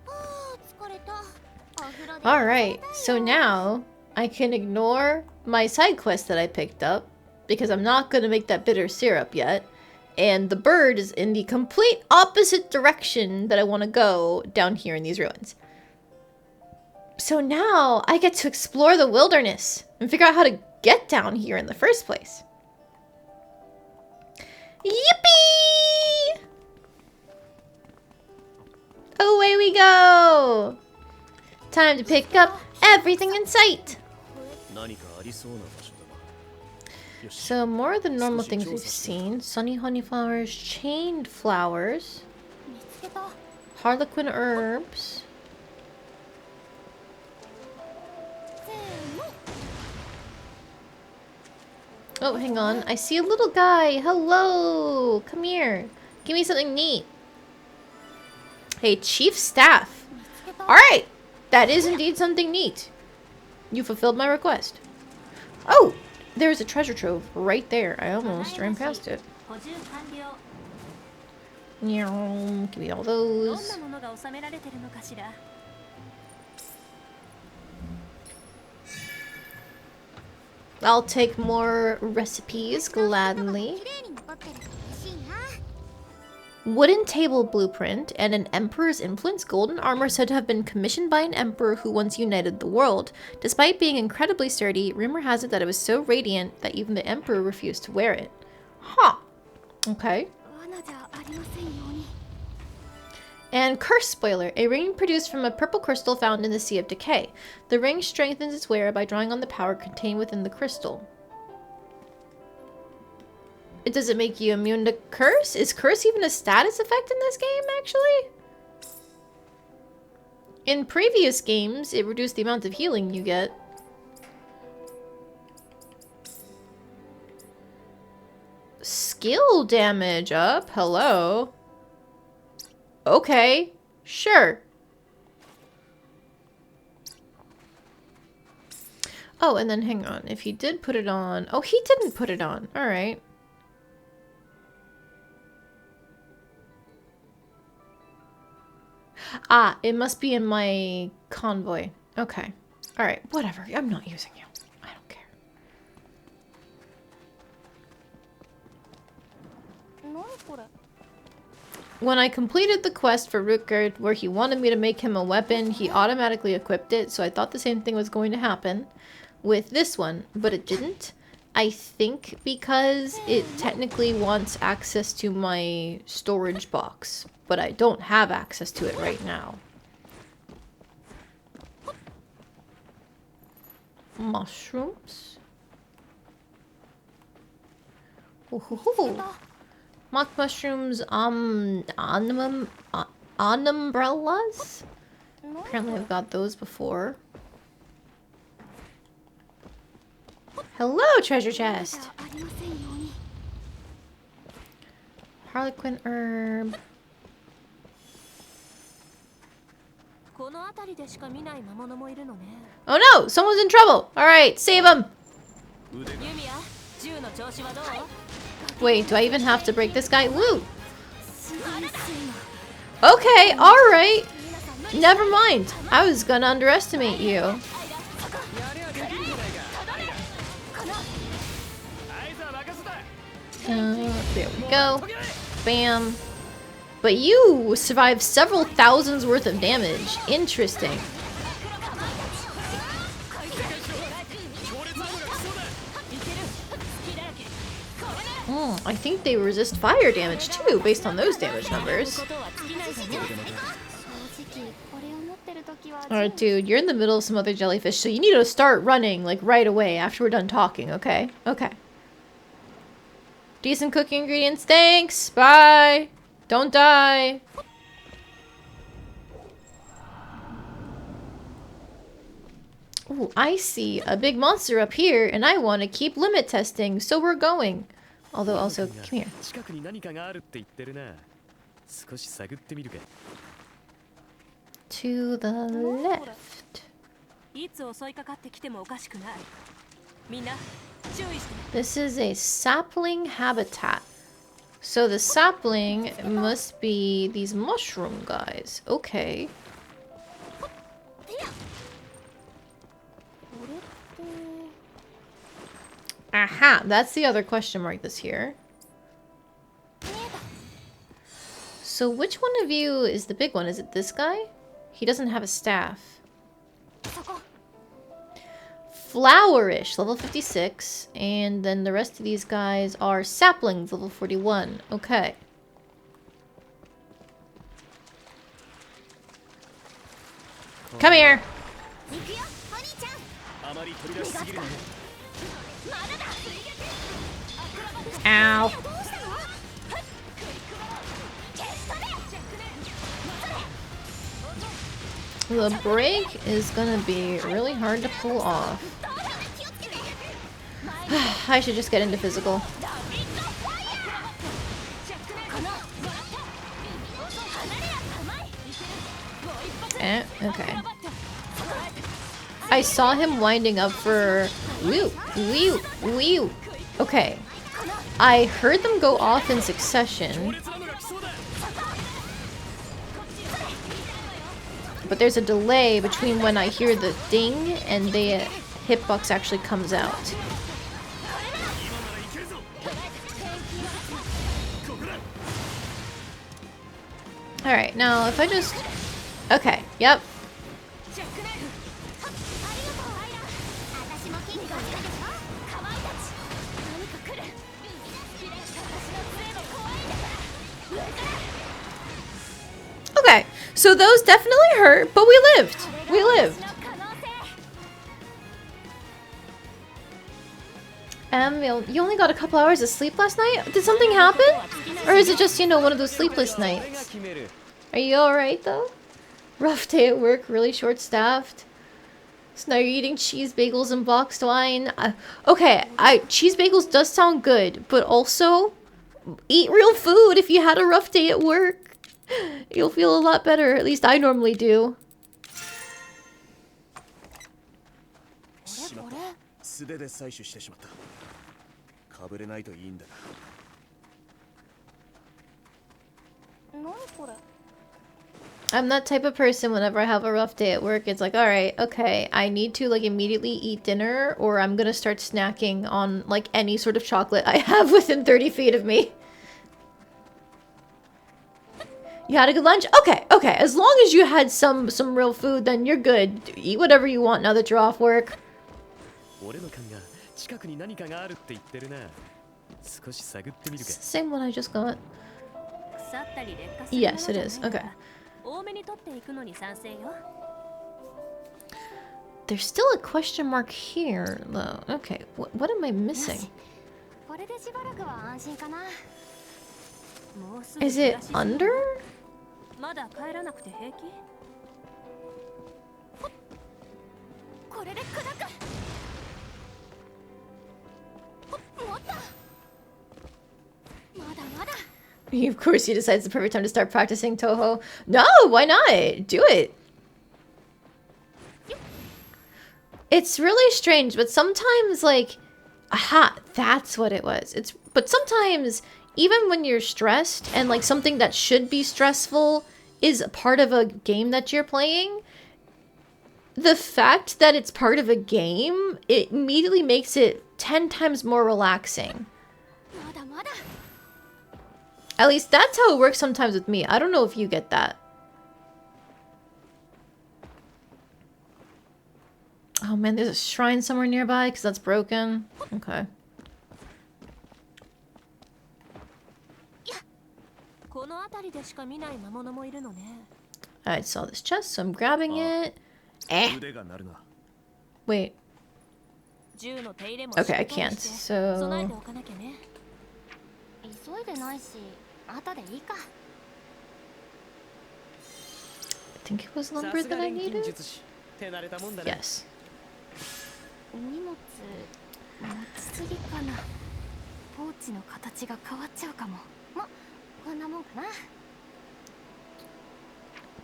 あー疲れたお風呂で Alright, so now I can ignore my side quest that I picked up because I'm not going to make that bitter syrup yet. And the bird is in the complete opposite direction that I want to go down here in these ruins. So now I get to explore the wilderness and figure out how to get down here in the first place. Yippee! Away we go! Time to pick up everything in sight! 何かありそうな場所だな。よし。 So more of the normal things we've seen. Sunny honey flowers, chained flowers, 見つけた harlequin herbs. せーの Oh, hang on. I see a little guy. Hello! Come here. Give me something neat. Hey, chief staff. 見つけた Alright! That is indeed something neat. You fulfilled my request. Oh! There's a treasure trove right there. I almost ran past it. 補充完了。 Meow. Give me all どん those. なものが収められてるのかしら。 I'll take more recipes 綺 gladly. 麗に残ってると嬉しいな Wooden table blueprint and an emperor's influence golden armor said to have been commissioned by an emperor who once united the world. Despite being incredibly sturdy, rumor has it that it was so radiant that even the emperor refused to wear it. Huh. Okay. 罠じゃありませんように And Curse Spoiler, a ring produced from a purple crystal found in the Sea of Decay. The ring strengthens its wearer by drawing on the power contained within the crystal. Does it make you immune to curse? Is curse even a status effect in this game, actually? In previous games, it reduced the amount of healing you get. Skill damage up? Hello? Okay, sure. Oh, and then hang on. If he did put it on... Oh, he didn't put it on. Alright. Ah, it must be in my convoy. Okay. Alright, whatever. I'm not using you. I don't care. 何これ When I completed the quest for Rootgerd, where he wanted me to make him a weapon, he automatically equipped it, so I thought the same thing was going to happen with this one, but it didn't. I think because it technically wants access to my storage box, but I don't have access to it right now. Mushrooms? Ooh. Mock mushrooms, umbrellas? Apparently I've got those before. Hello, treasure chest! じゃありませんように Harlequin herb. この辺りでしか見ない魔物もいるのね。 Oh no! Someone's in trouble! Alright, save him! ユミヤ、銃の調子はどう？ Wait, do I even have to break this guy? Woo! Okay, alright! Never mind! I was gonna underestimate you. There we go. Bam. But you survived several thousands worth of damage. Interesting. I think they resist fire damage too, based on those damage numbers. 正直これを持ってる時は Alright, dude, you're in the middle of some other jellyfish, so you need to start running, like, right away after we're done talking, okay? Okay. Decent cooking ingredients, thanks! Bye! Don't die! Ooh, I see a big monster up here, and I want to keep limit testing, so we're going. Although also, come here. 近くに何かがあるって言ってるな。少し探ってみるか。To the left. いいつ襲いかかってきてもおかしくない。みんな注意して。 This is a sapling habitat. So the sapling must be these mushroom guys. Okay. Aha, that's the other question mark that's here. So which one of you is the big one? Is it this guy? He doesn't have a staff. Flowerish, level 56. And then the rest of these guys are saplings, level 41. Okay. Come here. Ow. The break is gonna be really hard to pull off. I should just get into physical. Okay. I saw him winding up for... Woo! Woo! Woo! Okay. I heard them go off in succession. But there's a delay between when I hear the ding and the hitbox actually comes out. Alright, now if I just... Okay, yep. Okay, so those definitely hurt, but we lived. We lived. You only got a couple hours of sleep last night? Did something happen? Or is it just, you know, one of those sleepless nights? Are you alright though? Rough day at work, really short-staffed. So now you're eating cheese bagels and boxed wine. Okay, cheese bagels does sound good, but also eat real food if you had a rough day at work. You'll feel a lot better. At least I normally do. I'm that type of person. Whenever I have a rough day at work, it's like, alright, okay, I need to like immediately eat dinner, or I'm gonna start snacking on like any sort of chocolate I have within 30 feet of me. You had a good lunch? Okay, okay. As long as you had some real food, then you're good. Eat whatever you want now that you're off work. It's the same one I just got. Yes, it is. Okay. There's still a question mark here, though. Okay, what am I missing? Is it under? Of course he decides the perfect time to start practicing Toho. No, why not? Do it. It's really strange, but sometimes like, aha, that's what it was. But sometimes even when you're stressed and like something that should be stressful is a part of a game that you're playing, the fact that it's part of a game, it immediately makes it 10 times more relaxing. At least that's how it works sometimes with me. I don't know if you get that. Oh man, there's a shrine somewhere nearby because that's broken. Okay. I saw this chest, so I'm grabbing it. Wait. Okay, I can't. So I think it was lumber that I needed. Yes.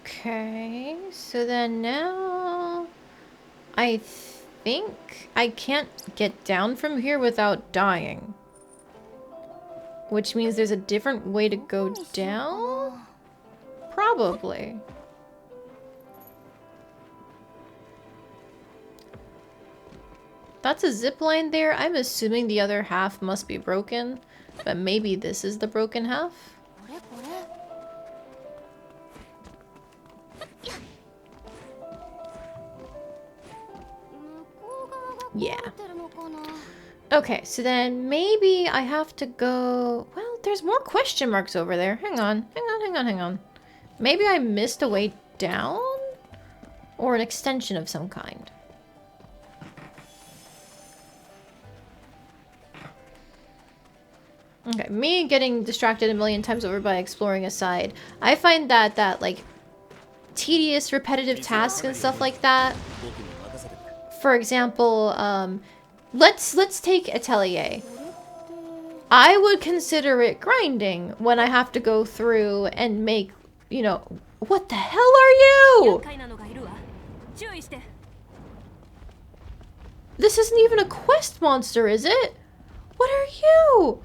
Okay, so then now I think I can't get down from here without dying. Which means there's a different way to go down? Probably. That's a zip line there. I'm assuming the other half must be broken. But maybe this is the broken half? Yeah. Okay, so then maybe I have to go... Well, there's more question marks over there. Hang on. Maybe I missed a way down? Or an extension of some kind. Okay, me getting distracted a million times over by exploring aside, I find that like tedious, repetitive tasks and stuff like that. For example, let's take Atelier. I would consider it grinding when I have to go through and make, you know, what the hell are you? This isn't even a quest monster, is it? What are you?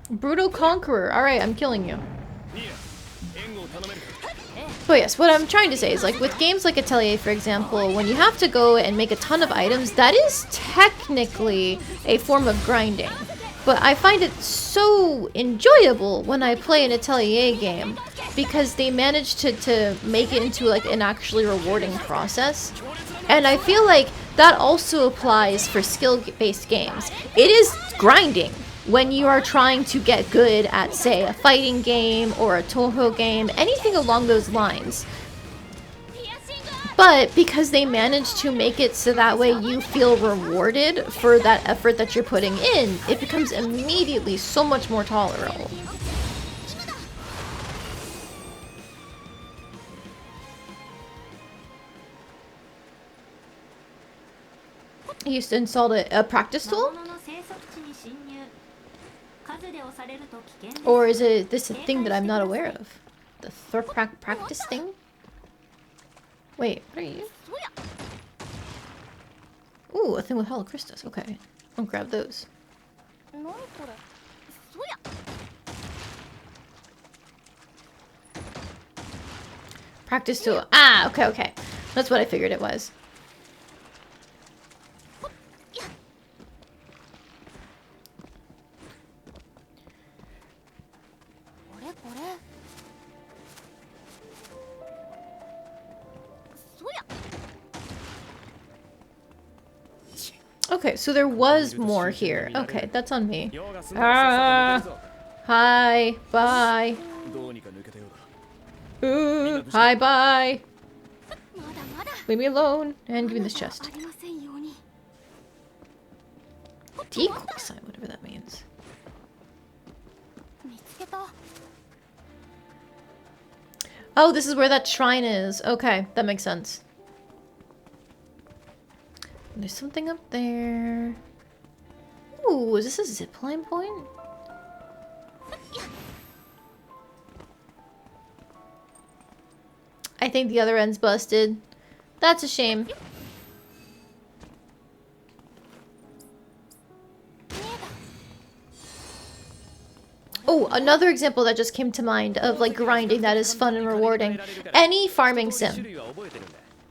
Brutal Conqueror. Alright, I'm killing you. But yes, what I'm trying to say is, like, with games like Atelier, for example, when you have to go and make a ton of items, that is technically a form of grinding. But I find it so enjoyable when I play an Atelier game, because they manage to make it into, like, an actually rewarding process. And I feel like that also applies for skill-based games. It is grinding when you are trying to get good at, say, a fighting game or a Toho game, anything along those lines. But because they manage to make it so that way you feel rewarded for that effort that you're putting in, it becomes immediately so much more tolerable. I used to install a practice tool? Or is it this a thing that I'm not aware of? The Thorpak practice thing? Wait, what are you? Ooh, a thing with holocrystals. Okay, I'll grab those. Practice tool. Ah, okay. That's what I figured it was. Okay, so there was more here. Okay, that's on me. Hi, bye. Hi, bye. Leave me alone and give me this chest. Decoy sign, whatever that means. Oh, this is where that shrine is. Okay, that makes sense. There's something up there. Ooh, is this a zipline point? I think the other end's busted. That's a shame. Oh, another example that just came to mind of like grinding that is fun and rewarding. Any farming sim.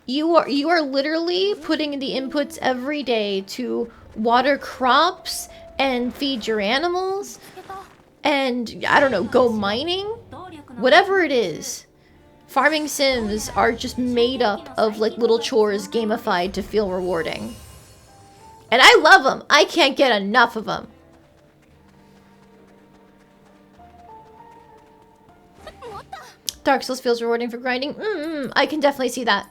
You are literally putting in the inputs every day to water crops and feed your animals and, I don't know, go mining. Whatever it is. Farming sims are just made up of like little chores gamified to feel rewarding. And I love them. I can't get enough of them. Dark Souls feels rewarding for grinding. I can definitely see that.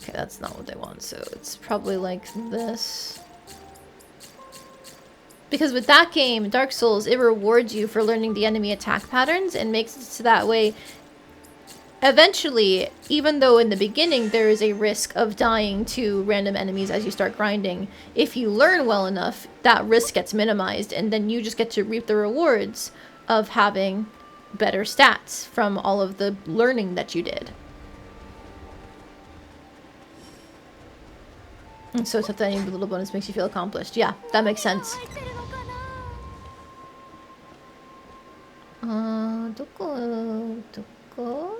Okay, that's not what they want, so it's probably like this. Because with that game, Dark Souls, it rewards you for learning the enemy attack patterns and makes it so that way, eventually, even though in the beginning there is a risk of dying to random enemies as you start grinding, if you learn well enough, that risk gets minimized and then you just get to reap the rewards of having better stats from all of the learning that you did. And so it's any little bonus makes you feel accomplished. Yeah, that makes sense. どこ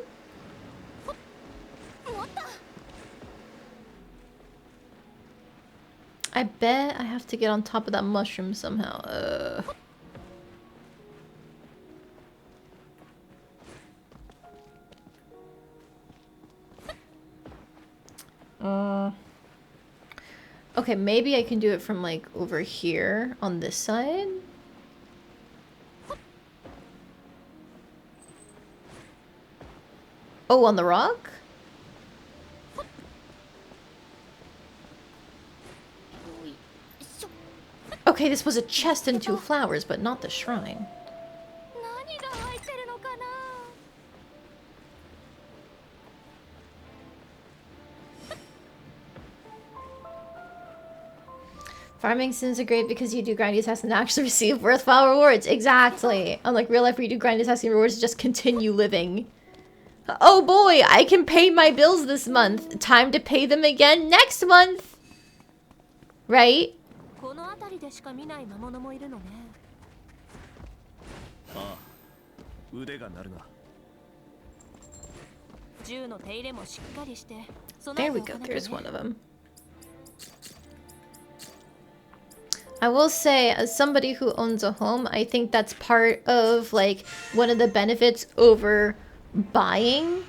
I bet I have to get on top of that mushroom somehow. Okay, maybe I can do it from like over here on this side. Oh, on the rock? Okay, this was a chest and 2 flowers, but not the shrine. Farming sims are great because you do grindy tasks and actually receive worthwhile rewards. Exactly. Unlike real life where you do grindy tasks and rewards, just continue living. Oh boy, I can pay my bills this month. Time to pay them again next month. Right? この辺りでしか見ない魔物もいるのね。ああ、腕が鳴るな。銃の手入れもしっかりして。 There we go, there's one of them. I will say, as somebody who owns a home, I think that's part of, like, one of the benefits over buying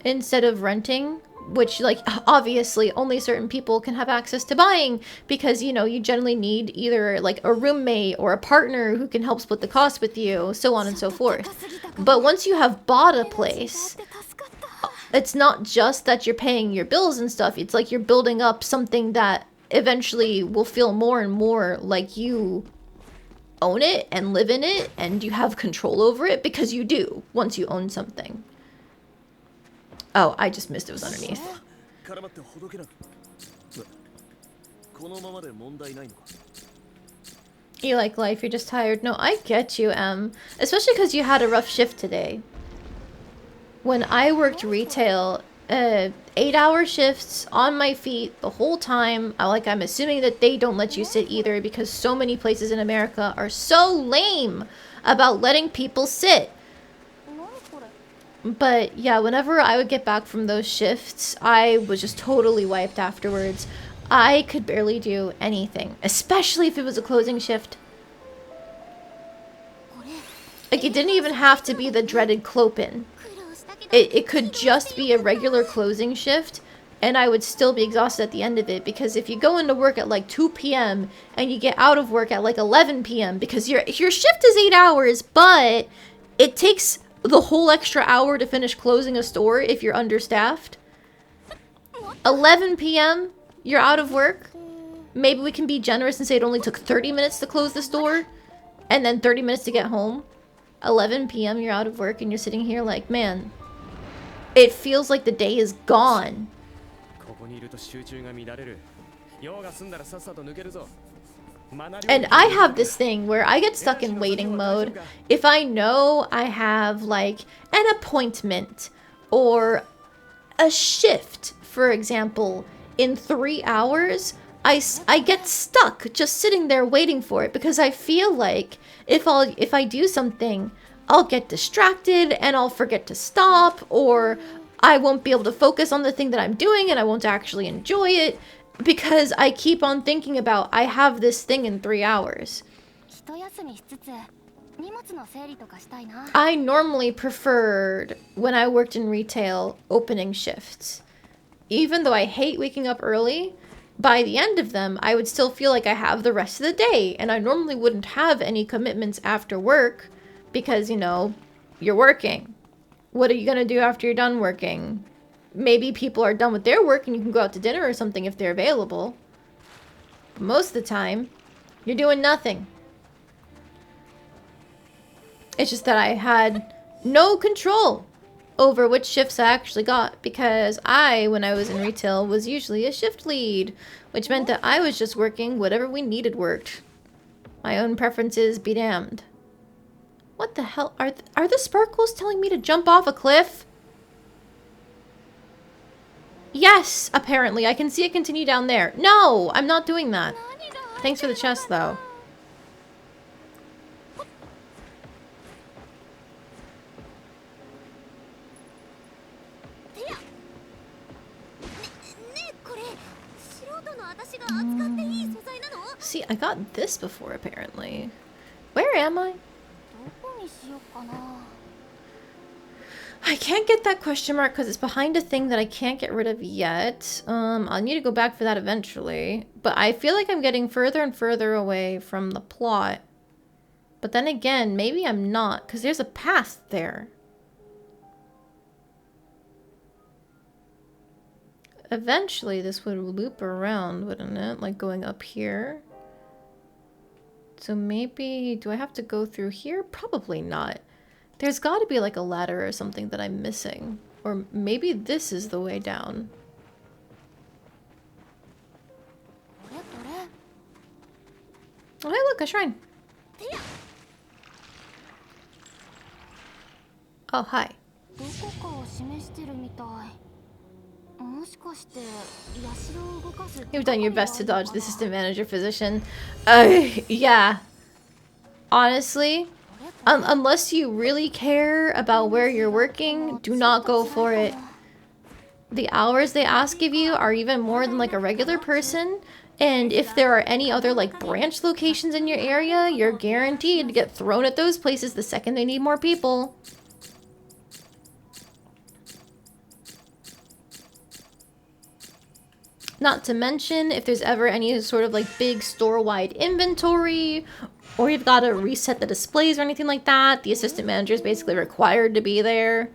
instead of renting, which, like, obviously only certain people can have access to buying because, you know, you generally need either, like, a roommate or a partner who can help split the cost with you, so on and so forth. But once you have bought a place, it's not just that you're paying your bills and stuff, it's like you're building up something that eventually will feel more and more like you own it and live in it and you have control over it, because you do once you own something. Oh, I just missed it was underneath. You like life, you're just tired. No, I get you, Em. Especially because you had a rough shift today. When I worked retail, 8-hour shifts on my feet the whole time. I'm assuming that they don't let you sit either because so many places in America are so lame about letting people sit. But yeah, whenever I would get back from those shifts, I was just totally wiped afterwards. I could barely do anything, especially if it was a closing shift. Like, it didn't even have to be the dreaded clopen. It could just be a regular closing shift, and I would still be exhausted at the end of it, because if you go into work at like 2 p.m. and you get out of work at like 11 p.m. because your shift is 8 hours, but it takes the whole extra hour to finish closing a store if you're understaffed. 11 p.m., you're out of work. Maybe we can be generous and say it only took 30 minutes to close the store, and then 30 minutes to get home. 11 p.m., you're out of work, and you're sitting here like, man, it feels like the day is gone. And I have this thing where I get stuck in waiting mode. If I know I have, like, an appointment or a shift, for example, in 3 hours, I get stuck just sitting there waiting for it, because I feel like if I do something, I'll get distracted and I'll forget to stop, or I won't be able to focus on the thing that I'm doing and I won't actually enjoy it because I keep on thinking about I have this thing in 3 hours. I normally preferred, when I worked in retail, opening shifts. Even though I hate waking up early, by the end of them, I would still feel like I have the rest of the day, and I normally wouldn't have any commitments after work because, you know, you're working. What are you gonna do after you're done working? Maybe people are done with their work and you can go out to dinner or something if they're available. But most of the time, you're doing nothing. It's just that I had no control over which shifts I actually got, because when I was in retail, was usually a shift lead, which meant that I was just working whatever we needed worked. My own preferences be damned. What the hell? Are the sparkles telling me to jump off a cliff? Yes, apparently. I can see it continue down there. No, I'm not doing that. Thanks for the chest, though. See, I got this before, apparently. Where am I? I can't get that question mark because it's behind a thing that I can't get rid of yet. I'll need to go back for that eventually. But I feel like I'm getting further and further away from the plot. But then again, maybe I'm not, because there's a path there. Eventually, this would loop around, wouldn't it? Like going up here. So maybe... do I have to go through here? Probably not. There's got to be like a ladder or something that I'm missing. Or maybe this is the way down. Oh, hey, look, a shrine. Oh, hi. You've done your best to dodge the assistant manager position. Yeah. Honestly, unless you really care about where you're working, do not go for it. The hours they ask of you are even more than like a regular person. And if there are any other like branch locations in your area, you're guaranteed to get thrown at those places the second they need more people. Not to mention, if there's ever any sort of like big store-wide inventory, or you've got to reset the displays or anything like that, the assistant manager is basically required to be there.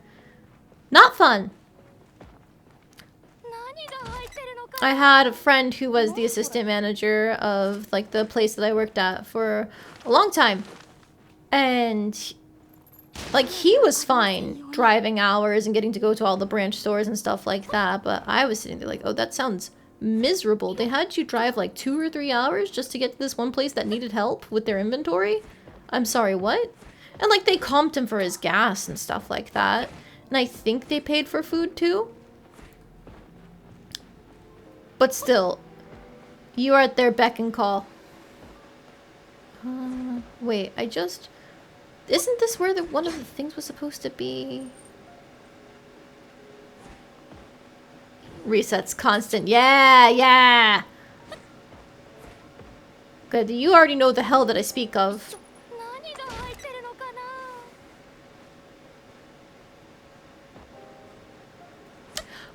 Not fun. I had a friend who was the assistant manager of like the place that I worked at for a long time. And like he was fine driving hours and getting to go to all the branch stores and stuff like that. But I was sitting there like, oh, that sounds miserable. They had you drive like 2 or 3 hours just to get to this one place that needed help with their inventory. I'm sorry, what? And like they comped him for his gas and stuff like that. And I think they paid for food too. But still, you are at their beck and call. Wait, isn't this where one of the things was supposed to be? Resets constant. Yeah, yeah. Good, you already know the hell that I speak of.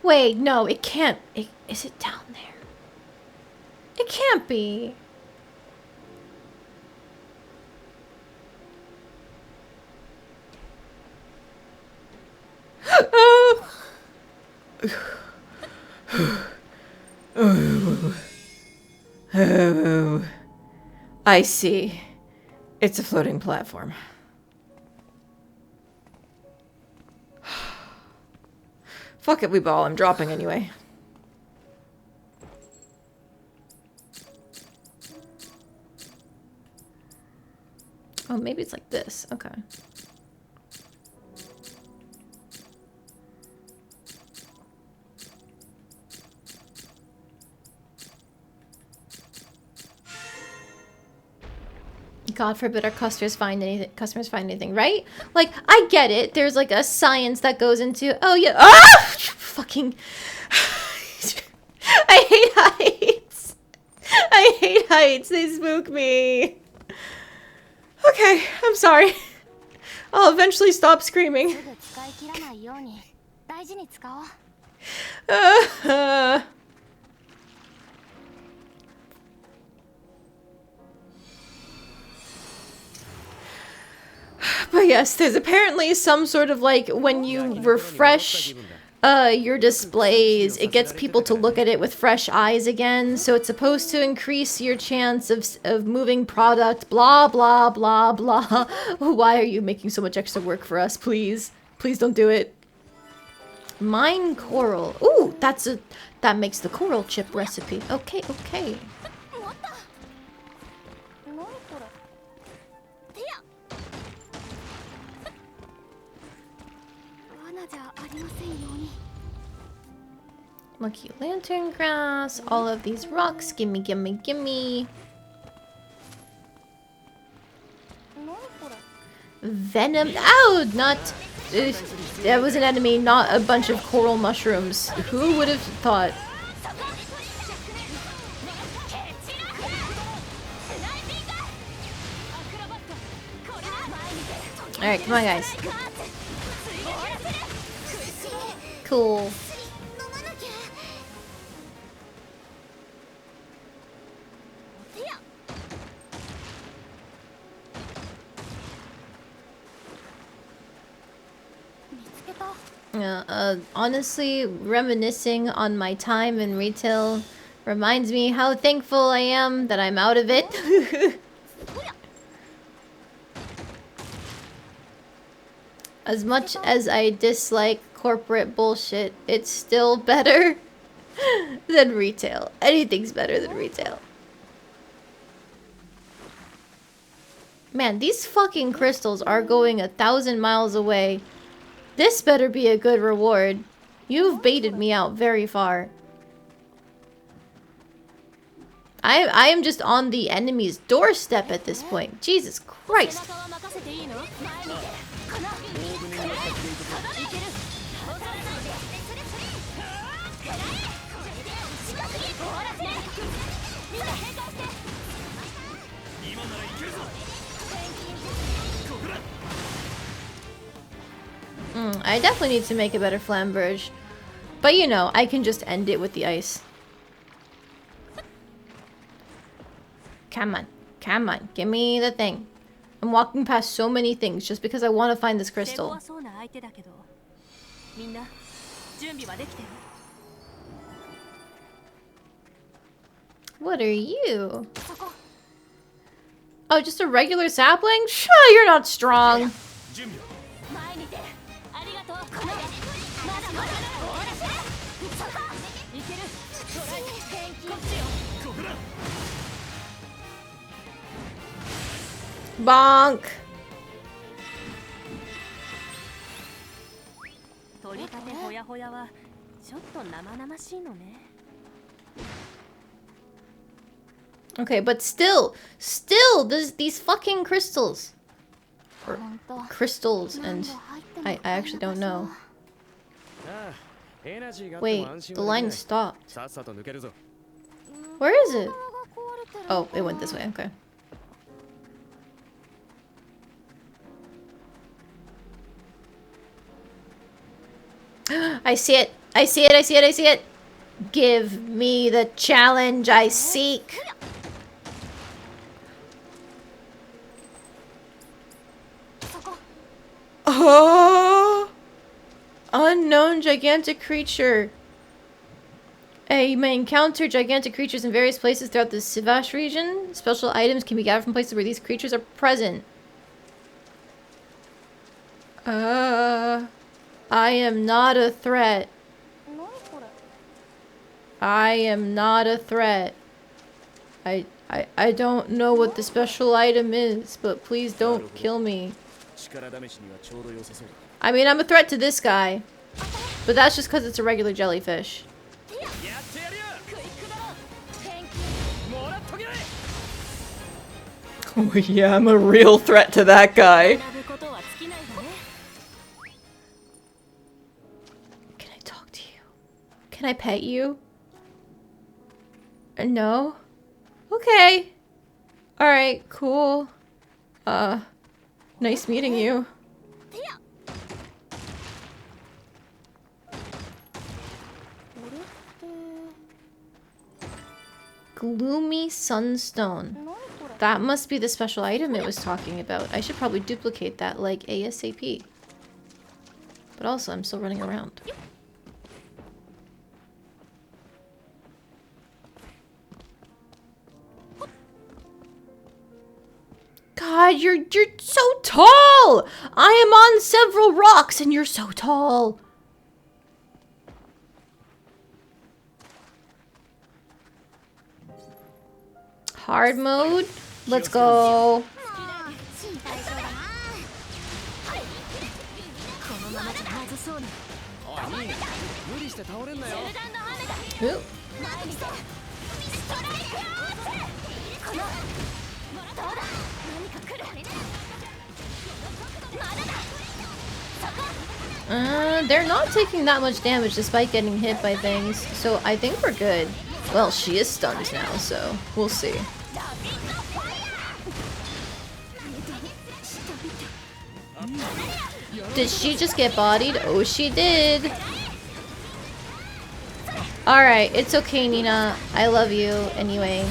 Wait, no, it can't. Is it down there? It can't be. Oh, I see. It's a floating platform. Fuck it, we ball. I'm dropping anyway. Oh, maybe it's like this. Okay. God forbid our customers find anything, right? Like, I get it. There's like a science that goes into, oh yeah, ah! Fucking, I hate heights. I hate heights. They spook me. Okay, I'm sorry. I'll eventually stop screaming. But yes, there's apparently some sort of like when you refresh your displays, it gets people to look at it with fresh eyes again. So it's supposed to increase your chance of moving product, blah, blah, blah, blah. Why are you making so much extra work for us? Please. Please don't do it. Mine coral. Ooh, that makes the coral chip recipe. Okay, okay. Lucky lantern grass, all of these rocks, gimme, gimme, gimme. Venom, ow, not, that was an enemy, not a bunch of coral mushrooms. Who would have thought? Alright, come on guys. Cool. Honestly, reminiscing on my time in retail reminds me how thankful I am that I'm out of it. As much as I dislike corporate bullshit, it's still better than retail. Anything's better than retail. Man, these fucking crystals are going 1,000 miles away. This better be a good reward. You've baited me out very far. I am just on the enemy's doorstep at this point. Jesus Christ. I definitely need to make a better flamberge. But you know, I can just end it with the ice. Come on. Come on. Give me the thing. I'm walking past so many things just because I want to find this crystal. What are you? Oh, just a regular sapling? Sure, you're not strong. Bonk. Okay, but still, these fucking crystals. Or crystals, and I actually don't know. Wait, the line stopped. Where is it? Oh, it went this way, okay. I see it! I see it! I see it! I see it! Give me the challenge I seek! Oh! Unknown gigantic creature. You may encounter gigantic creatures in various places throughout the Sivash region. Special items can be gathered from places where these creatures are present. I am not a threat. I am not a threat. I don't know what the special item is, but please don't kill me. I mean, I'm a threat to this guy, but that's just because it's a regular jellyfish. Oh yeah, I'm a real threat to that guy. Can I talk to you? Can I pet you? No? Okay. Alright, cool. Nice meeting you. Gloomy Sunstone. That must be the special item it was talking about. I should probably duplicate that like ASAP. But also, I'm still running around. God, you're so tall! I am on several rocks and you're so tall. Hard mode? Let's go. まずそうね。おいいいね、無理して倒れんなよ。 Ooh. 'They're not taking that much damage despite getting hit by things, so I think we're good. Well, she is stunned now, so we'll see. Did she just get bodied? Oh, she did. Alright, it's okay, Nina. I love you anyway.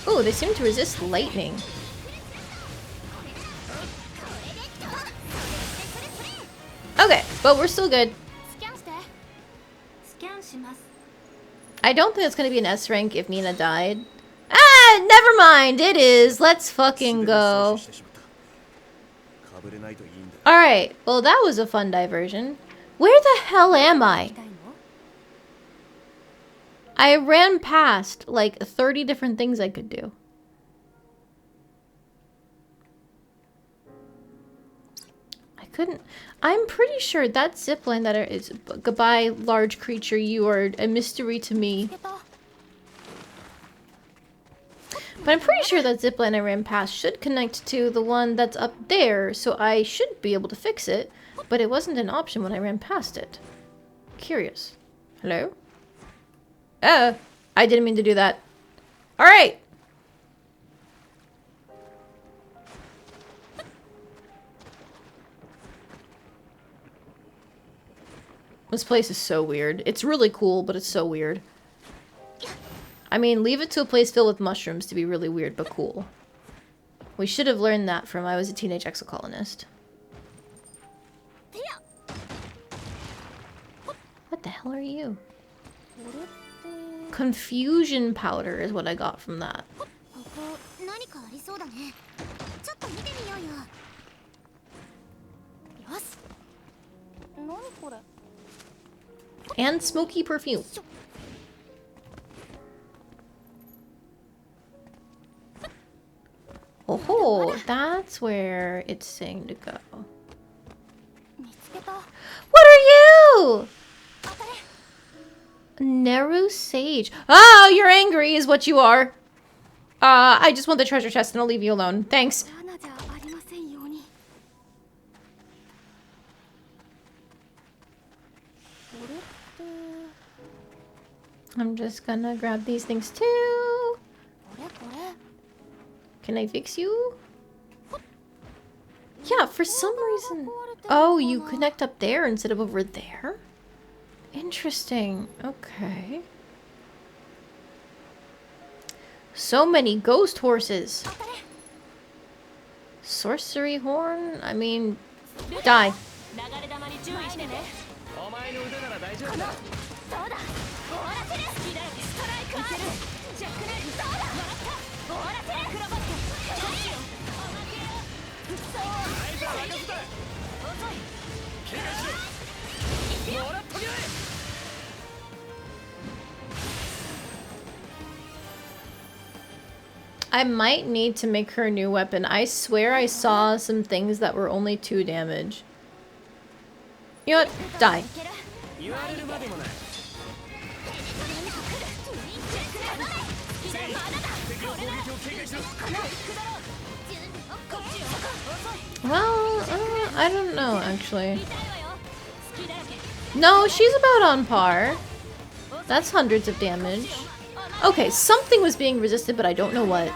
Ooh, they seem to resist lightning. Okay, but we're still good. スキャンして。スキャンします。 I don't think it's gonna be an S rank if Nina died. Ah, never mind. It is. Let's fucking go. Alright, well that was a fun diversion. Where the hell am I? I ran past like 30 different things I could do. I couldn't. I'm pretty sure that zipline that is goodbye, large creature. You are a mystery to me. But I'm pretty sure that zipline I ran past should connect to the one that's up there, so I should be able to fix it. But it wasn't an option when I ran past it. Curious. Hello? I didn't mean to do that. Alright! This place is so weird. It's really cool, but it's so weird. I mean, leave it to a place filled with mushrooms to be really weird, but cool. We should have learned that from I Was a Teenage Exocolonist. What the hell are you? Confusion powder is what I got from that. And smoky perfume. Oh, that's where it's saying to go. What are you? Neru Sage. Oh, you're angry is what you are. I just want the treasure chest and I'll leave you alone. Thanks. I'm just gonna grab these things too. Can I fix you? Yeah, for some reason. Oh, you connect up there instead of over there? Interesting. Okay. So many ghost horses. Sorcery horn? I mean, die. I might need to make her a new weapon. I swear I saw some things that were only 2 damage. You know what? Die. Well, I don't know, actually. No, she's about on par. That's hundreds of damage. Okay, something was being resisted, but I don't know what.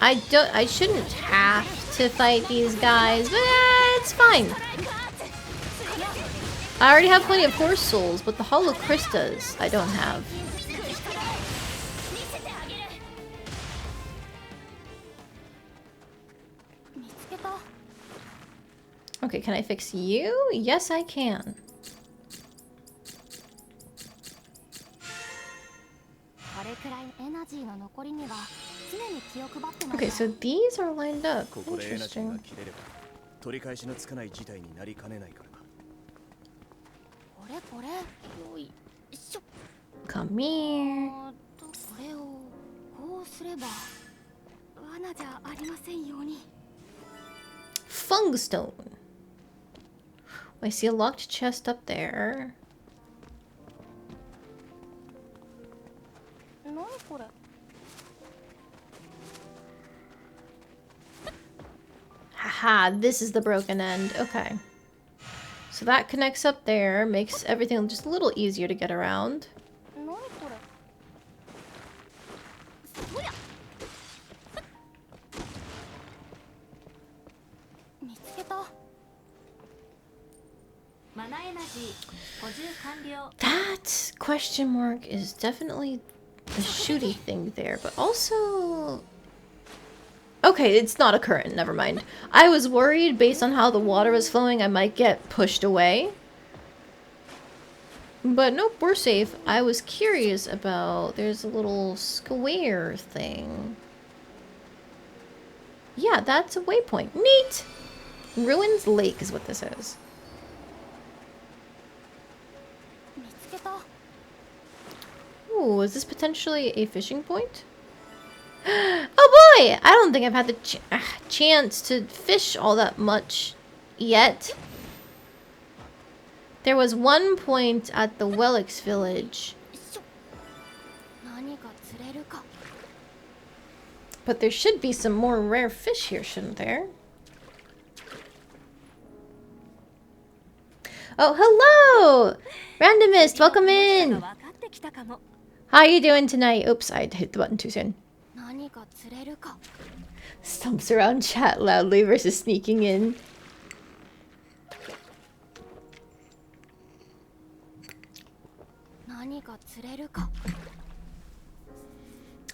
I shouldn't have to fight these guys, but it's fine. I already have plenty of horse souls, but the Hollow Crystas I don't have. Okay, can I fix you? Yes, I can. 気を配ってない Okay, と so these are lined up. ここでエナジーが Interesting. 切れれば取り返しのつかない事態になりかねないからだ。これこれよいしょ Come here. これをこうすれば罠じゃありませんように Fungstone. I see a locked chest up there. 何これ Haha, this is the broken end. Okay. So that connects up there, makes everything just a little easier to get around. 何これそりゃ見つけたマナエナジー補充完了。 That question mark is definitely the shooty thing there, but also... Okay, it's not a current, never mind. I was worried based on how the water was flowing I might get pushed away. But nope, we're safe. I was curious about... There's a little square thing. Yeah, that's a waypoint. Neat! Ruins Lake is what this is. 見つけた Ooh, is this potentially a fishing point? Oh boy! I don't think I've had the chance to fish all that much yet. There was one point at the Wellix village, しょ何か釣れるか but there should be some more rare fish here, shouldn't there? Oh, hello! Randomist, welcome 分 in! かってきたかも How are you doing tonight? Oops, I hit the button too soon. 何か釣れるか Stumps around chat loudly versus sneaking in.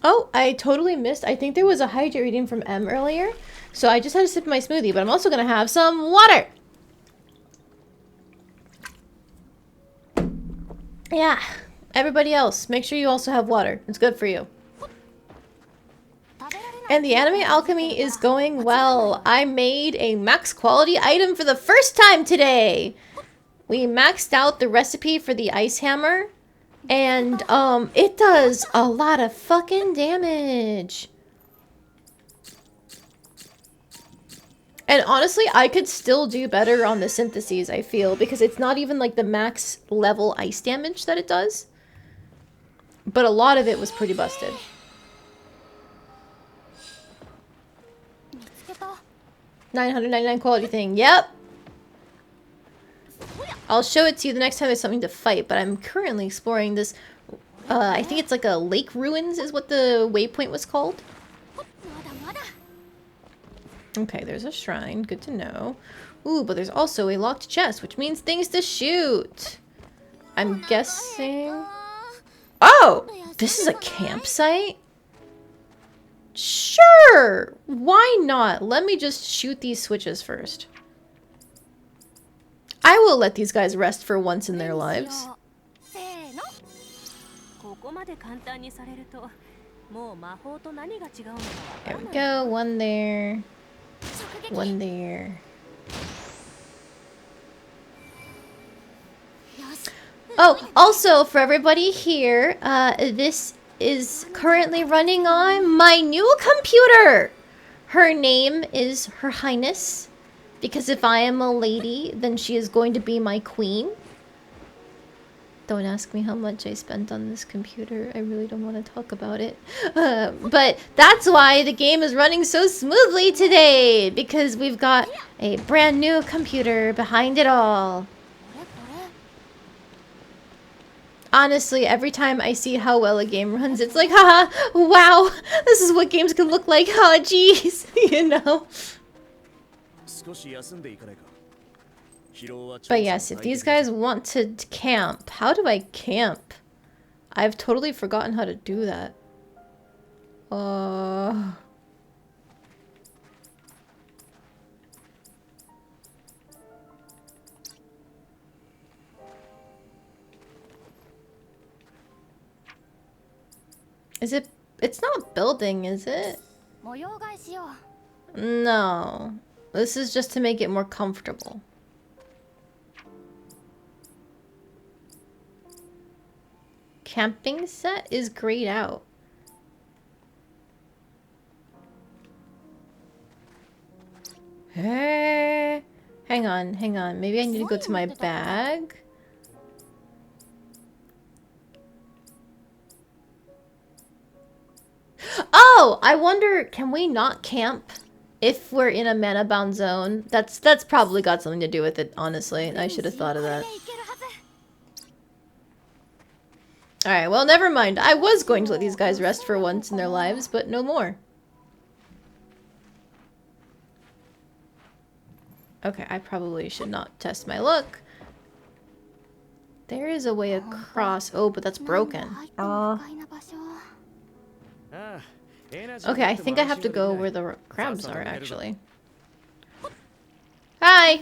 Oh, I totally missed. I think there was a hydrate reading from M earlier. So I just had a sip of my smoothie, but I'm also going to have some water. Yeah, everybody else, make sure you also have water. It's good for you. And the anime alchemy is going well. I made a max quality item for the first time today. We maxed out the recipe for the ice hammer. And, it does a lot of fucking damage. And honestly, I could still do better on the syntheses, I feel. Because it's not even like the max level ice damage that it does. But a lot of it was pretty busted. 999 quality thing. Yep. I'll show it to you the next time there's something to fight, but I'm currently exploring this. I think it's like a lake ruins is what the waypoint was called. Okay, there's a shrine. Good to know. Ooh, but there's also a locked chest, which means things to shoot. I'm guessing... Oh! This is a campsite? Sure! Why not? Let me just shoot these switches first. I will let these guys rest for once in their lives. ここまで簡単にされるともう魔法と何が違うのか There we go. One there. One there. Oh, also for everybody here, this is currently running on my new computer. Her name is Her Highness, because if I am a lady, then she is going to be my queen. Don't ask me how much I spent on this computer. I really don't want to talk about it. But that's why the game is running so smoothly today, because we've got a brand new computer behind it all. Honestly, every time I see how well a game runs, it's like, haha, wow, this is what games can look like, huh, jeez, you know? But yes, if these guys want to camp, how do I camp? I've totally forgotten how to do that. Is it... It's not building, is it? 用替えしよう。 No. This is just to make it more comfortable. Camping set is grayed out. Hey. Hang on, hang on. Maybe I need to go to my bag. Oh, I wonder, can we not camp if we're in a mana bound zone? That's probably got something to do with it, honestly. I should have thought of that. Alright, well, never mind. I was going to let these guys rest for once in their lives, but no more. Okay, I probably should not test my luck. There is a way across. Oh, but that's broken. Okay, I think I have to go where the crabs are, actually. Hi!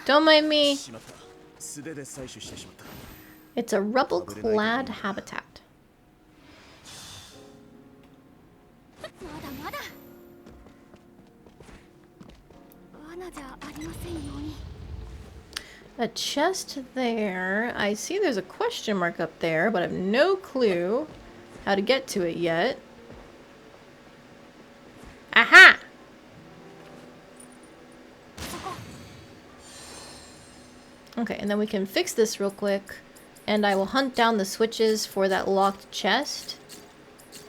Don't mind me. It's a rubble-clad habitat. A chest there. I see there's a question mark up there, but I have no clue how to get to it yet. Aha! Okay, and then we can fix this real quick, and I will hunt down the switches for that locked chest.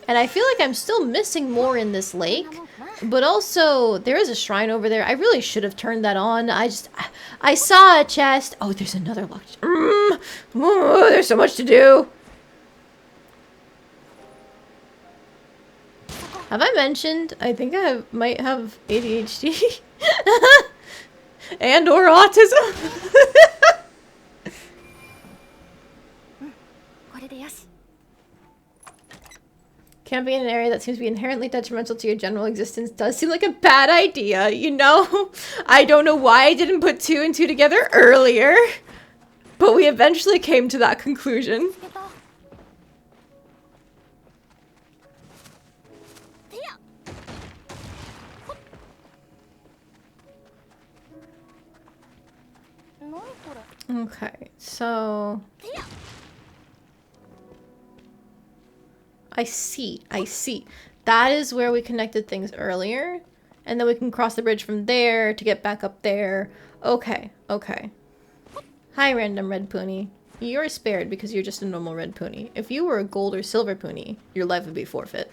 And I feel like I'm still missing more in this lake, but also there is a shrine over there. I really should have turned that on. I saw a chest. Oh, there's another locked. Oh, there's so much to do. Have I mentioned? I think I might have ADHD and or autism. Camping in an area that seems to be inherently detrimental to your general existence does seem like a bad idea, you know? I don't know why I didn't put 2 and 2 together earlier, but we eventually came to that conclusion. Okay, so... I see. That is where we connected things earlier. And then we can cross the bridge from there to get back up there. Okay. Hi, random red pony. You're spared because you're just a normal red pony. If you were a gold or silver pony, your life would be forfeit.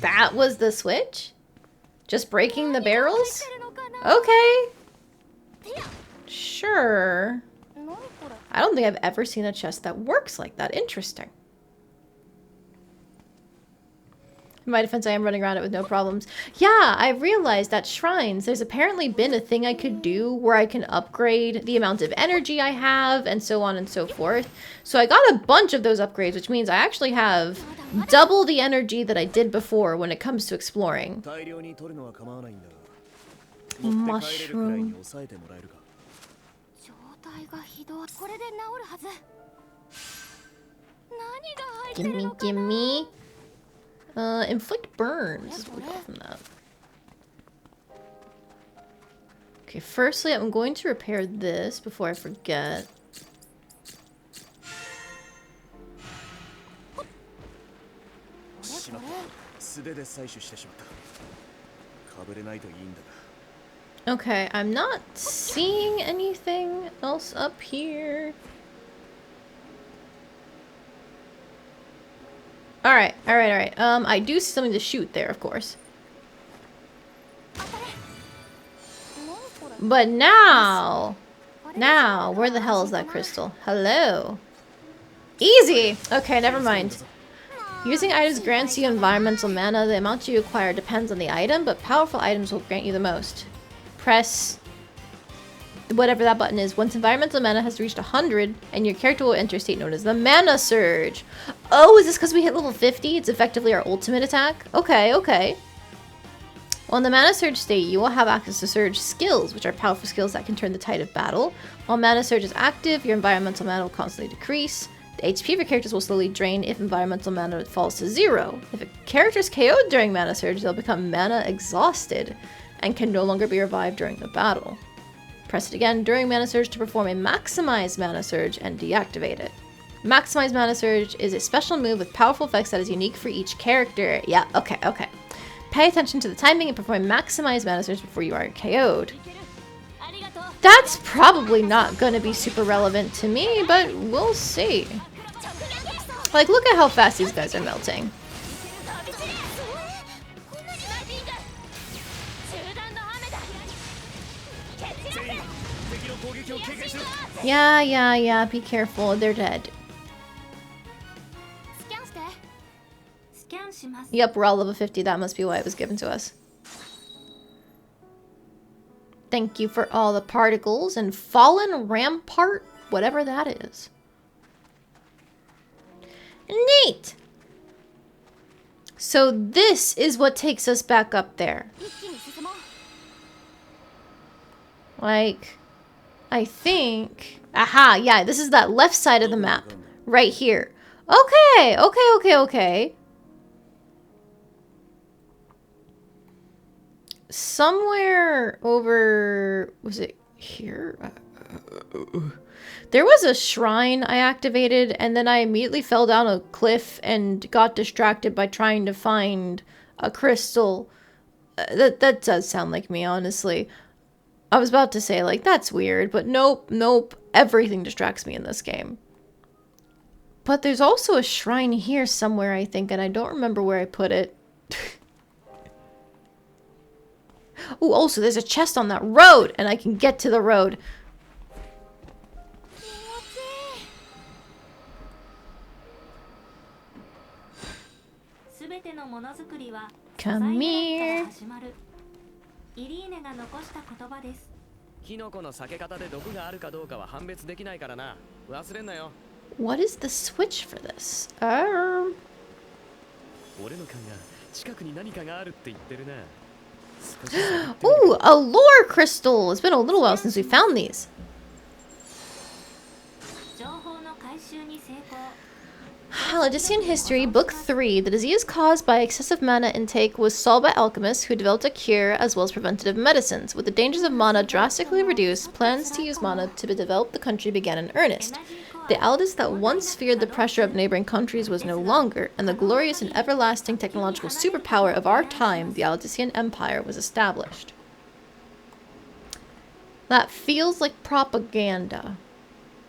That was the switch? Just breaking the barrels? Okay. Sure. I don't think I've ever seen a chest that works like that. Interesting. In my defense, I am running around it with no problems. Yeah, I realized that shrines, there's apparently been a thing I could do where I can upgrade the amount of energy I have and so on and so forth. So I got a bunch of those upgrades, which means I actually have double the energy that I did before when it comes to exploring. Mushroom. Gimme. Inflict burns is what we got from that. Okay, firstly, I'm going to repair this before I forget. Okay, I'm not seeing anything else up here. Alright. I do see something to shoot there, of course. But now, where the hell is that crystal? Hello. Easy! Okay, never mind. Using items grants you environmental mana. The amount you acquire depends on the item, but powerful items will grant you the most. Press whatever that button is. Once environmental mana has reached 100, and your character will enter a state known as the Mana Surge. Oh, is this because we hit level 50? It's effectively our ultimate attack? Okay. While in the Mana Surge state, you will have access to Surge skills, which are powerful skills that can turn the tide of battle. While Mana Surge is active, your environmental mana will constantly decrease. The HP of your characters will slowly drain if environmental mana falls to 0. If a character is KO'd during Mana Surge, they'll become mana exhausted and can no longer be revived during the battle. Press it again during Mana Surge to perform a Maximize Mana Surge and deactivate it. Maximize Mana Surge is a special move with powerful effects that is unique for each character. Yeah, okay. Pay attention to the timing and perform Maximize Mana Surge before you are KO'd. That's probably not going to be super relevant to me, but we'll see. Like, look at how fast these guys are melting. Yeah, be careful, they're dead. Yep, we're all level 50, that must be why it was given to us. Thank you for all the particles and Fallen Rampart, whatever that is. Neat! So this is what takes us back up there. Like, I think... Aha, yeah, this is that left side of the map. Right here. Okay. Somewhere over... Was it here? There was a shrine I activated, and then I immediately fell down a cliff and got distracted by trying to find a crystal. That does sound like me, honestly. I was about to say, like, that's weird, but nope. Everything distracts me in this game. But there's also a shrine here somewhere, I think, and I don't remember where I put it. Ooh, also, there's a chest on that road, and I can get to the road. Come here. イリーネが残した言葉です。キノコの避け方で毒があるかどうかは判別できないからな。忘れんなよ。What is the switch for this? 俺の勘が近くに何かがあるって言ってるな。Ooh, a lore crystal! It's been a little while since we found these. Algecian History, Book 3. The disease caused by excessive mana intake was solved by alchemists who developed a cure as well as preventative medicines. With the dangers of mana drastically reduced, plans to use mana to develop the country began in earnest. The Aldous that once feared the pressure of neighboring countries was no longer, and the glorious and everlasting technological superpower of our time, the Aldecian Empire, was established. That feels like propaganda.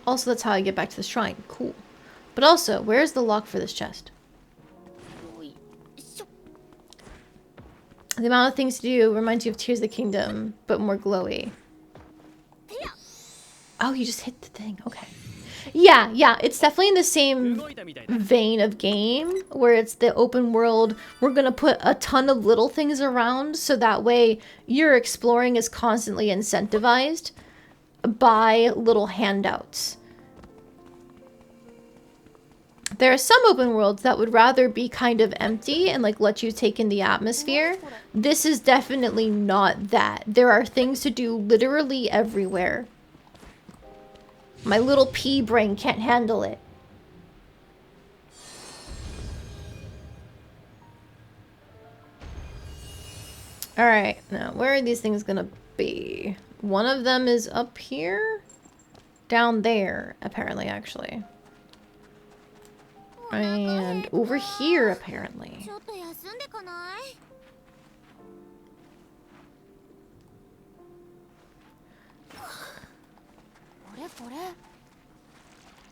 Also, that's how I get back to the shrine. Cool. But also, where's the lock for this chest? The amount of things to do reminds you of Tears of the Kingdom, but more glowy. Oh, you just hit the thing. Okay. Yeah, it's definitely in the same vein of game, where it's the open world. We're gonna put a ton of little things around, so that way your exploring is constantly incentivized by little handouts. There are some open worlds that would rather be kind of empty and like let you take in the atmosphere. This is definitely not that. There are things to do literally everywhere. My little pea brain can't handle it. Alright, now where are these things gonna be? One of them is up here? Down there, apparently, actually. And over here, apparently.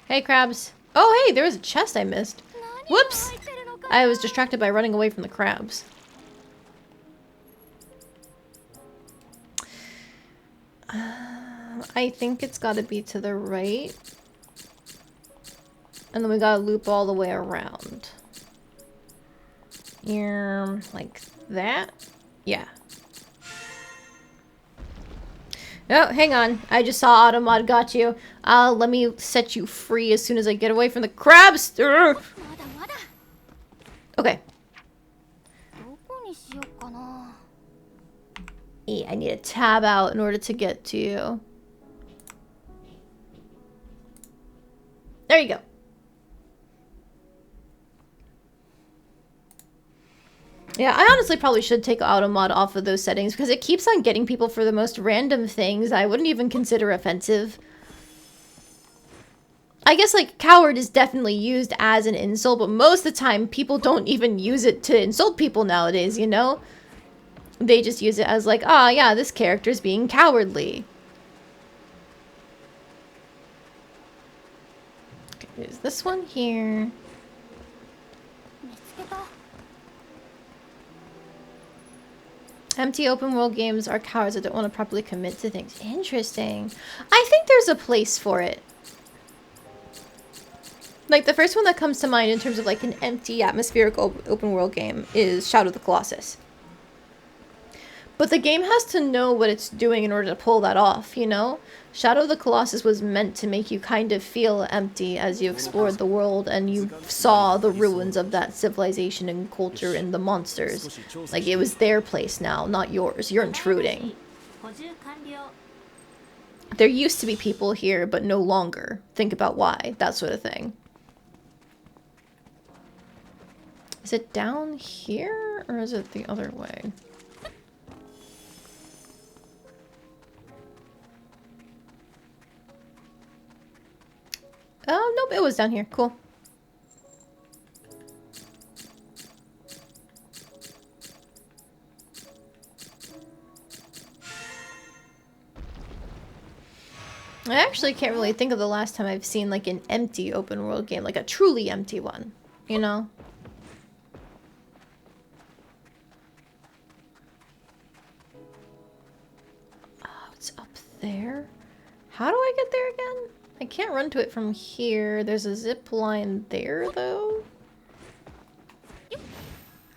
Hey, crabs. Oh, hey, there was a chest I missed. Whoops! I was distracted by running away from the crabs. I think it's gotta be to the right. And then we gotta loop all the way around. Here, like that? Yeah. Oh, hang on. I just saw Automod got you. Let me set you free as soon as I get away from the crabs. Urgh. Okay. I need to tab out in order to get to you. There you go. Yeah, I honestly probably should take auto mod off of those settings because it keeps on getting people for the most random things I wouldn't even consider offensive. I guess, like, coward is definitely used as an insult, but most of the time people don't even use it to insult people nowadays, you know? They just use it as like, ah, yeah, this character's being cowardly. Okay, there's this one here. Empty open world games are cowards that don't want to properly commit to things. Interesting. I think there's a place for it. Like, the first one that comes to mind in terms of, like, an empty atmospheric open world game is Shadow of the Colossus. But the game has to know what it's doing in order to pull that off, you know? Shadow of the Colossus was meant to make you kind of feel empty as you explored the world and you saw the ruins of that civilization and culture and the monsters. Like, it was their place now, not yours. You're intruding. There used to be people here, but no longer. Think about why. That sort of thing. Is it down here, or is it the other way? Oh, nope, it was down here. Cool. I actually can't really think of the last time I've seen, like, an empty open world game. Like, a truly empty one. You know? Oh, it's up there? How do I get there again? I can't run to it from here. There's a zip line there, though.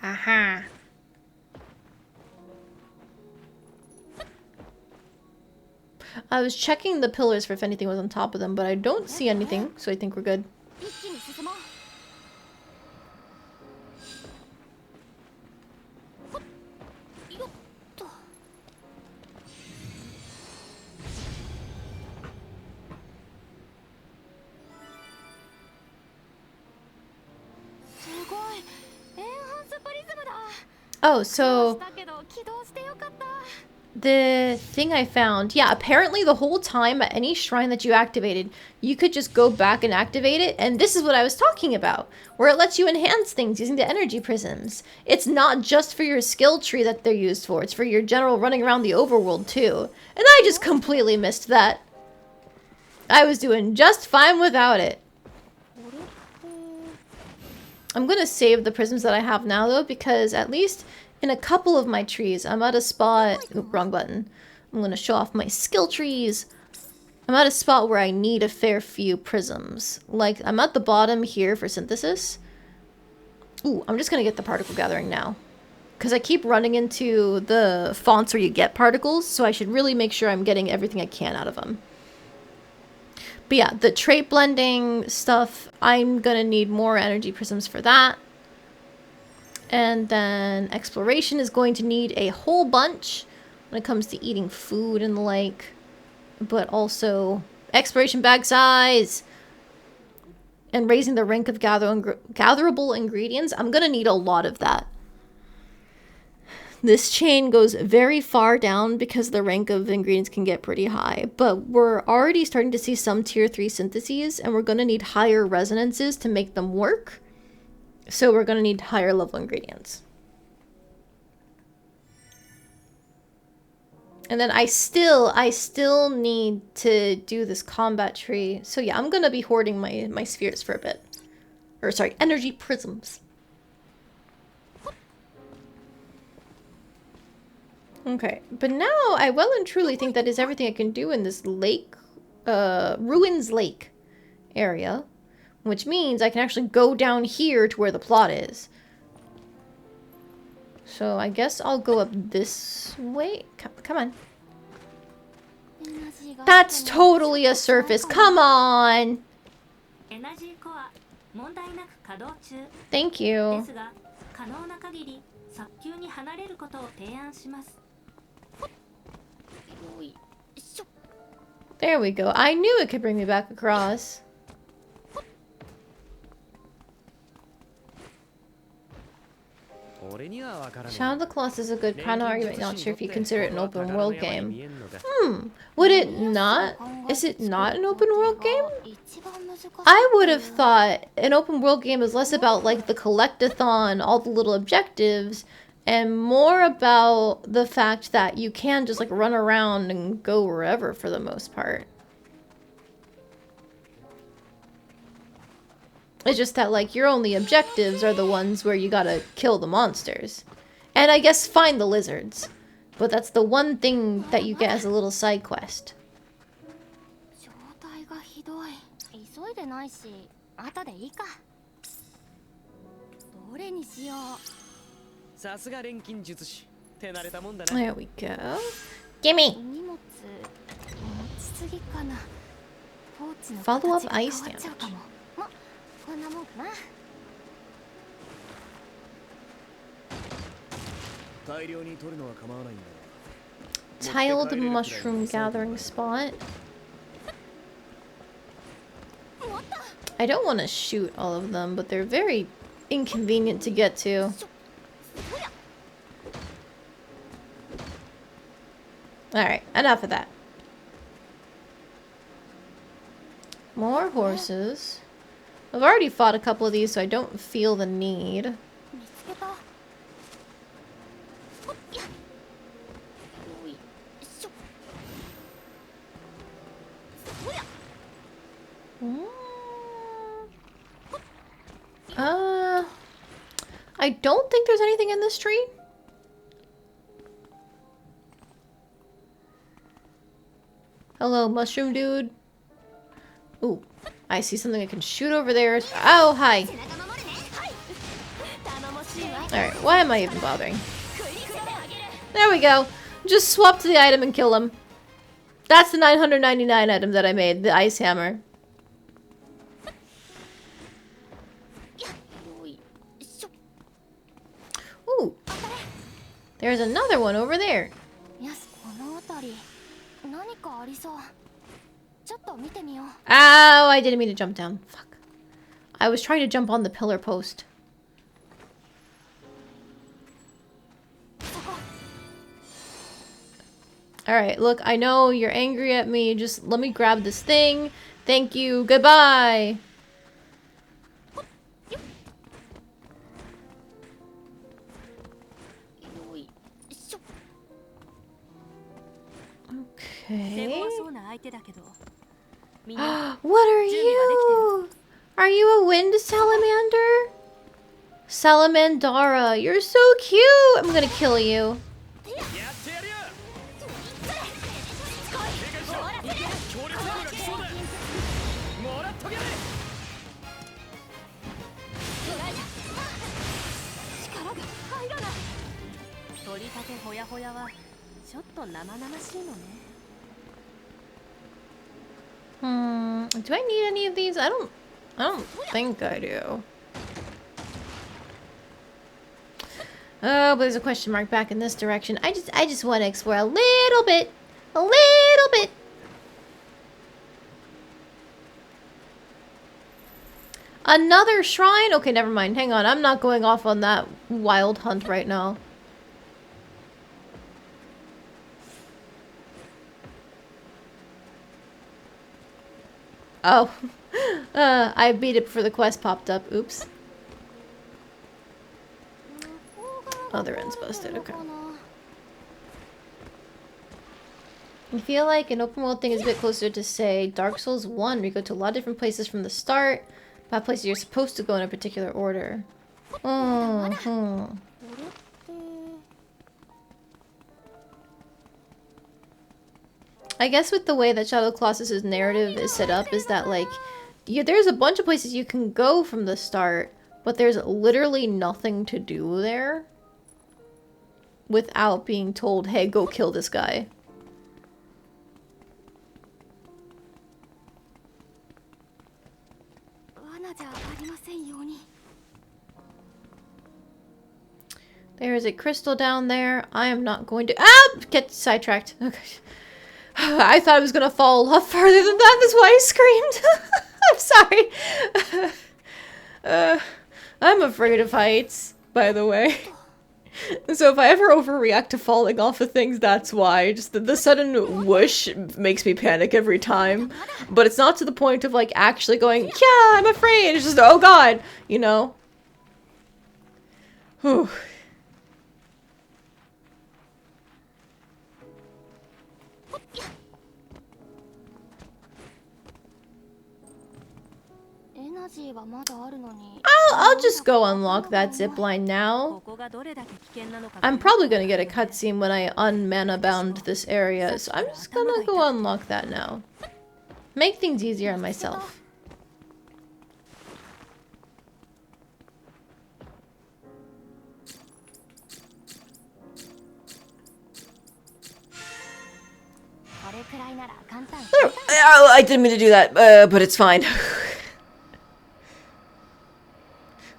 Aha. I was checking the pillars for if anything was on top of them, but I don't see anything, so I think we're good. Oh, so the thing I found, yeah, apparently the whole time at any shrine that you activated, you could just go back and activate it, and this is what I was talking about, where it lets you enhance things using the energy prisms. It's not just for your skill tree that they're used for, it's for your general running around the overworld too. And I just completely missed that. I was doing just fine without it. I'm gonna save the prisms that I have now though, because at least in a couple of my trees, I'm at a spot... Ooh, wrong button. I'm gonna show off my skill trees. I'm at a spot where I need a fair few prisms. Like, I'm at the bottom here for synthesis. Ooh, I'm just gonna get the particle gathering now. Because I keep running into the fonts where you get particles, so I should really make sure I'm getting everything I can out of them. But yeah, the trait blending stuff, I'm gonna need more energy prisms for that. And then exploration is going to need a whole bunch when it comes to eating food and the like. But also exploration bag size and raising the rank of gatherable ingredients. I'm gonna need a lot of that. This chain goes very far down because the rank of ingredients can get pretty high. But we're already starting to see some tier 3 syntheses, and we're going to need higher resonances to make them work. So we're going to need higher level ingredients. And then I still need to do this combat tree. So yeah, I'm going to be hoarding my spheres for a bit. Or sorry, energy prisms. Okay, but now I well and truly think that is everything I can do in this lake, Ruins Lake area, which means I can actually go down here to where the plot is. So I guess I'll go up this way. Come on. That's totally a surface. Come on. Thank you. There we go. I knew it could bring me back across. Shadow of the Colossus is a good counter argument. Not sure if you consider it an open world game. Would it not? Is it not an open world game? I would have thought an open world game is less about like the collectathon, all the little objectives, and more about the fact that you can just like run around and go wherever for the most part. It's just that, like, your only objectives are the ones where you gotta kill the monsters. And I guess find the lizards. But that's the one thing that you get as a little side quest. There we go. Gimme! Follow up ice damage. Tiled mushroom gathering spot. I don't want to shoot all of them, but they're very inconvenient to get to. Alright, enough of that. More horses. I've already fought a couple of these, so I don't feel the need. I don't think there's anything in this tree. Hello, mushroom dude. Ooh, I see something I can shoot over there. Oh, hi. Alright, why am I even bothering? There we go. Just swap to the item and kill him. That's the 999 item that I made, the ice hammer. Ooh. There's another one over there. Ow, I didn't mean to jump down. Fuck. I was trying to jump on the pillar post. Alright, look, I know you're angry at me. Just let me grab this thing. Thank you. Goodbye. Okay. What are you? Are you a wind salamander? Salamandara, you're so cute! I'm gonna kill you. Do I need any of these? I don't think I do. Oh, but there's a question mark back in this direction. I just want to explore a little bit. A little bit. Another shrine? Okay, never mind. Hang on. I'm not going off on that wild hunt right now. Oh. I beat it before the quest popped up. Oops. Other end's busted. Okay. I feel like an open world thing is a bit closer to, say, Dark Souls 1, where you go to a lot of different places from the start, but places you're supposed to go in a particular order. I guess with the way that Shadow of the Colossus' narrative is set up is that, like, there's a bunch of places you can go from the start, but there's literally nothing to do there without being told, hey, go kill this guy. There is a crystal down there. I am not going to— get sidetracked. Okay. I thought I was gonna fall a lot farther than that. That's why I screamed. I'm sorry. I'm afraid of heights, by the way. So if I ever overreact to falling off of things, that's why. Just the sudden whoosh makes me panic every time. But it's not to the point of like actually going, yeah, I'm afraid. It's just, oh god, you know? Whew. I'll just go unlock that zipline now. ここがどれだけ危険なのか I'm probably gonna get a cutscene when I unmana bound this area, so I'm just gonna go unlock that now. Make things easier on myself. I didn't mean to do that, but it's fine.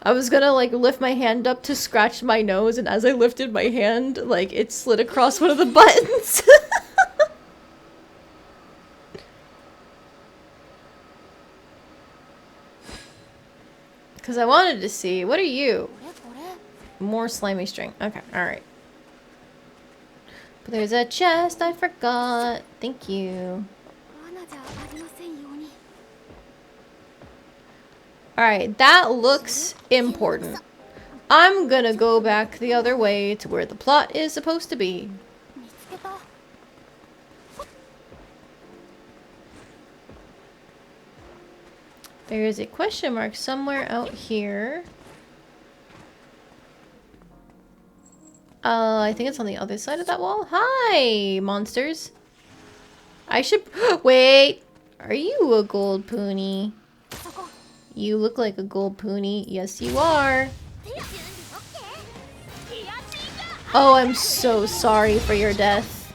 I was gonna like lift my hand up to scratch my nose, and as I lifted my hand, like it slid across one of the buttons. Because I wanted to see. What are you? More slimy string. Okay, alright. But there's a chest I forgot. Thank you. Alright, that looks important. I'm gonna go back the other way to where the plot is supposed to be. There is a question mark somewhere out here. I think it's on the other side of that wall. Hi, monsters. I should... Wait! Are you a gold pony? You look like a gold pony. Yes, you are. Oh, I'm so sorry for your death.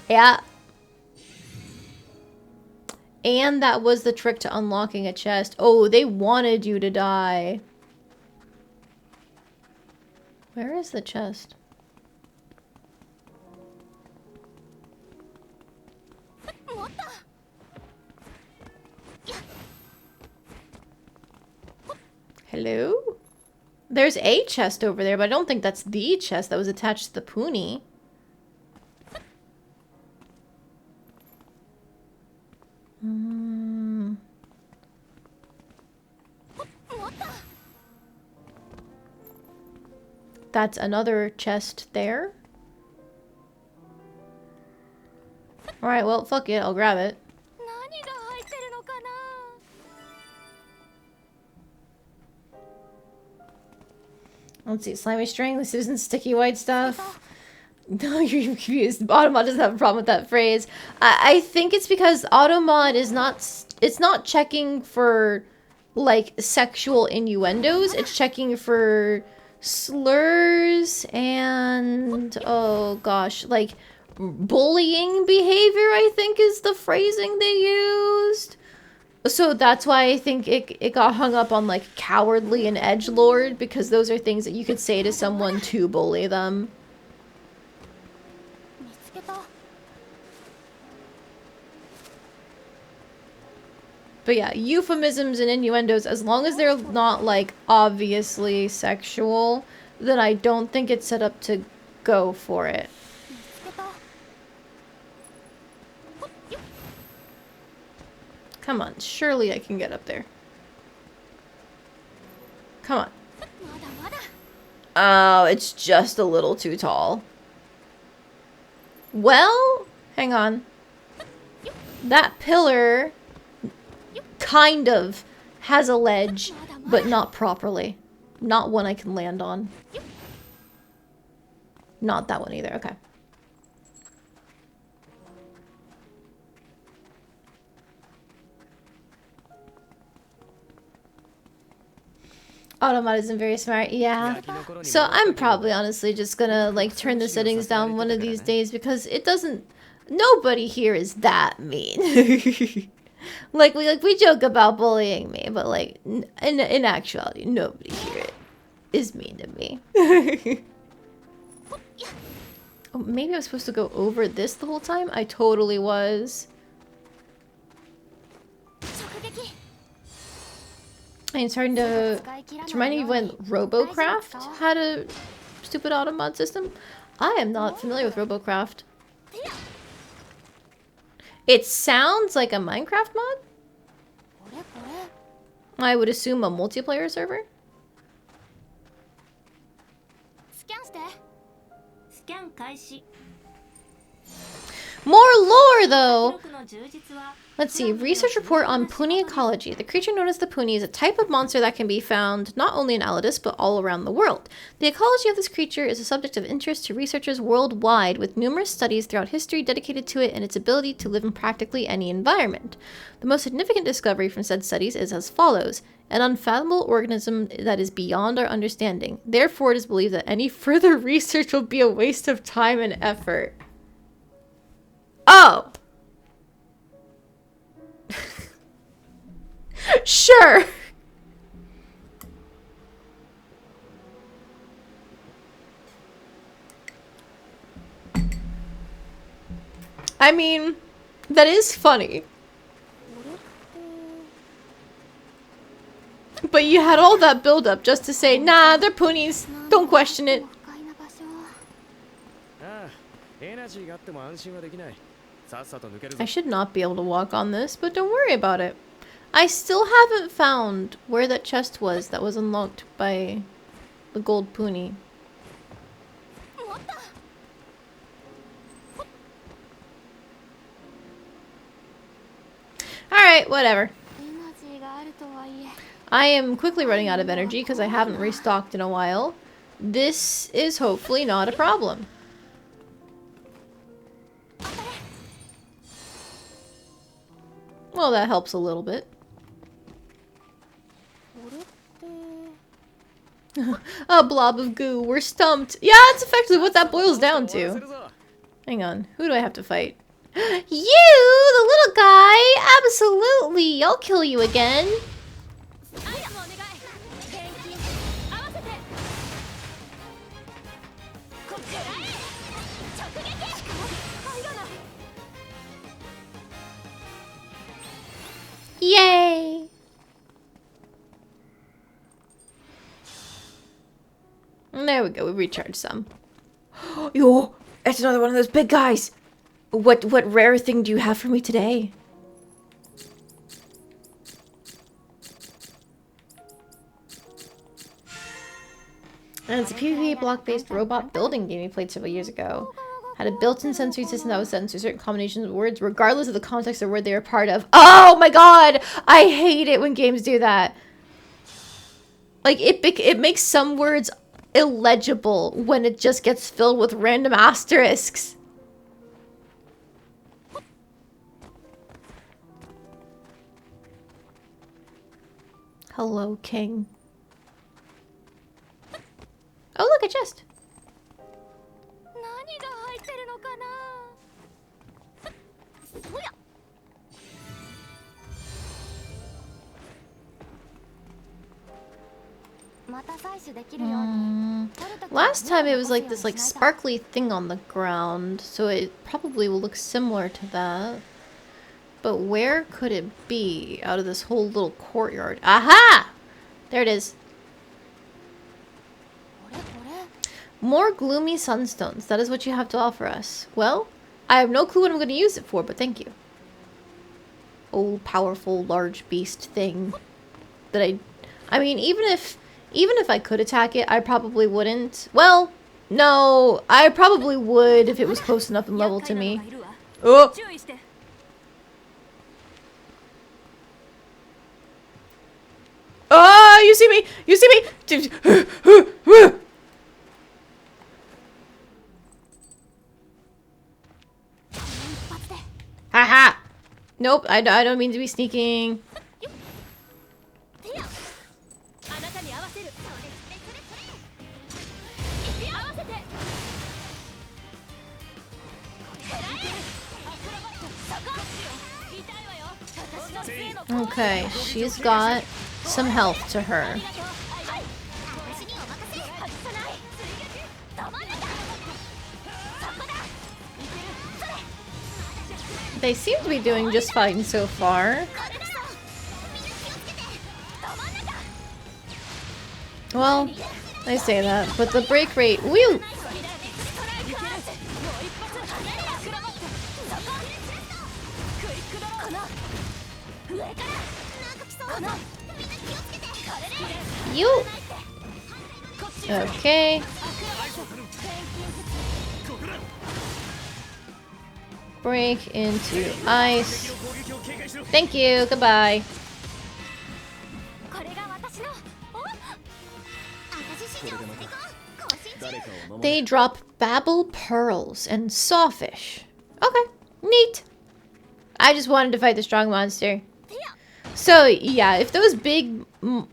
Yeah. And that was the trick to unlocking a chest. Oh, they wanted you to die. Where is the chest? Hello? There's a chest over there, but I don't think that's the chest that was attached to the pony. That's another chest there. Alright, well, fuck it. I'll grab it. Let's see. Slimy string. This isn't sticky white stuff. No, you're confused. Automod doesn't have a problem with that phrase. I think it's because Automod is not... It's not checking for, like, sexual innuendos. It's checking for slurs and... Oh, gosh. Like, bullying behavior, I think, is the phrasing they used. So that's why I think it got hung up on, like, cowardly and edgelord, because those are things that you could say to someone to bully them. But yeah, euphemisms and innuendos, as long as they're not, like, obviously sexual, then I don't think it's set up to go for it. Come on, surely I can get up there. Come on. Oh, it's just a little too tall. Well, hang on. That pillar kind of has a ledge, but not properly. Not one I can land on. Not that one either, okay. Automod isn't very smart, yeah. So I'm probably honestly just gonna like turn the settings down one of these days because it doesn't... Nobody here is that mean. like we joke about bullying me, but like in actuality, nobody here is mean to me. Oh, maybe I was supposed to go over this the whole time? I totally was. And it's starting to remind me of when Robocraft had a stupid auto mod system. I am not familiar with Robocraft. It sounds like a Minecraft mod? I would assume a multiplayer server? スキャンして。スキャン開始。 More lore, though! 記録の充実は Let's see. Research report on Puni ecology. The creature known as the Puni is a type of monster that can be found not only in Alidus, but all around the world. The ecology of this creature is a subject of interest to researchers worldwide, with numerous studies throughout history dedicated to it and its ability to live in practically any environment. The most significant discovery from said studies is as follows. An unfathomable organism that is beyond our understanding. Therefore, it is believed that any further research will be a waste of time and effort. Oh! Sure! I mean, that is funny. But you had all that build-up just to say, nah, they're ponies. Don't question it. ああ、エナジーがあっても安心はできない。さっさと抜けるぞ。 I should not be able to walk on this, but don't worry about it. I still haven't found where that chest was that was unlocked by the gold pony. Alright, whatever. I am quickly running out of energy because I haven't restocked in a while. This is hopefully not a problem. Well, that helps a little bit. A blob of goo. We're stumped. Yeah, that's effectively what that boils down to. Hang on. Who do I have to fight? You, the little guy! Absolutely! I'll kill you again. Yay! There we go, we recharged some. Yo, it's another one of those big guys! What rare thing do you have for me today? And it's a PvP block-based robot building game we played several years ago. Had a built-in sensory system that was set into certain combinations of words, regardless of the context of word they were part of. Oh my god! I hate it when games do that. Like, it makes some words illegible when it just gets filled with random asterisks. Hello, King. Oh, look, a chest. Last time it was like this sparkly thing on the ground, so it probably will look similar to that. But where could it be out of this whole little courtyard? Aha! There it is. More gloomy sunstones. That is what you have to offer us. Well, I have no clue what I'm going to use it for, but thank you. Oh, powerful, large beast thing. That I mean, even if I could attack it, I probably wouldn't. Well, no, I probably would if it was close enough in level to me. Oh! Oh, you see me! You see me! Haha! Nope, I don't mean to be sneaking. Okay, she's got some health to her. They seem to be doing just fine so far. Well, I say that, but the break rate, woo! You! Okay. Break into ice. Thank you, goodbye. They drop Babel Pearls and Sawfish. Okay, neat. I just wanted to fight the strong monster. So, yeah, if those big,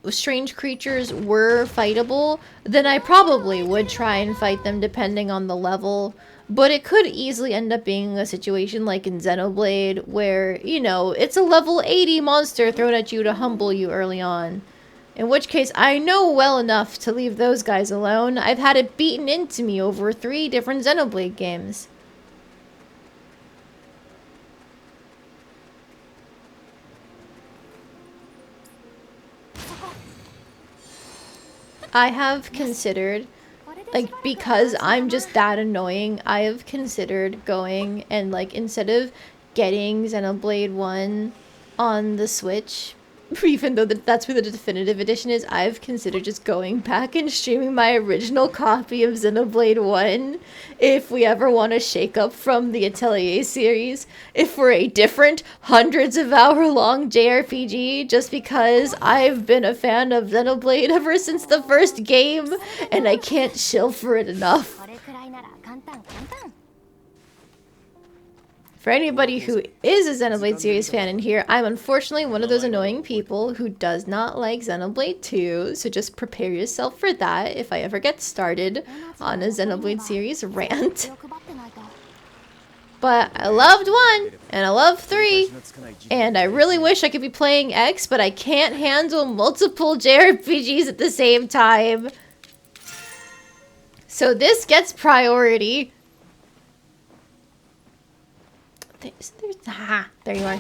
strange creatures were fightable, then I probably would try and fight them depending on the level. But it could easily end up being a situation like in Xenoblade, where, you know, it's a level 80 monster thrown at you to humble you early on. In which case, I know well enough to leave those guys alone. I've had it beaten into me over 3 different Xenoblade games. I have considered, like, because I'm just that annoying, I have considered going and, like, instead of getting Xenoblade 1 on the Switch, even though that's where the definitive edition is, I've considered just going back and streaming my original copy of Xenoblade 1 if we ever want to shake up from the Atelier series, if we're a different hundreds of hour long JRPG, just because I've been a fan of Xenoblade ever since the first game and I can't shill for it enough. For anybody who is a Xenoblade series fan in here, I'm unfortunately one of those annoying people who does not like Xenoblade 2, so just prepare yourself for that if I ever get started on a Xenoblade series rant. But I loved 1, and I love 3, and I really wish I could be playing X, but I can't handle multiple JRPGs at the same time. So this gets priority. There you are.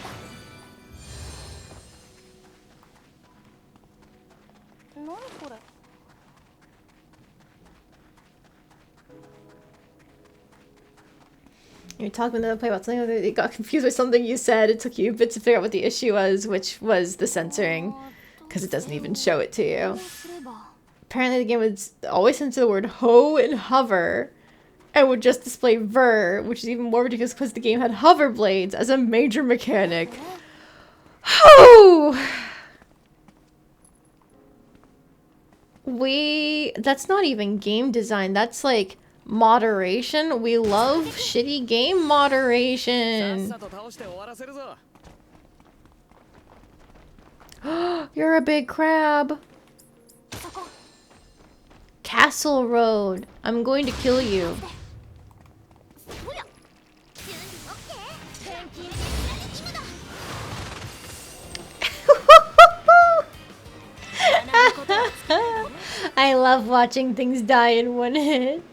You're talking to the play about something. They got confused with something you said. It took you a bit to figure out what the issue was, which was the censoring, because it doesn't even show it to you. Apparently, the game would always censor the word "ho" and "hover." And would just display ver, which is even more ridiculous because the game had hover blades as a major mechanic. Oh! That's not even game design, that's like moderation. We love shitty game moderation. You're a big crab. Castle Road. I'm going to kill you. I love watching things die in one hit.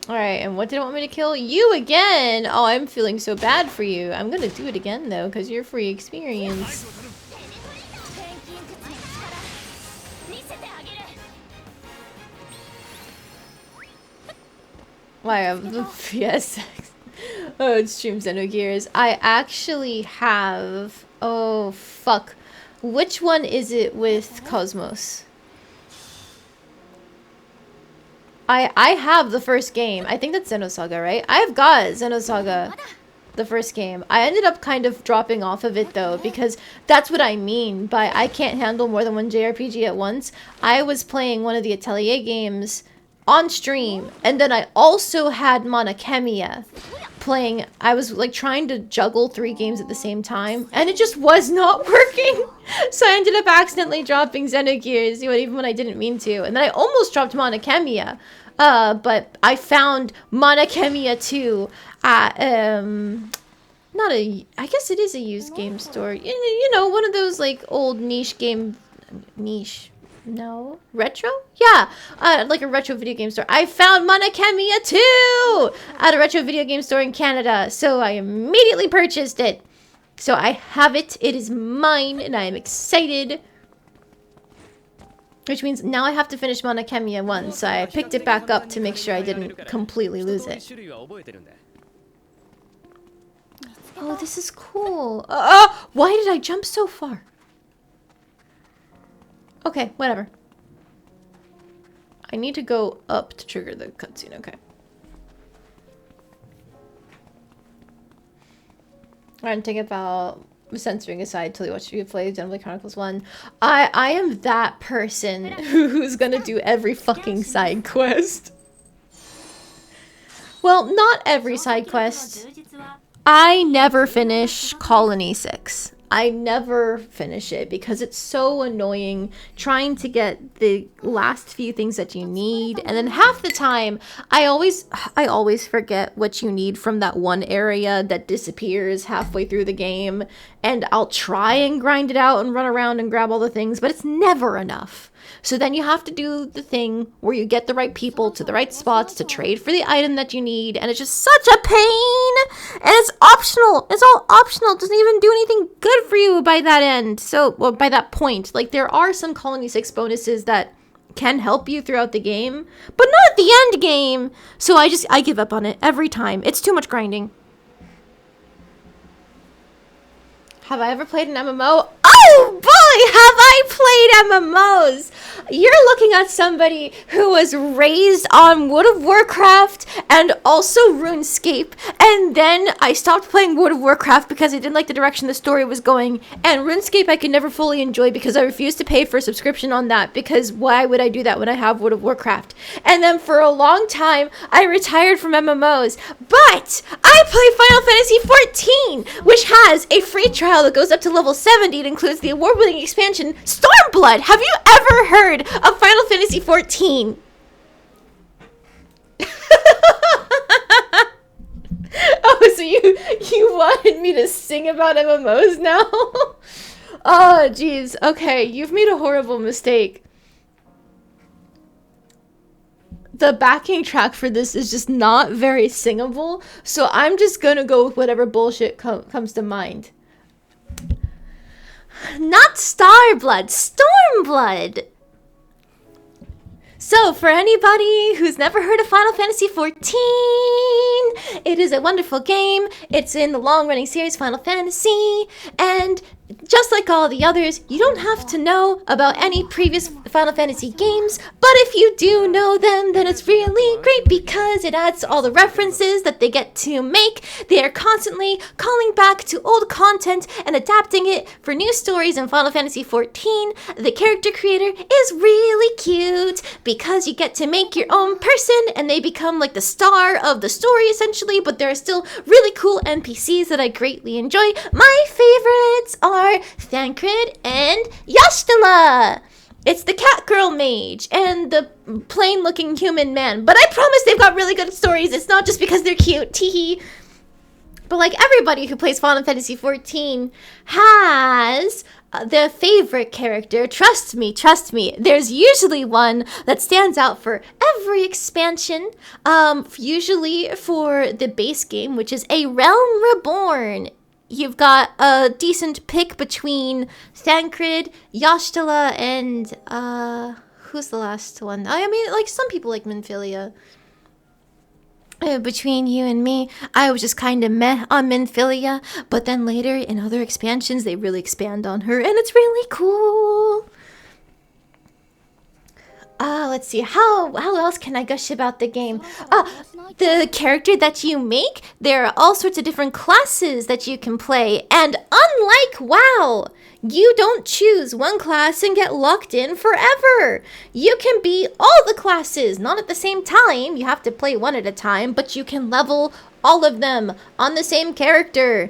Alright, and what did it want me to kill? You again! Oh, I'm feeling so bad for you. I'm gonna do it again, though, because you're free experience. Why, yes. Oh, it streams Xenogears. I actually have... Oh, fuck. Which one is it with Cosmos? I have the first game. I think that's Xenosaga, right? I've got Xenosaga, the first game. I ended up kind of dropping off of it, though, because that's what I mean by I can't handle more than one JRPG at once. I was playing one of the Atelier games on stream, and then I also had Monachemia playing. I was like trying to juggle 3 games at the same time, and it just was not working. So I ended up accidentally dropping Xenogears, even when I didn't mean to, and then I almost dropped Monachemia. But I found Monachemia 2 at not a, I guess it is a used game store. You know, one of those like old niche. No. Retro? Yeah. Like a retro video game store. I found Monokemia 2 at a retro video game store in Canada. So I immediately purchased it. So I have it. It is mine and I am excited. Which means now I have to finish Monokemia 1. So I picked it back up to make sure I didn't completely lose it. Oh, this is cool. Why did I jump so far? Okay, whatever. I need to go up to trigger the cutscene, okay. I'm thinking about censoring aside till you watch you play Xenoblade Chronicles 1. I am that person who's gonna do every fucking side quest. Well, not every side quest. I never finish Colony 6. I never finish it because it's so annoying trying to get the last few things that you need, and then half the time I always forget what you need from that one area that disappears halfway through the game, and I'll try and grind it out and run around and grab all the things, but it's never enough. So then you have to do the thing where you get the right people to the right spots to trade for the item that you need, and it's just such a pain, and it's optional. It's all optional. It doesn't even do anything good for you by that end. So, well, by that point, like there are some Colony 6 bonuses that can help you throughout the game, but not at the end game. So I give up on it every time. It's too much grinding. Have I ever played an MMO? Oh boy, have I played MMOs! You're looking at somebody who was raised on World of Warcraft and also RuneScape, and then I stopped playing World of Warcraft because I didn't like the direction the story was going, and RuneScape I could never fully enjoy because I refused to pay for a subscription on that, because why would I do that when I have World of Warcraft? And then for a long time, I retired from MMOs, but I play Final Fantasy XIV, which has a free trial that goes up to level 70. It includes the award-winning expansion Stormblood. Have you ever heard of Final Fantasy XIV? Oh, so you wanted me to sing about MMOs now? Oh, jeez. Okay, you've made a horrible mistake. The backing track for this is just not very singable, so I'm just gonna go with whatever bullshit comes to mind. Not Starblood, Stormblood! So, for anybody who's never heard of Final Fantasy XIV, it is a wonderful game. It's in the long-running series Final Fantasy, and just like all the others, you don't have to know about any previous Final Fantasy games, but if you do know them, then it's really great because it adds all the references that they get to make. They are constantly calling back to old content and adapting it for new stories in Final Fantasy XIV. The character creator is really cute because you get to make your own person and they become like the star of the story essentially, but there are still really cool NPCs that I greatly enjoy. My favorites are Thancred and Yashtala. It's the cat girl mage and the plain looking human man, but I promise they've got really good stories. It's not just because they're cute, teehee. But like everybody who plays Final Fantasy XIV has their favorite character. Trust me, there's usually one that stands out for every expansion, usually for the base game, which is A Realm Reborn. You've got a decent pick between Thancred, Yashtala, and who's the last one? I mean, like some people like Minfilia. Between you and me, I was just kind of meh on Minfilia, but then later in other expansions they really expand on her, and it's really cool. Let's see, how else can I gush about the game? The character that you make, there are all sorts of different classes that you can play, and unlike WoW, you don't choose one class and get locked in forever. You can be all the classes, not at the same time, you have to play one at a time, but you can level all of them on the same character.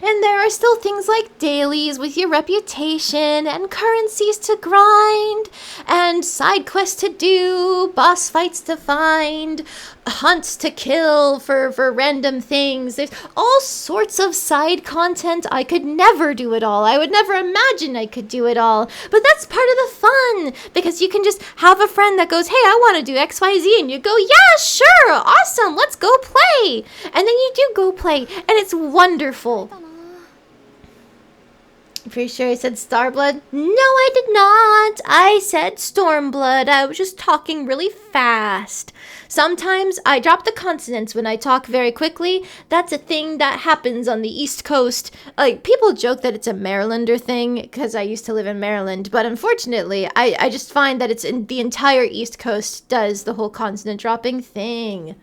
And there are still things like dailies with your reputation and currencies to grind and side quests to do, boss fights to find, hunts to kill for random things. There's all sorts of side content. I could never do it all. I would never imagine I could do it all. But that's part of the fun because you can just have a friend that goes, hey, I want to do XYZ. And you go, yeah, sure, awesome, let's go play. And then you do go play and it's wonderful. Pretty sure I said Starblood? No, I did not. I said Stormblood. I was just talking really fast. Sometimes I drop the consonants when I talk very quickly. That's a thing that happens on the East Coast. Like, people joke that it's a Marylander thing because I used to live in Maryland. But unfortunately, I just find that it's in the entire East Coast does the whole consonant dropping thing.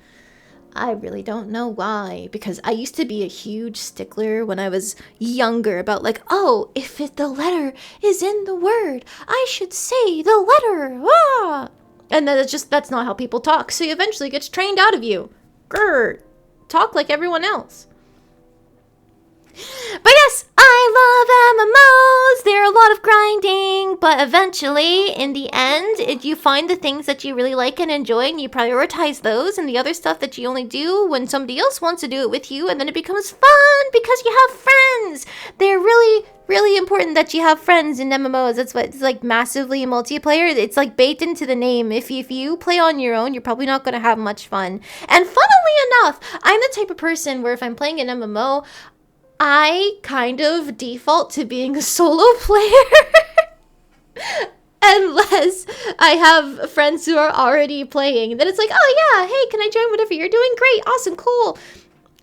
I really don't know why, because I used to be a huge stickler when I was younger about like, oh, if the letter is in the word, I should say the letter. Ah! And then that's not how people talk. So eventually it gets trained out of you. Grr. Talk like everyone else. But yes, I love MMOs. They're a lot of grinding, but eventually, in the end, you find the things that you really like and enjoy, and you prioritize those, and the other stuff that you only do when somebody else wants to do it with you, and then it becomes fun because you have friends. They're really, really important that you have friends in MMOs. That's what it's like, massively multiplayer. It's like baked into the name. If you play on your own, you're probably not going to have much fun. And funnily enough, I'm the type of person where if I'm playing an MMO, I kind of default to being a solo player unless I have friends who are already playing. Then it's like, oh yeah, hey, can I join whatever you're doing? Great, awesome, cool.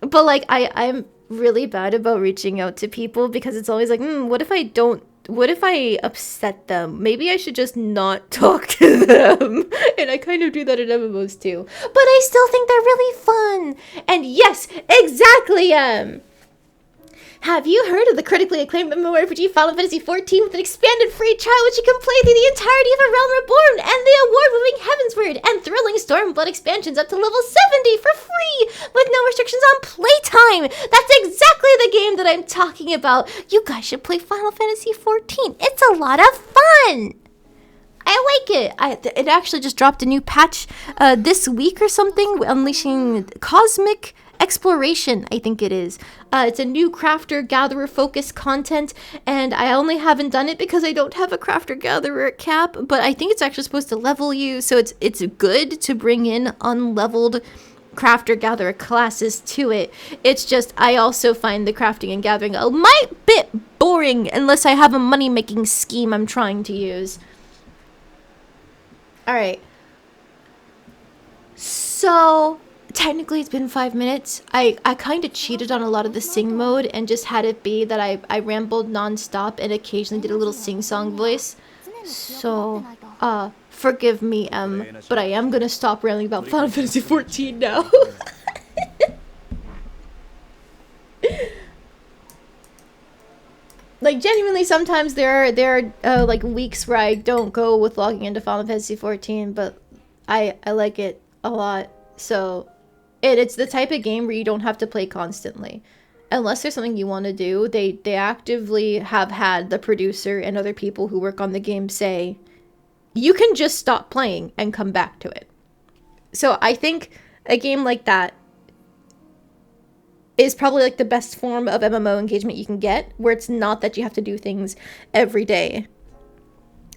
But like, I'm really bad about reaching out to people because it's always like, what if I upset them? Maybe I should just not talk to them. And I kind of do that in MMOs too. But I still think they're really fun. And yes, exactly, have you heard of the critically acclaimed MMORPG Final Fantasy XIV with an expanded free trial which you can play through the entirety of A Realm Reborn and the award-winning Heavensward and thrilling Stormblood expansions up to level 70 for free with no restrictions on playtime? That's exactly the game that I'm talking about. You guys should play Final Fantasy XIV. It's a lot of fun. I like it. It actually just dropped a new patch this week or something, unleashing cosmic exploration, I think it is. It's a new crafter-gatherer focused content, and I only haven't done it because I don't have a crafter-gatherer cap, but I think it's actually supposed to level you, so it's good to bring in unleveled crafter-gatherer classes to it. It's just, I also find the crafting and gathering a bit boring unless I have a money-making scheme I'm trying to use. Alright. So technically it's been 5 minutes. I kind of cheated on a lot of the sing mode and just had it be that I rambled non-stop and occasionally did a little sing-song voice. So, forgive me, but I am gonna stop rambling about Final Fantasy XIV now. Like, genuinely, sometimes there are like weeks where I don't go with logging into Final Fantasy XIV, but I like it a lot. So it's the type of game where you don't have to play constantly. Unless there's something you want to do, they actively have had the producer and other people who work on the game say, you can just stop playing and come back to it. So I think a game like that is probably like the best form of MMO engagement you can get, where it's not that you have to do things every day.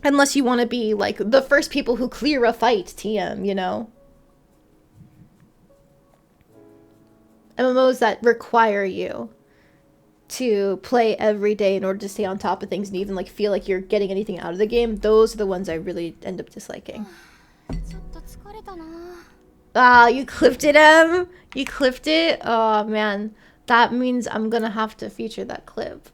Unless you want to be like the first people who clear a fight, TM, you know? MMOs that require you to play every day in order to stay on top of things and even like feel like you're getting anything out of the game, those are the ones I really end up disliking. Ah, you clipped it, Em? You clipped it? Oh, man. That means I'm gonna have to feature that clip.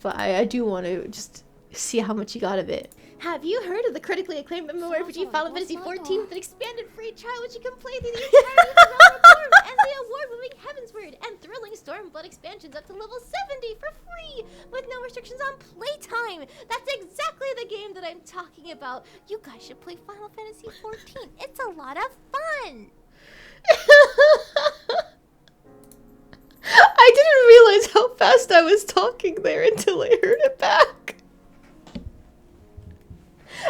But I do want to just see how much you got of it. Have you heard of the critically acclaimed MMORPG Final Fantasy XIV with an expanded free trial which you can play through the entirety of the Realm Reborn and the award-winning Heavensward and thrilling Stormblood expansions up to level 70 for free with no restrictions on playtime? That's exactly the game that I'm talking about. You guys should play Final Fantasy XIV. It's a lot of fun. I didn't realize how fast I was talking there until I heard it back.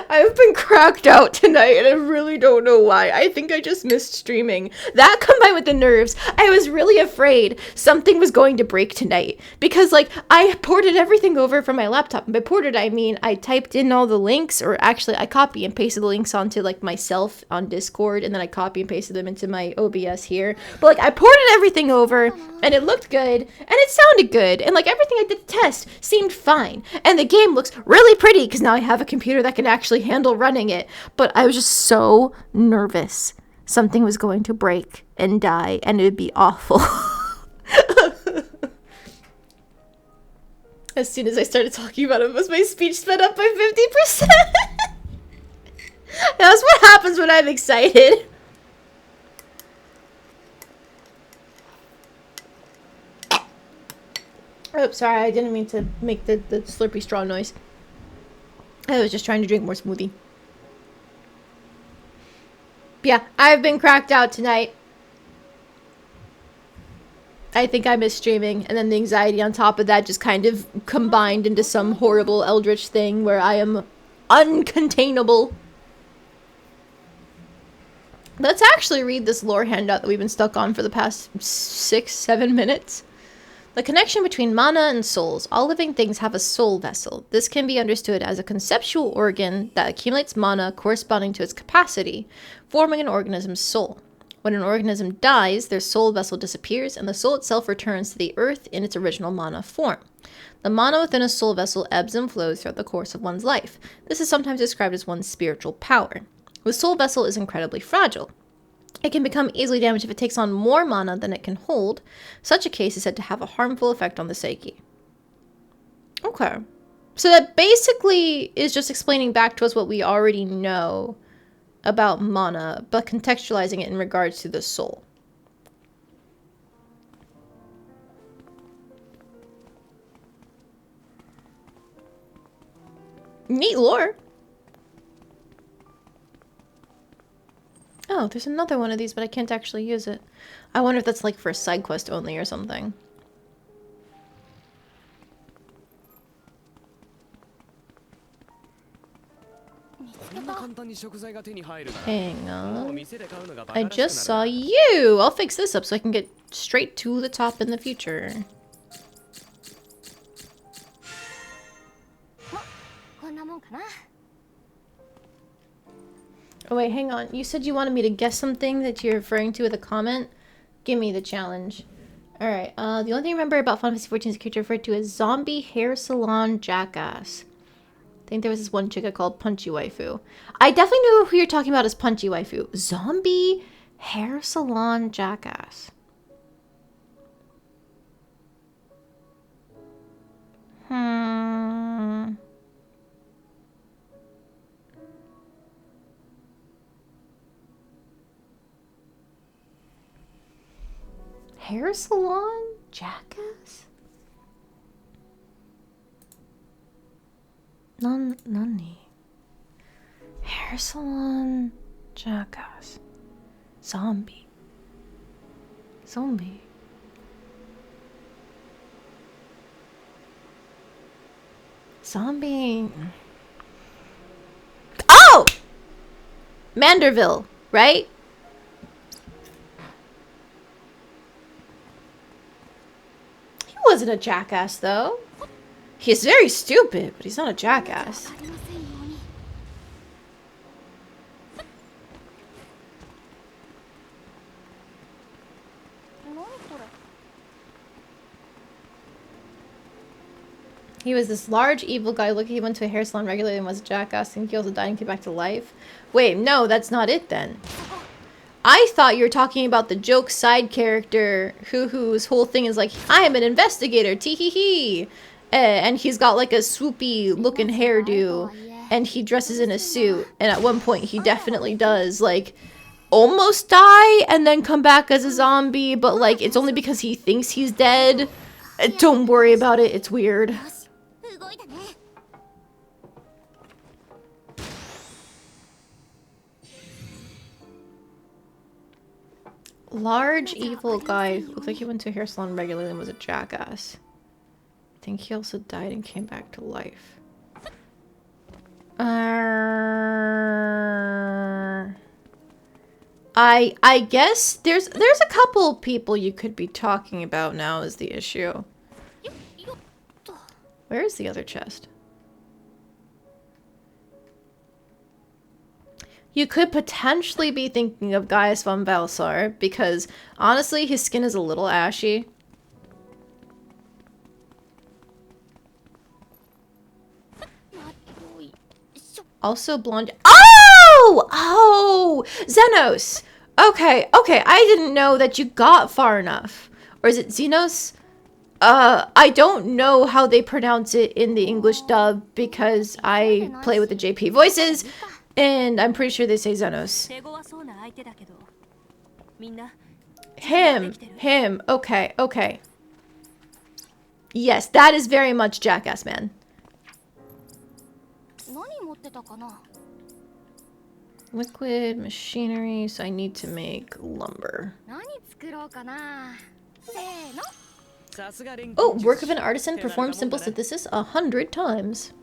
I've been cracked out tonight and I really don't know why. I think I just missed streaming. That combined with the nerves, I was really afraid something was going to break tonight. Because like, I ported everything over from my laptop. And by ported, I mean I typed in all the links, or actually I copy and pasted the links onto like myself on Discord, and then I copy and pasted them into my OBS here. But like, I ported everything over and it looked good and it sounded good. And like, everything I did test seemed fine. And the game looks really pretty because now I have a computer that can actually handle running it. But I was just so nervous something was going to break and die and it would be awful. As soon as I started talking about it, was my speech sped up by 50%. That's what happens when I'm excited. Oh, sorry, I didn't mean to make the slurpy straw noise. I was just trying to drink more smoothie. Yeah, I've been cracked out tonight. I think I missed streaming, and then the anxiety on top of that just kind of combined into some horrible eldritch thing where I am uncontainable. Let's actually read this lore handout that we've been stuck on for the past 6-7 minutes. The connection between mana and souls. All living things have a soul vessel. This can be understood as a conceptual organ that accumulates mana corresponding to its capacity, forming an organism's soul. When an organism dies, their soul vessel disappears, and the soul itself returns to the earth in its original mana form. The mana within a soul vessel ebbs and flows throughout the course of one's life. This is sometimes described as one's spiritual power. The soul vessel is incredibly fragile. It can become easily damaged if it takes on more mana than it can hold. Such a case is said to have a harmful effect on the psyche. Okay. So that basically is just explaining back to us what we already know about mana, but contextualizing it in regards to the soul. Neat lore. Oh, there's another one of these, but I can't actually use it. I wonder if that's like for a side quest only or something. Hang on. I just saw you! I'll fix this up so I can get straight to the top in the future. Oh wait, hang on. You said you wanted me to guess something that you're referring to with a comment? Give me the challenge. Alright, the only thing I remember about Final Fantasy XIV is a character referred to as Zombie Hair Salon Jackass. I think there was this one chick called Punchy Waifu. I definitely knew who you're talking about as Punchy Waifu. Zombie Hair Salon Jackass. Hair salon? Jackass? Nani? Hair salon? Jackass. Zombie. Zombie. Zombie. Oh! Manderville, right? He wasn't a jackass, though. He's very stupid, but he's not a jackass. He was this large, evil guy. Look, he went to a hair salon regularly and was a jackass and he also died and came back to life. Wait, no, that's not it then. I thought you were talking about the joke side character whose whole thing is like, I am an investigator, tee-hee-hee. And he's got like a swoopy looking hairdo and he dresses in a suit. And at one point he definitely does like almost die and then come back as a zombie. But like, it's only because he thinks he's dead. Don't worry about it, it's weird. Large evil guy who looked like he went to a hair salon regularly and was a jackass. I think he also died and came back to life. I guess there's a couple people you could be talking about now is the issue. Where is the other chest? You could potentially be thinking of Gaius von Balsar, because honestly, his skin is a little ashy. Also blonde. Oh! Oh! Xenos! Okay, okay, I didn't know that you got far enough. Or is it Xenos? I don't know how they pronounce it in the English dub, because I play with the JP voices. And I'm pretty sure they say Xenos. Him. Okay, okay. Yes, that is very much Jackass Man. Liquid machinery, so I need to make lumber. Oh, work of an artisan, perform simple synthesis 100 times.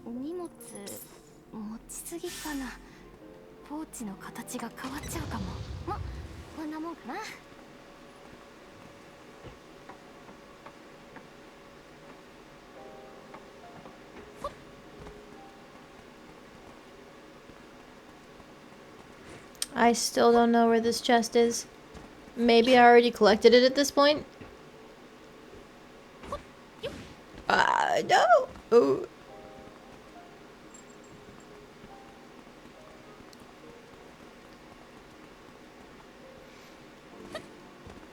I still don't know where this chest is. Maybe I already collected it at this point? No! Oh.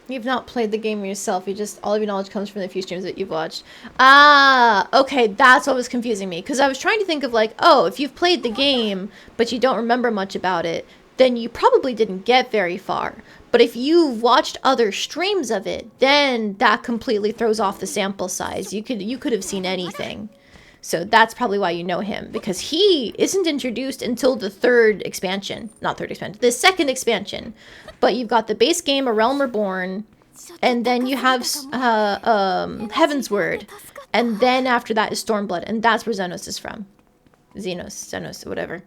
You've not played the game yourself, all of your knowledge comes from the few streams that you've watched. Ah, okay, that's what was confusing me. Because I was trying to think of like, oh, if you've played the game, but you don't remember much about it, then you probably didn't get very far. But if you've watched other streams of it, then that completely throws off the sample size. You could have seen anything. So that's probably why you know him, because he isn't introduced until the third expansion. Not third expansion, the second expansion. But you've got the base game, A Realm Reborn, and then you have Heaven's Word, and then after that is Stormblood, and that's where Xenos is from. Xenos, whatever.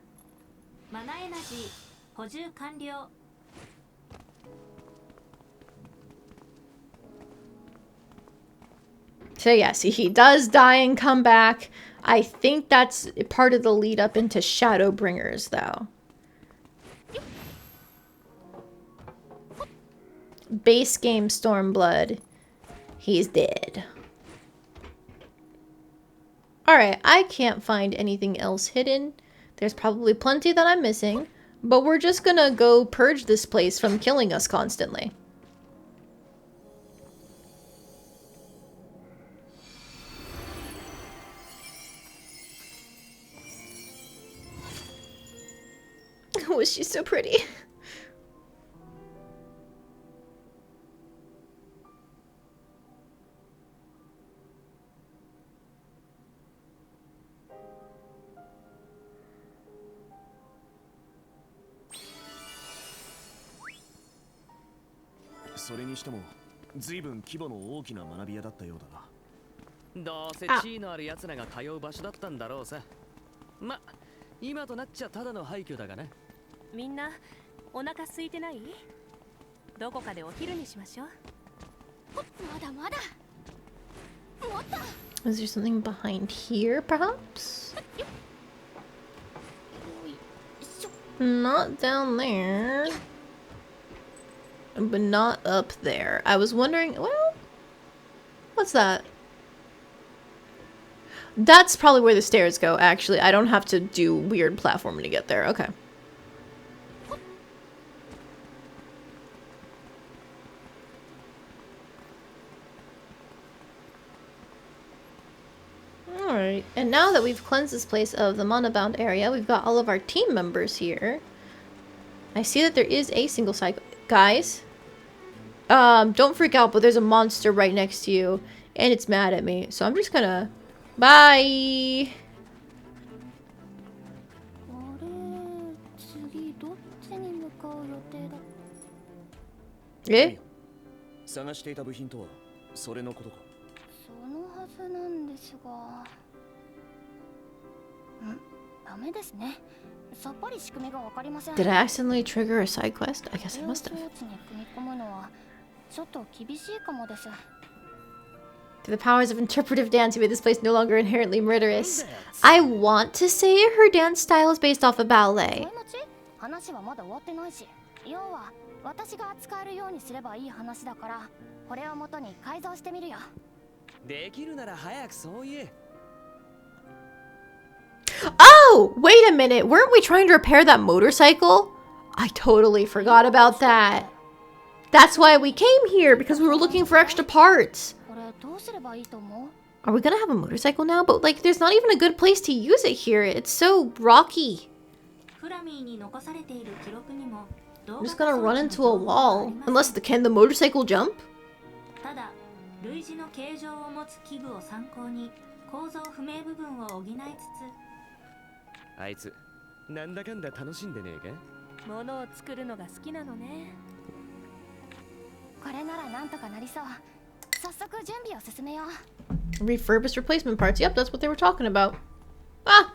So yes, he does die and come back. I think that's part of the lead up into Shadowbringers, though. Base game Stormblood. He's dead. Alright, I can't find anything else hidden. There's probably plenty that I'm missing. But we're just gonna go purge this place from killing us constantly. Oh, is she so pretty? Is there something behind here, perhaps? Not down there. But not up there. I was wondering, well, what's that? That's probably where the stairs go, actually. I don't have to do weird platforming to get there. Okay. Alright, and now that we've cleansed this place of the mana-bound area, we've got all of our team members here. I see that there is a single cycle. Guys, don't freak out, but there's a monster right next to you, and it's mad at me. So I'm just gonna... Bye! Eh? 探していた部品とはそれのことか。そのはずなんですが。ダメですね。さっぱり仕組みがわかりません。 Did I accidentally trigger a side quest? I guess I must have. 装置に組み込むのはちょっと厳しいかもです。 Through the powers of interpretive dance, you made this place no longer inherently murderous. I want to say her dance style is based off of ballet. 話はまだ終わってないし、要は私が扱えるようにすればいい話だから、これを元に改造してみるよ。できるなら早くそう言え。 Oh, wait a minute. Weren't we trying to repair that motorcycle? I totally forgot about that. That's why we came here, because we were looking for extra parts. これどうすればいいと思う？ Are we gonna have a motorcycle now? But like, there's not even a good place to use it here. It's so rocky. フラミーに残されている記録にも I'm just gonna run into a wall. Unless can the motorcycle jump? ただ類似の形状を持つ器具を参考に構造不明部分を補いつつ、あいつなんだかんだ楽しんでねえか。物を作るのが好きなのね。これならなんとかなりそう。早速準備を進めよう。 Refurbished replacement parts. Yep, that's what they were talking about. Ah!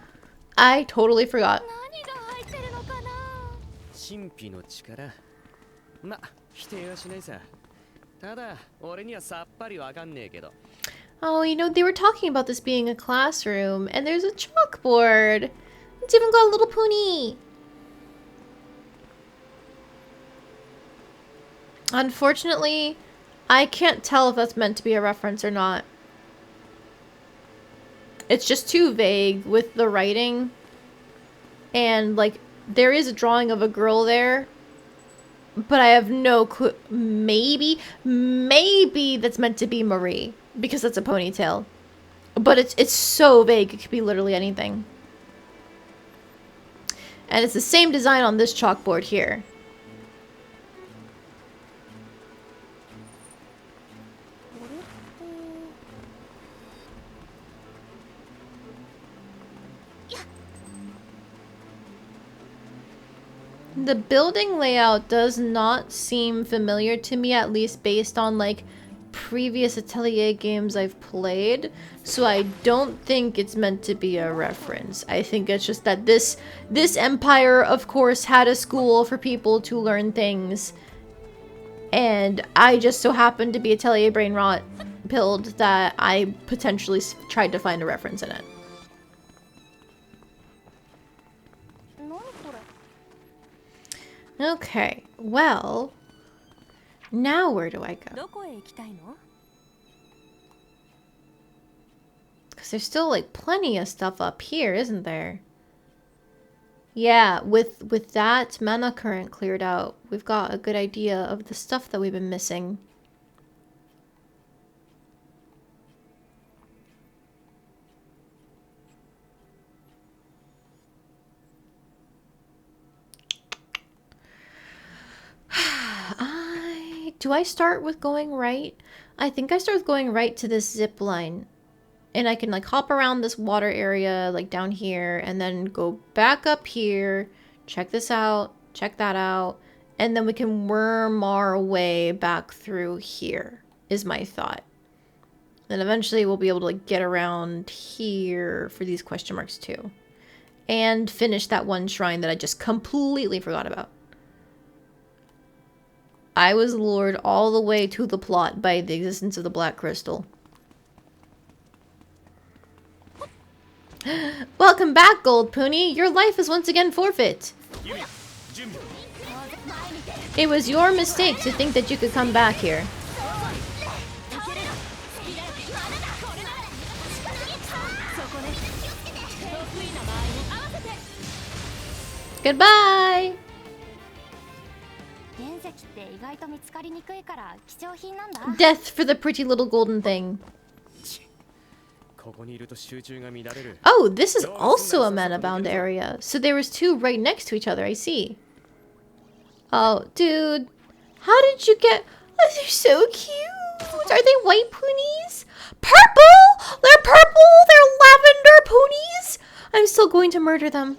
I totally forgot. 何が入ってるのかな？神秘の力。ま、否定はしないさ。ただ、俺にはさっぱりわかんねえけど。Oh, you know, they were talking about this being a classroom, and there's a chalkboard. It's even got a little pony. Unfortunately, I can't tell if that's meant to be a reference or not. It's just too vague with the writing. And, like, there is a drawing of a girl there, but I have no clue. Maybe that's meant to be Marie, because that's a ponytail. But it's so vague, it could be literally anything. And it's the same design on this chalkboard here. The building layout does not seem familiar to me, at least based on like previous Atelier games I've played. So I don't think it's meant to be a reference. I think it's just that this empire, of course, had a school for people to learn things. And I just so happened to be Atelier brain rot pilled that I potentially tried to find a reference in it. Okay, well, now where do I go? どこへ行きたいの？ Because there's still like plenty of stuff up here, isn't there? Yeah, with that mana current cleared out, we've got a good idea of the stuff that we've been missing. Do I start with going right? I think I start with going right to this zip line. And I can like hop around this water area like down here and then go back up here, check this out, check that out, and then we can worm our way back through here is my thought. Then eventually we'll be able to like get around here for these question marks too. And finish that one shrine that I just completely forgot about. I was lured all the way to the plot by the existence of the black crystal. Welcome back, Gold Pony. Your life is once again forfeit. It was your mistake to think that you could come back here. Goodbye! Death for the pretty little golden thing. Oh, this is also a mana-bound area. So there was two right next to each other, I see. Oh, dude. How did you get... Oh, they're so cute. Are they white ponies? Purple? They're purple? They're lavender ponies? I'm still going to murder them.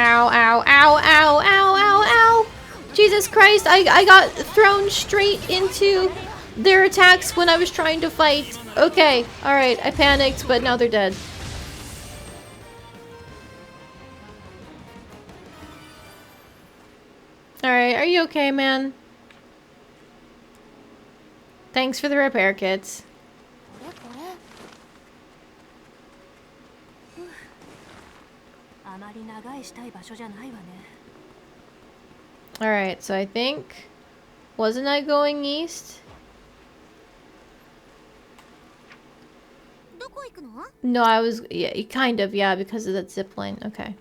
Ow, ow, ow, ow, ow, ow, ow! Jesus Christ, I got thrown straight into their attacks when I was trying to fight. Okay, alright, I panicked, but now they're dead. Alright, are you okay, man? Thanks for the repair kits. これこれ。あまり長いしたい場所じゃないわね。 Alright, so I think... Wasn't I going east? どこ行くの？ No, I was... Yeah, kind of, yeah, because of that zip line. Okay.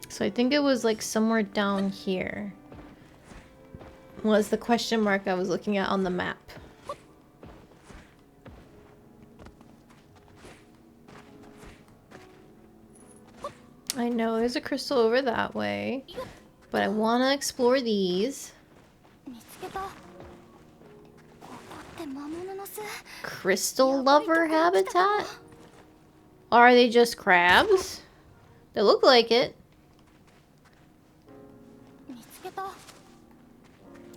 So I think it was like somewhere down here. Was the question mark I was looking at on the map. I know there's a crystal over that way, but I want to explore these. 見つけた。ここって魔物の巣。 Crystal lover habitat? Or are they just crabs? They look like it. 見つけた。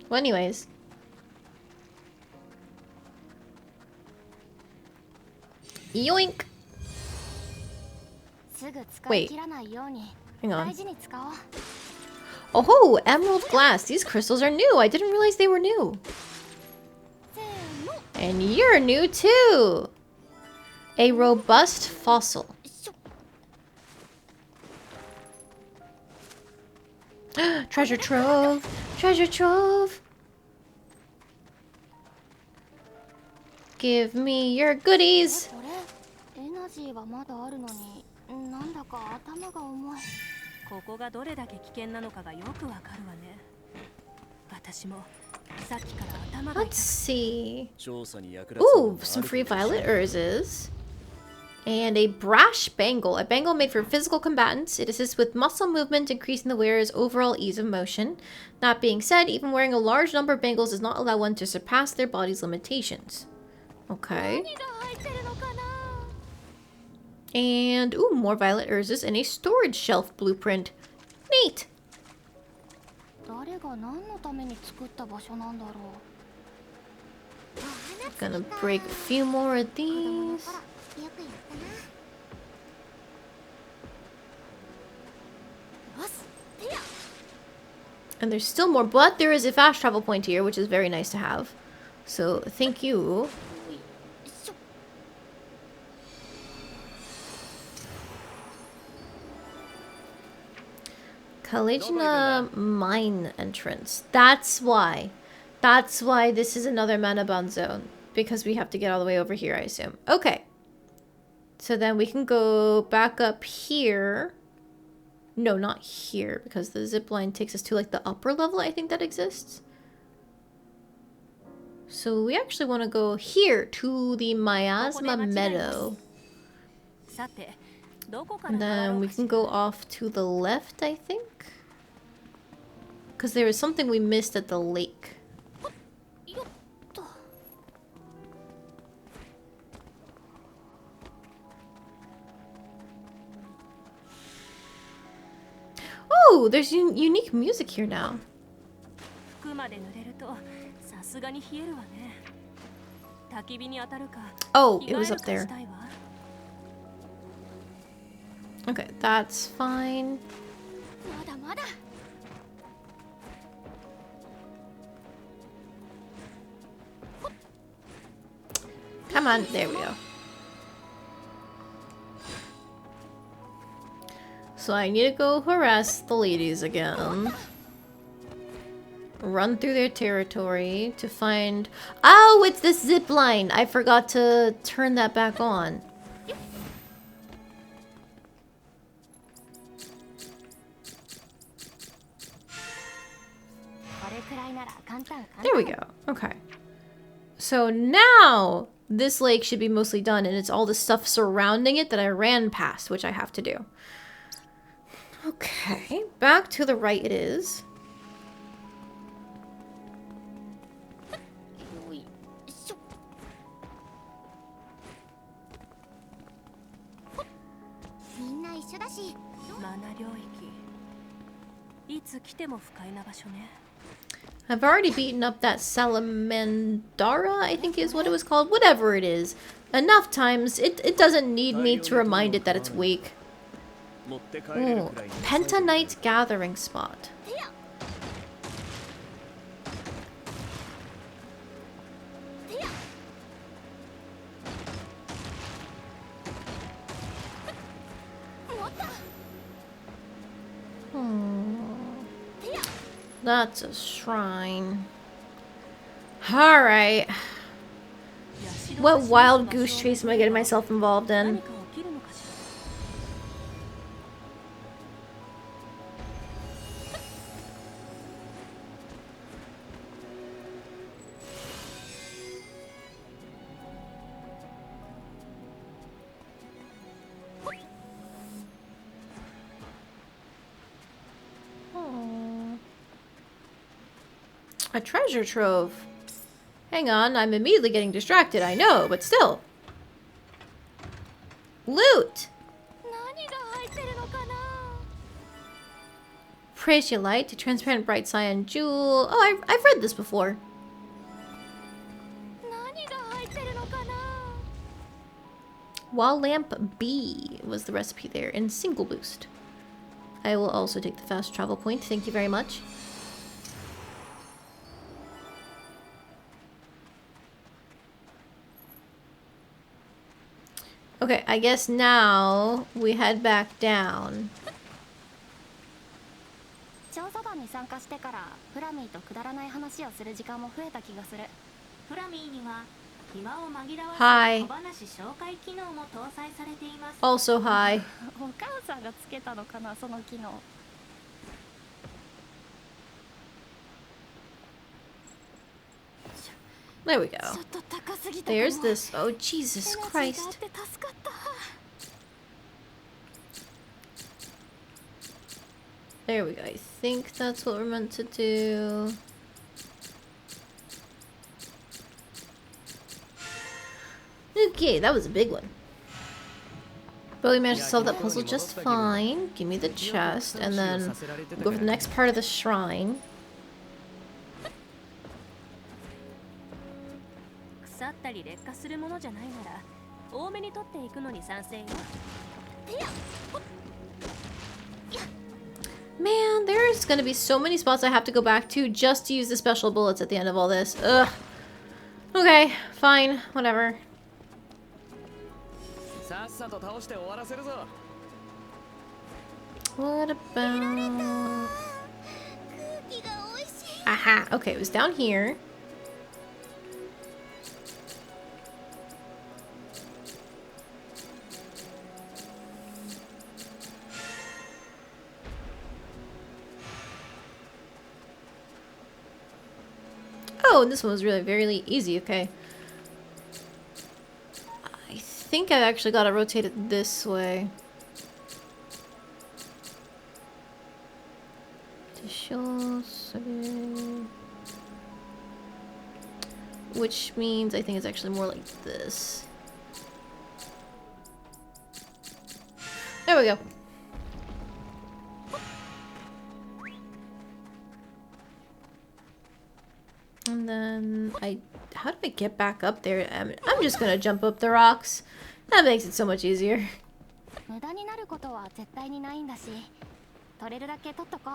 Well, anyways. Yoink! すぐ使い切らないように Hang on. 大事に使おう。 Oh, emerald glass. These crystals are new. I didn't realize they were new. せーの。 And you're new too. A robust fossil. しょ。 Treasure trove. Treasure trove. Give me your goodies. これエナジーはまだあるのになんだか頭が重い。ここがどれだけ危険なのかがよくわかるわね。私もさっきから頭が Let's see. 調査に役立つもの Ooh, があ some る free かもしれない violet erzes. And a brash bangle. A bangle made for physical combatants. It assists with muscle movement, increasing the wearer's overall ease of motion. That being said, even wearing a large number of bangles does not allow one to surpass their body's limitations. Okay. 何が入ってるのかな。 And, ooh, more violet erzes and a storage shelf blueprint. Neat! 誰が何のために作った場所なんだろう。 Gonna break a few more of these. よくやったな。よし、てや。 And there's still more, but there is a fast travel point here, which is very nice to have. So, thank you. よいしょ。 Caligina mine entrance. That's why. That's why this is another Manabon zone. Because we have to get all the way over here, I assume. Okay. So then we can go back up here. No, not here. Because the zip line takes us to like the upper level, I think, that exists. So we actually want to go here to the Miasma Meadow. さて、どこから And 回ろ then う we かし can ら go off to the left, I think. Because there was something we missed at the lake. よっと。 Oh, there's unique music here now. 服まで濡れるとさすがに冷えるわね。焚き火に当たるか Oh, 着 it 替え was る up か there. したいわ。 Okay, that's fine. まだまだ。 Come on, there we go. So I need to go harass the ladies again. Run through their territory to find... Oh, it's this zip line! I forgot to turn that back on. There we go. Okay. So now this lake should be mostly done, and it's all the stuff surrounding it that I ran past, which I have to do. Okay, back to the right it is. 一緒だし。マナ領域。いつ来ても不快な場所ね。 I've already beaten up that salamandara, I think is what it was called. Whatever it is. Enough times. It doesn't need me to remind it that it's weak. 持って帰れる Ooh, くらいに Pentanite gathering spot. 持った。 That's a shrine. Alright. What wild goose chase am I getting myself involved in? 何か起きるのかしら。 A treasure trove. Hang on, I'm immediately getting distracted, I know, but still. Loot! 何が入ってるのかな。 Preciolite, transparent bright cyan jewel. Oh, I've read this before. 何が入ってるのかな。 Wall lamp B was the recipe there, and single boost. I will also take the fast travel point, thank you very much. Okay, I guess now we head back down. 調査団に参加してからフラミーとくだらない話をする時間も増えた気がする。フラミーには暇を紛らわはいす小話紹介機能も搭載されています。 Also hi. お母さんがつけたのかな、その機能。 There we go. ちょっと高すぎたかも。 There's this. Oh, Jesus エナジーがあ Christ. って助かった。 There we go. I think that's what we're meant to do. Okay, that was a big one. But we managed to solve that puzzle just fine. Give me the chest, and then go for the next part of the shrine. 腐ったり劣化するものじゃないなら多めに取っていくのに賛成よ。 Man, there's gonna be so many spots I have to go back to just to use the special bullets at the end of all this. Ugh. Okay, fine, whatever. さっさと倒して終わらせるぞ。 What about... 空気が美味しい。 Aha, okay, it was down here. Oh, and this one was really very easy, okay. I think I actually got to rotate it this way. Which means I think it's actually more like this. There we go. And then how do I get back up there? I'm just gonna jump up the rocks. That makes it so much easier. 無駄になることは絶対にないんだし、取れるだけ取っとこう。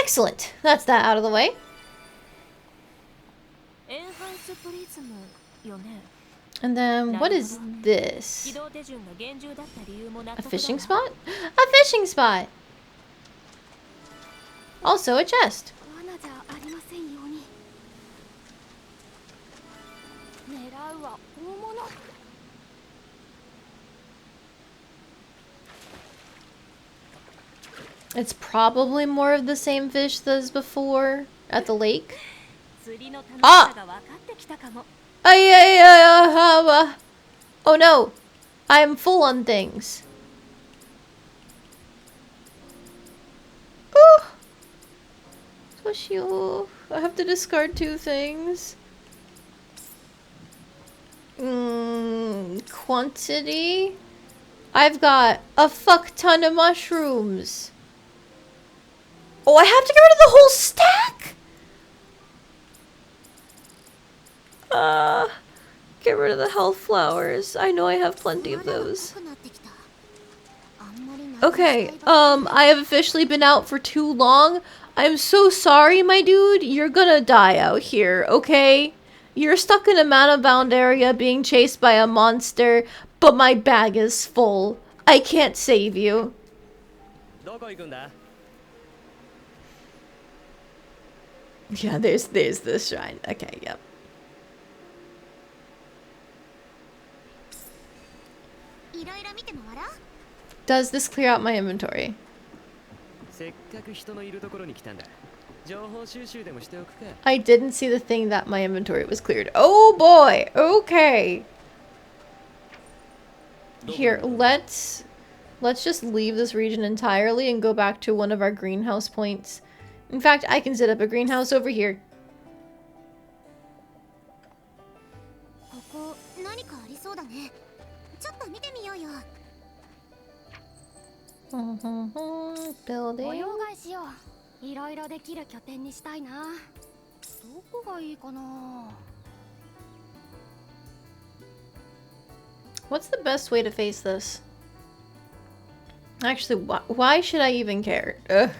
Excellent. That's that out of the way. エンハンスプリズムよね。 And then what is 起 this? 動手順が厳重だった理由も納 A 得だ fishing わ。 spot? A fishing spot! Also a chest. 罠じゃありませんように。狙うは大物。 It's probably more of the same fish as before at the lake. 釣りの楽しさが分かってきたかも。 Oh no! I am full on things. Oh! I have to discard 2 things. quantity. I've got a fuck ton of mushrooms. Oh, I have to get rid of the whole stack? Get rid of the health flowers. I know I have plenty of those. Okay, I have officially been out for too long. I'm so sorry, my dude. You're gonna die out here, okay? You're stuck in a mana-bound area being chased by a monster, but my bag is full. I can't save you. Yeah, there's the shrine. Okay, yep. Does this clear out my inventory? I didn't see the thing that my inventory was cleared. Oh boy! Okay. Here, let's just leave this region entirely and go back to one of our greenhouse points. In fact, I can set up a greenhouse over here. Building. What's the best way to face this? Actually, why should I even care? Ugh.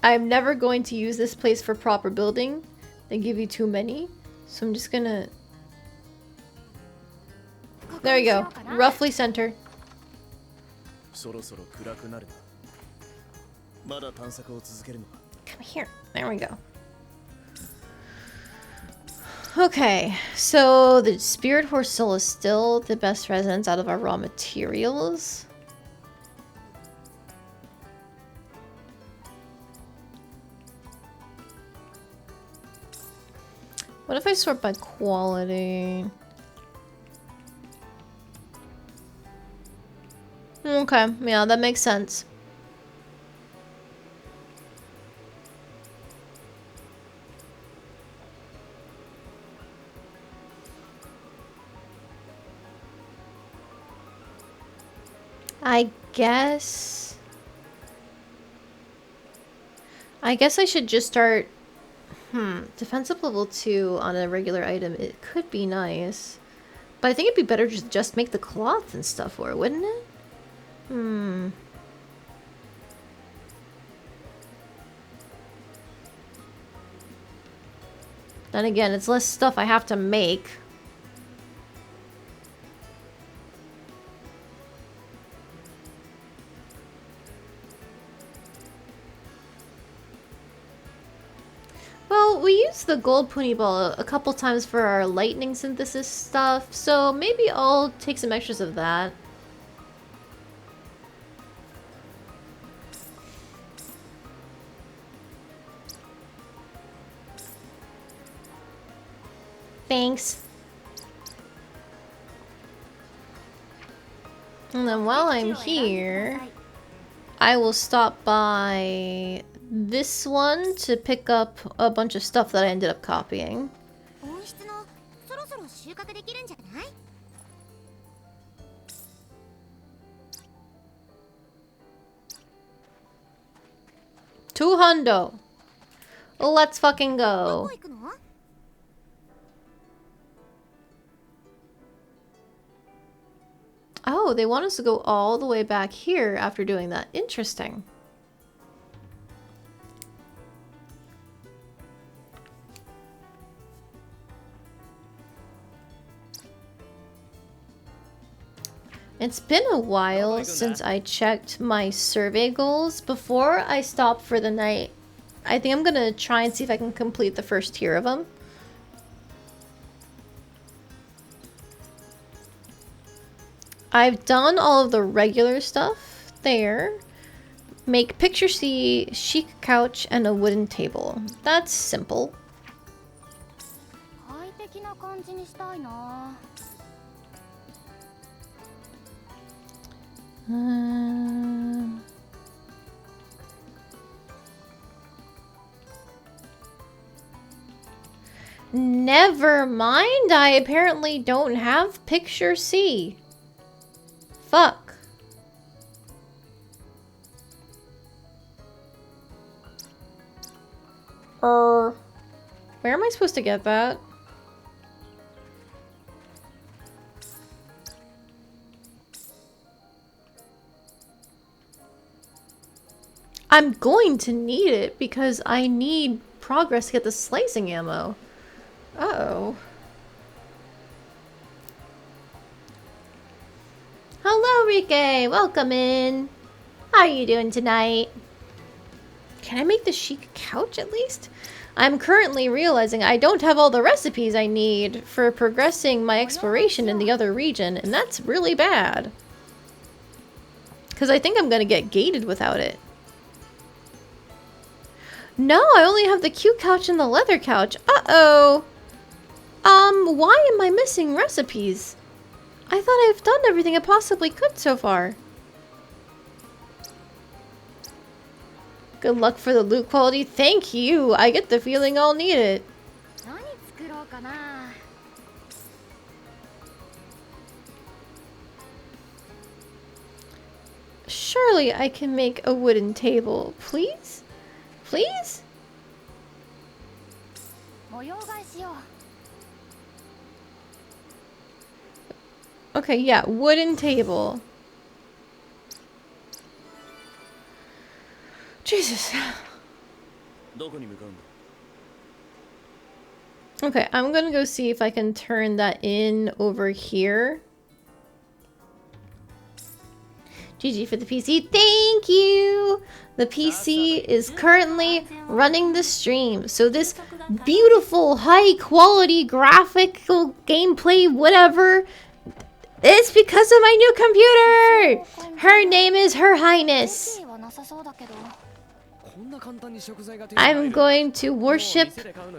I'm never going to use this place for proper building. They give you too many. So I'm just gonna... There you go. Roughly center. Come here. There we go. Okay, so the Spirit Horse Soul is still the best resonance out of our raw materials. What if I sort by quality? Okay, yeah, that makes sense. I guess I should just start... Defensive level 2 on a regular item. It could be nice. But I think it'd be better just make the cloth and stuff for it, wouldn't it? Then again, it's less stuff I have to make. Well, we used the gold pony ball a couple times for our lightning synthesis stuff, so maybe I'll take some extras of that. Thanks. And then while I'm here, I will stop by this one to pick up a bunch of stuff that I ended up copying. $200. Let's fucking go. Oh, they want us to go all the way back here after doing that. Interesting. It's been a while since I checked my survey goals before I stop for the night. I think I'm gonna try and see if I can complete the first tier of them. I've done all of the regular stuff there. Make picture C, chic couch, and a wooden table. That's simple. Never mind, I apparently don't have picture C. Fuck. Where am I supposed to get that? I'm going to need it because I need progress to get the slicing ammo. Uh-oh. Hello, Rike! Welcome in! How are you doing tonight? Can I make the chic couch at least? I'm currently realizing I don't have all the recipes I need for progressing my exploration in the other region, and that's really bad. Because I think I'm gonna get gated without it. No, I only have the cute couch and the leather couch. Uh-oh. Why am I missing recipes? I thought I've done everything I possibly could so far. Good luck for the loot quality. Thank you. I get the feeling I'll need it. Surely I can make a wooden table. Please? Please? Okay, yeah, wooden table. Jesus. Okay, I'm gonna go see if I can turn that in over here. GG for the PC. Thank you! The PC is currently running the stream. So this beautiful, high-quality graphical gameplay, whatever, it's because of my new computer! Her name is Her Highness. I'm going to worship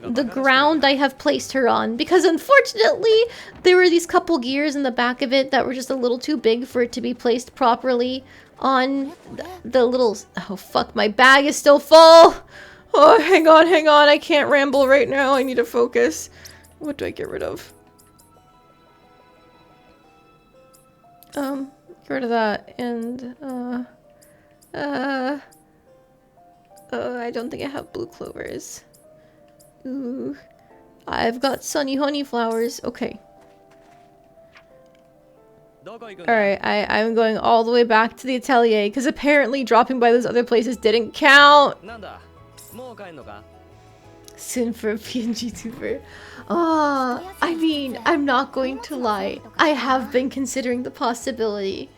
the ground I have placed her on, because unfortunately there were these couple gears in the back of it that were just a little too big for it to be placed properly on the little... Oh fuck, my bag is still full! Oh, hang on, I can't ramble right now, I need to focus. What do I get rid of? Get rid of that, and, I don't think I have blue clovers. Ooh. I've got sunny honey flowers. Okay. Alright, I'm going all the way back to the Atelier, because apparently dropping by those other places didn't count! Soon for a PNG tuber. Oh, I mean, I'm not going to lie. I have been considering the possibility.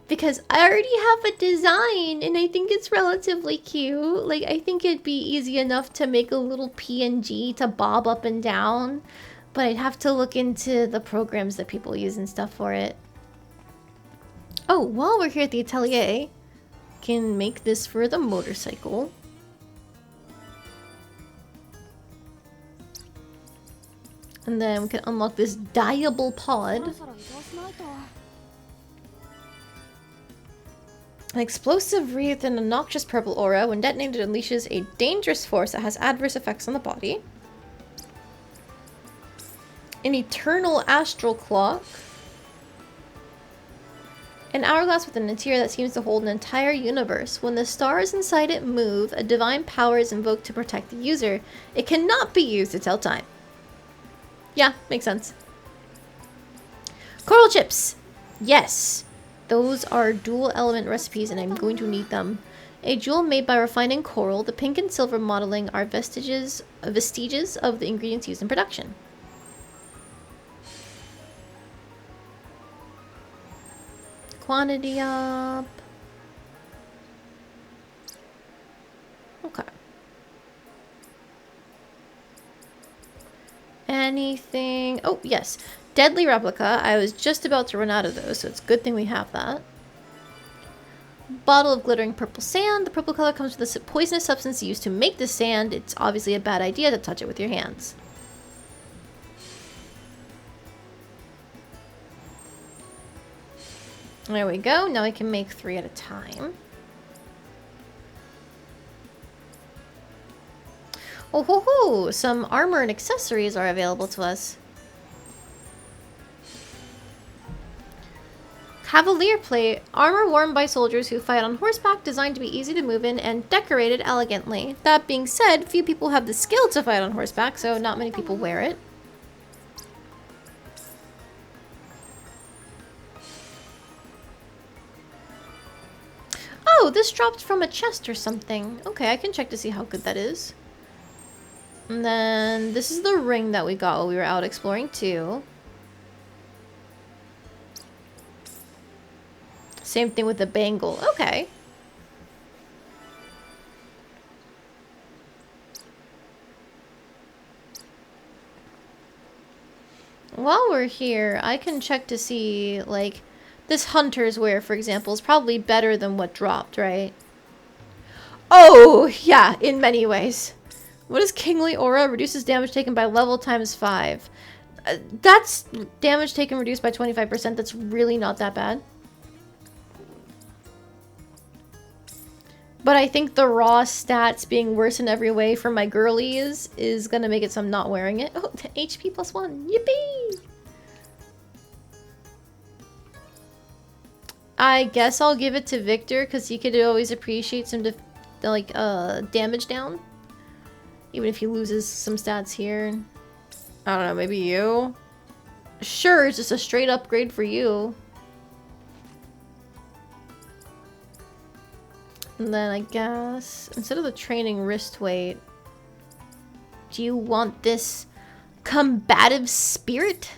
Because I already have a design, and I think it's relatively cute. Like, I think it'd be easy enough to make a little PNG to bob up and down. But I'd have to look into the programs that people use and stuff for it. Oh, while we're here at the Atelier, can make this for the motorcycle. And then we can unlock this dyeable pod. An explosive wreath and a noxious purple aura. When detonated, it unleashes a dangerous force that has adverse effects on the body. An eternal astral clock. An hourglass with an interior that seems to hold an entire universe. When the stars inside it move, a divine power is invoked to protect the user. It cannot be used to tell time. Yeah, makes sense. Coral chips! Yes! Those are dual element recipes and I'm going to need them. A jewel made by refining coral. The pink and silver modeling are vestiges of the ingredients used in production. Quantity up. Okay. Anything? Oh, yes. Deadly replica. I was just about to run out of those, so it's a good thing we have that. Bottle of glittering purple sand. The purple color comes with a poisonous substance used to make the sand. It's obviously a bad idea to touch it with your hands. There we go. Now I can make 3 at a time. Oh ho ho! Some armor and accessories are available to us. Cavalier plate. Armor worn by soldiers who fight on horseback, designed to be easy to move in and decorated elegantly. That being said, few people have the skill to fight on horseback, so not many people wear it. Oh, this dropped from a chest or something. Okay, I can check to see how good that is. And then this is the ring that we got while we were out exploring too. Same thing with the bangle. Okay. While we're here, I can check to see, like, this hunter's wear, for example, is probably better than what dropped, right? Oh, yeah, in many ways. What is Kingly Aura? Reduces damage taken by level times 5. That's damage taken reduced by 25%. That's really not that bad. But I think the raw stats being worse in every way for my girlies is gonna make it so I'm not wearing it. Oh, HP plus 1. Yippee! I guess I'll give it to Victor because he could always appreciate some damage down. Even if he loses some stats here. I don't know, maybe you? Sure, it's just a straight upgrade for you. And then I guess, instead of the training wrist weight, do you want this combative spirit?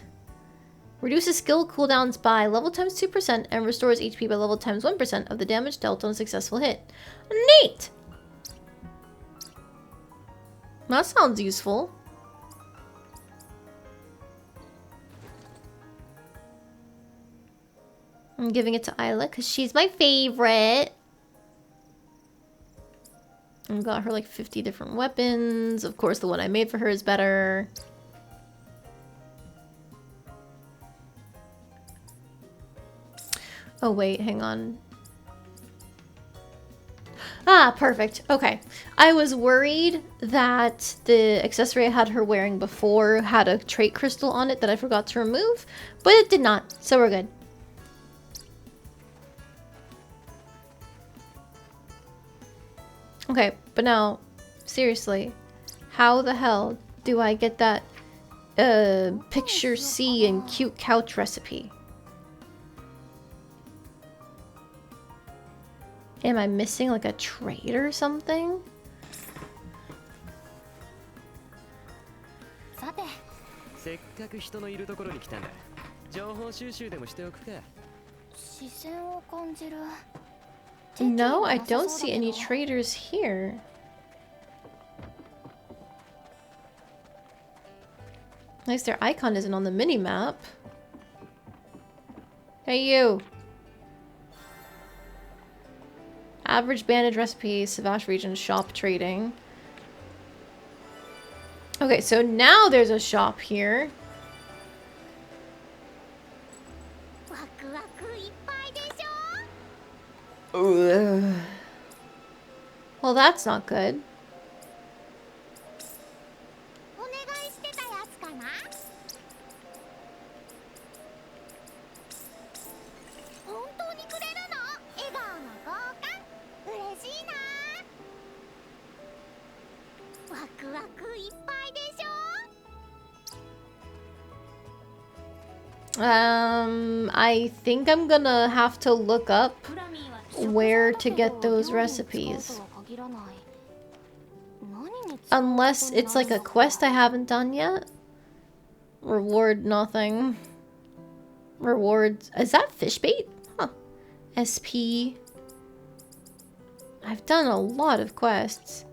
Reduces skill cooldowns by level times 2% and restores HP by level times 1% of the damage dealt on a successful hit. Neat! That sounds useful. I'm giving it to Isla because she's my favorite. I've got her like 50 different weapons. Of course, the one I made for her is better. Oh wait, hang on. Ah, perfect. Okay. I was worried that the accessory I had her wearing before had a trait crystal on it that I forgot to remove, but it did not, so we're good. Okay, but now, seriously, how the hell do I get that picture C and cute couch recipe? Am I missing like a trait or something? さて、せっかく人のいるところに来たんだ。情報収集でもしておくか。視線を感じる。 No, I don't see any traders here. At least their icon isn't on the mini-map. Hey, you! Average bandage recipe, Savage region shop trading. Okay, so now there's a shop here. Ugh. Well, that's not good. I think I'm gonna have to look up where to get those recipes. Unless it's like a quest I haven't done yet. Reward nothing. Rewards. Is that fish bait? Huh. SP. I've done a lot of quests.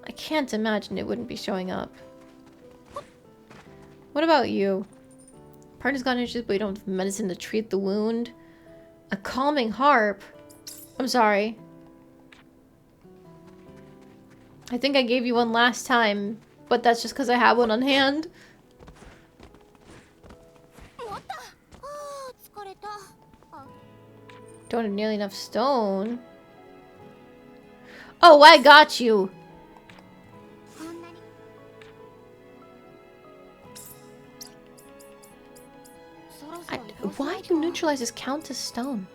I can't imagine it wouldn't be showing up. What about you? Partner's got issues, but you don't have medicine to treat the wound. A calming harp? I'm sorry. I think I gave you one last time, but that's just because I have one on hand. Don't have nearly enough stone. Oh, I got you. Why do neutralizers count as stone?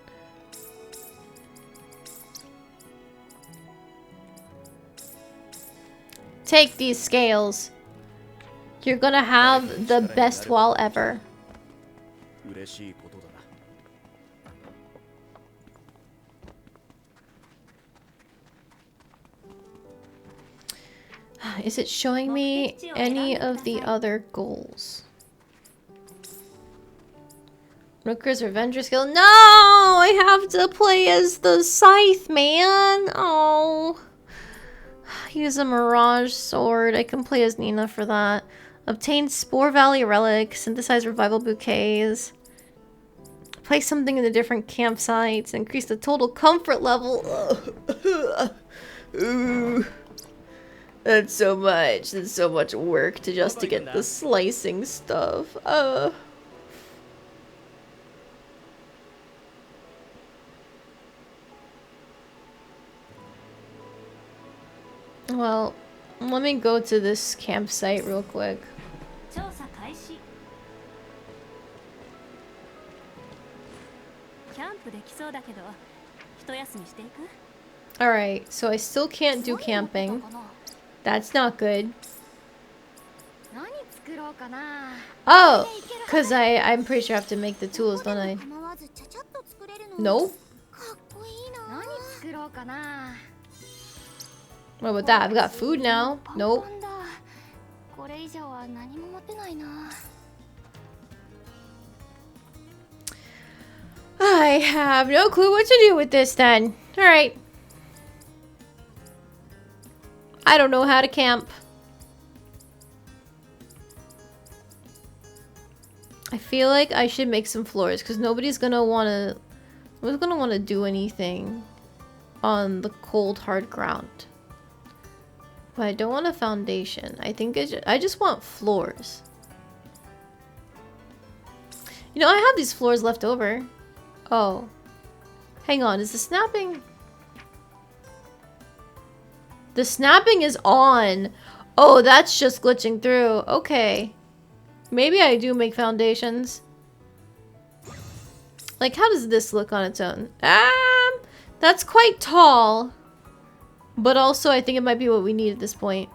Take these scales. You're gonna have the best wall ever. 嬉しいことだな。Is it showing me any of the other goals? Rooker's Revenger skill. No! I have to play as the Scythe, man! Oh. Use a Mirage Sword. I can play as Nina for that. Obtain Spore Valley Relic. Synthesize Revival Bouquets. Place something in the different campsites. Increase the total comfort level. Ooh. That's so much. That's so much work to just to get the slicing stuff. Well, let me go to this campsite real quick. 調査開始。キャンプできそうだけど一休みしていく？ Alright, so I still can't do camping. That's not good. 何作ろうかな。 Oh! Because I'm pretty sure I have to make the tools, don't I? 構わずちゃちゃっと作れるの。 No? かっこいいな。何作ろうかな。 What about that? I've got food now. Nope. パンパンだ。これ以上は何も持ってないな。 I have no clue what to do with this then. Alright. I don't know how to camp. I feel like I should make some floors because nobody's gonna wanna do anything on the cold hard ground. But I don't want a foundation. I think I just want floors. You know, I have these floors left over. Oh. Hang on, is the snapping... The snapping is on! Oh, that's just glitching through. Okay. Maybe I do make foundations. Like, how does this look on its own? That's quite tall. But also, I think it might be what we need at this point.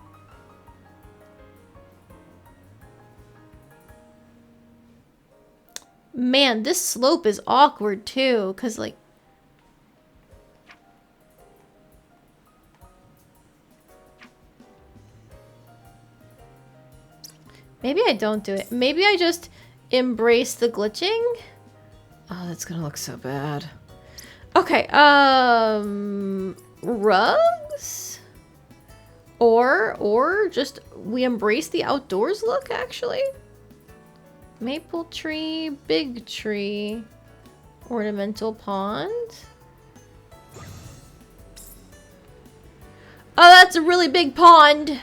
Man, this slope is awkward too, because like... Maybe I don't do it. Maybe I just embrace the glitching? Oh, that's gonna look so bad. Okay, rugs? Or just we embrace the outdoors look, actually? Maple tree, big tree, ornamental pond. Oh, that's a really big pond.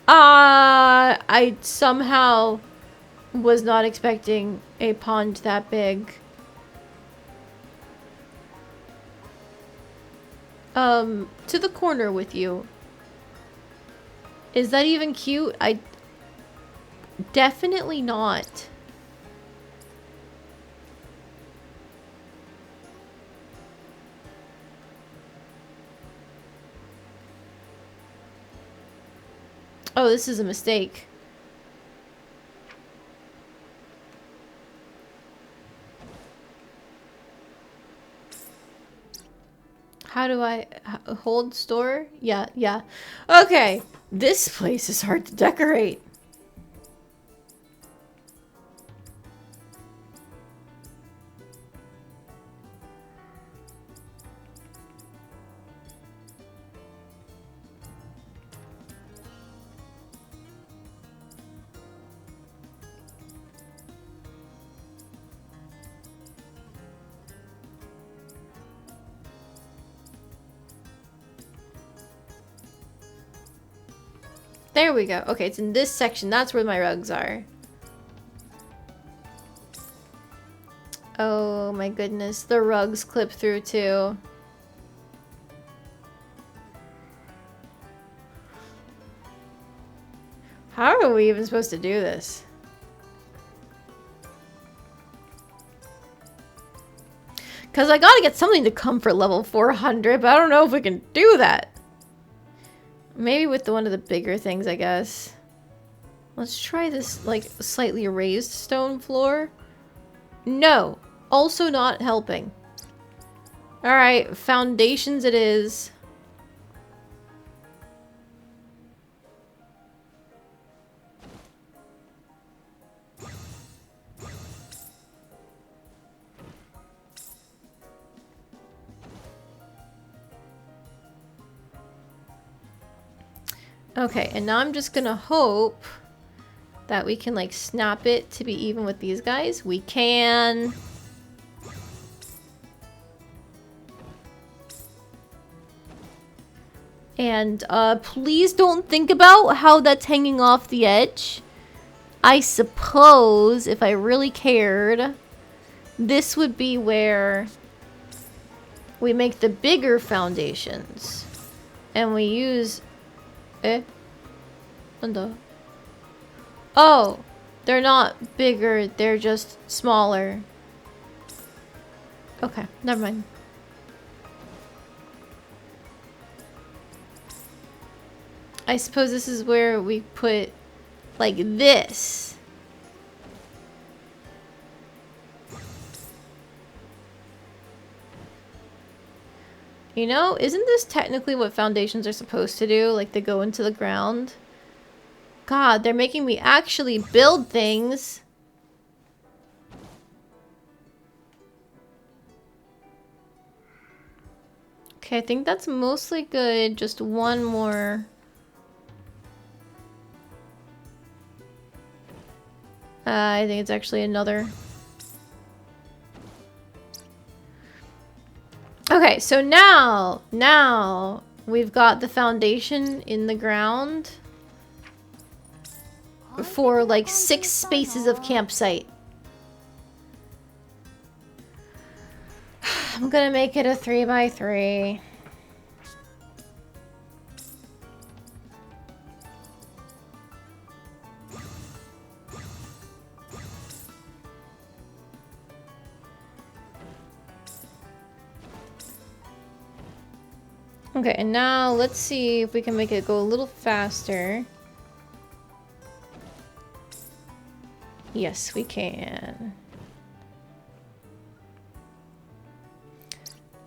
I somehow was not expecting a pond that big. To the corner with you. Is that even cute? Definitely not. Oh, this is a mistake. How do I hold store? Yeah. Okay, this place is hard to decorate. There we go. Okay, it's in this section. That's where my rugs are. Oh my goodness. The rugs clip through too. How are we even supposed to do this? Because I gotta get something to comfort level 400, but I don't know if we can do that. Maybe with one of the bigger things, I guess. Let's try this, like, slightly raised stone floor. No. Also not helping. Alright, foundations it is. Okay, and now I'm just gonna hope that we can, like, snap it to be even with these guys. We can. And, please don't think about how that's hanging off the edge. I suppose, if I really cared, this would be where we make the bigger foundations. And we use... Oh, they're not bigger, they're just smaller. Okay, never mind. I suppose this is where we put, like, this. You know, isn't this technically what foundations are supposed to do? Like, they go into the ground? God, they're making me actually build things. Okay, I think that's mostly good. Just one more. I think it's actually another. Okay, so now we've got the foundation in the ground for like 6 spaces of campsite. I'm gonna make it a 3x3. Okay, and now let's see if we can make it go a little faster. Yes, we can.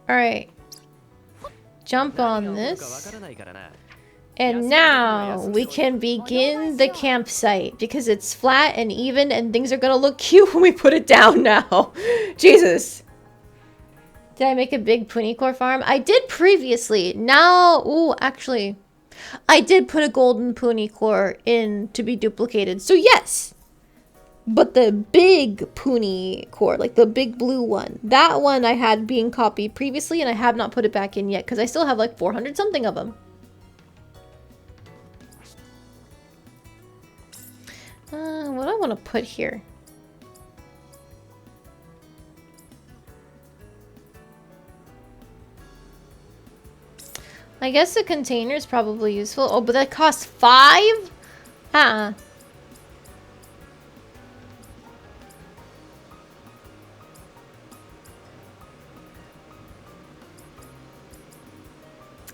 Alright. Jump on this. And now we can begin the campsite because it's flat and even and things are gonna look cute when we put it down now. Jesus. Did I make a big Punicore farm? I did previously. Now, ooh, actually, I did put a golden Punicore in to be duplicated. So yes, but the big Punicore, like the big blue one, that one I had being copied previously, and I have not put it back in yet because I still have like 400 something of them. What do I want to put here? I guess the container is probably useful. Oh, but that costs 5?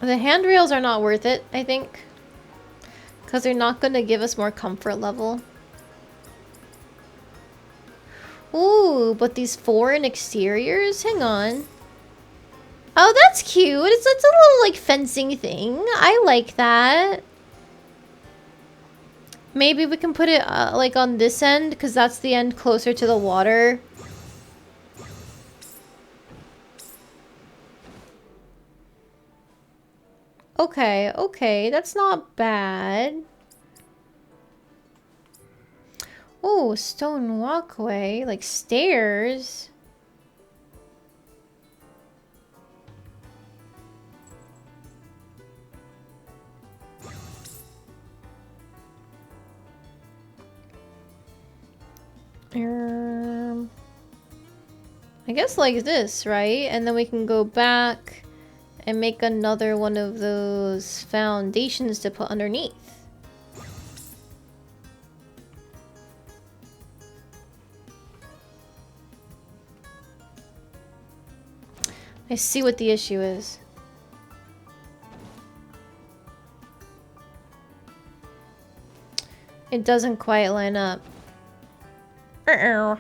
The handrails are not worth it, I think. Because they're not going to give us more comfort level. Ooh, but these foreign exteriors? Hang on. Oh, that's cute. It's a little, like, fencing thing. I like that. Maybe we can put it, like, on this end, because that's the end closer to the water. Okay, okay. That's not bad. Oh, stone walkway. Like, stairs. I guess like this, right? And then we can go back and make another one of those foundations to put underneath. I see what the issue is. It doesn't quite line up. Uh-oh.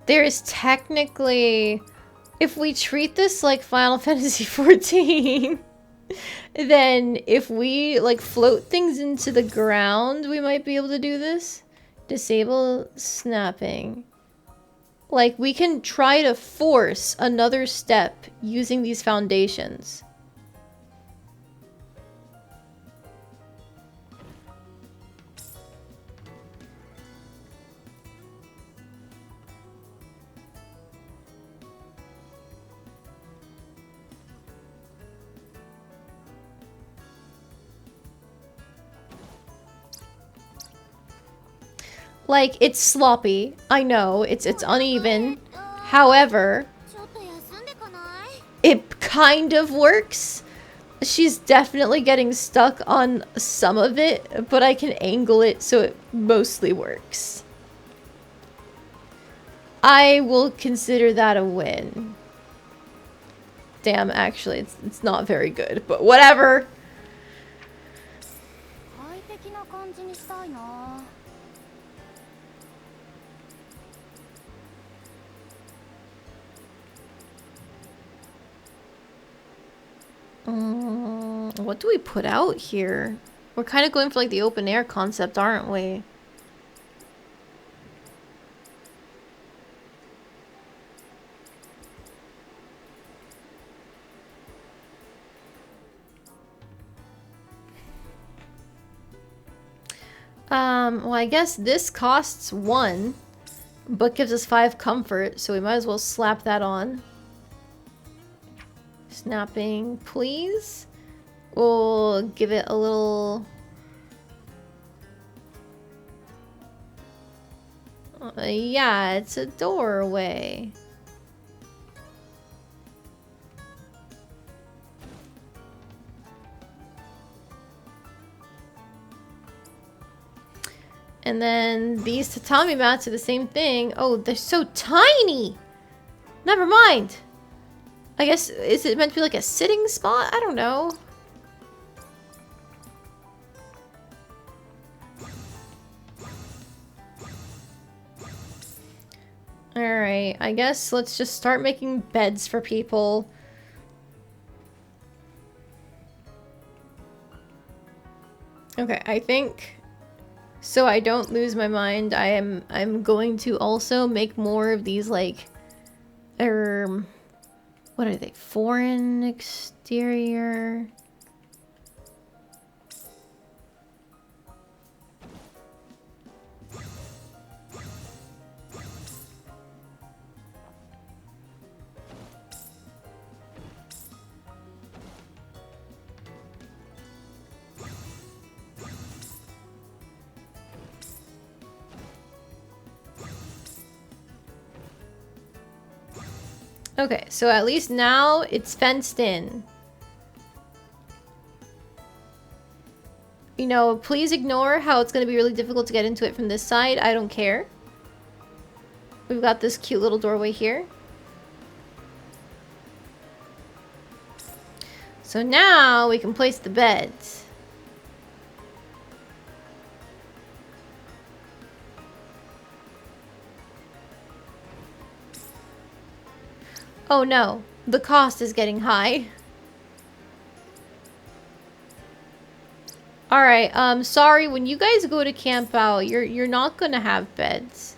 There is technically, if we treat this like Final Fantasy XIV, then if we like float things into the ground, we might be able to do this. Disable snapping. Like, we can try to force another step using these foundations. Like, it's sloppy. I know, it's uneven. However, it kind of works. She's definitely getting stuck on some of it, but I can angle it so it mostly works. I will consider that a win. Damn, actually, it's not very good, but whatever. What do we put out here? We're kind of going for like the open air concept, aren't we? Well, I guess this costs 1, but gives us 5 comfort, so we might as well slap that on. Snapping, please. We'll give it a little... yeah, it's a doorway. And then these tatami mats are the same thing. Oh, they're so tiny! Never mind. I guess, is it meant to be like a sitting spot? I don't know. Alright, I guess let's just start making beds for people. Okay, I think... so I don't lose my mind, I'm going to also make more of these, like... what are they? Foreign exterior... Okay, so at least now it's fenced in. You know, please ignore how it's going to be really difficult to get into it from this side. I don't care. We've got this cute little doorway here. So now we can place the beds. Oh no, the cost is getting high. Alright, sorry, when you guys go to camp out, you're not gonna have beds.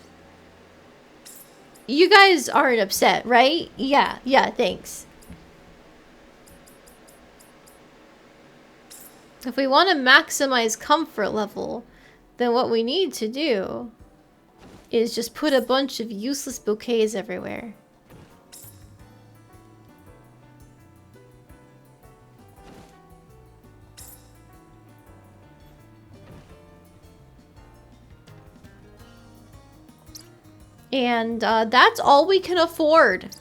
You guys aren't upset, right? Yeah, thanks. If we want to maximize comfort level, then what we need to do is just put a bunch of useless bouquets everywhere. And that's all we can afford.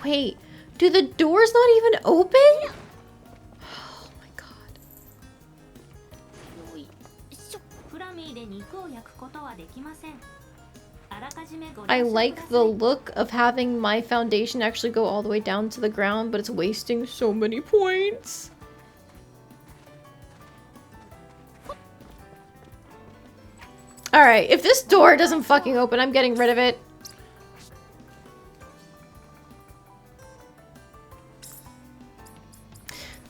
Wait, do the doors not even open? Oh my god. よいしょ。フラミーで肉を焼くことはできません。あらかじめご了 I 承くだ like さい。 the look of having my foundation actually go all the way down to the ground, but it's wasting so many points. Alright, if this door doesn't fucking open, I'm getting rid of it.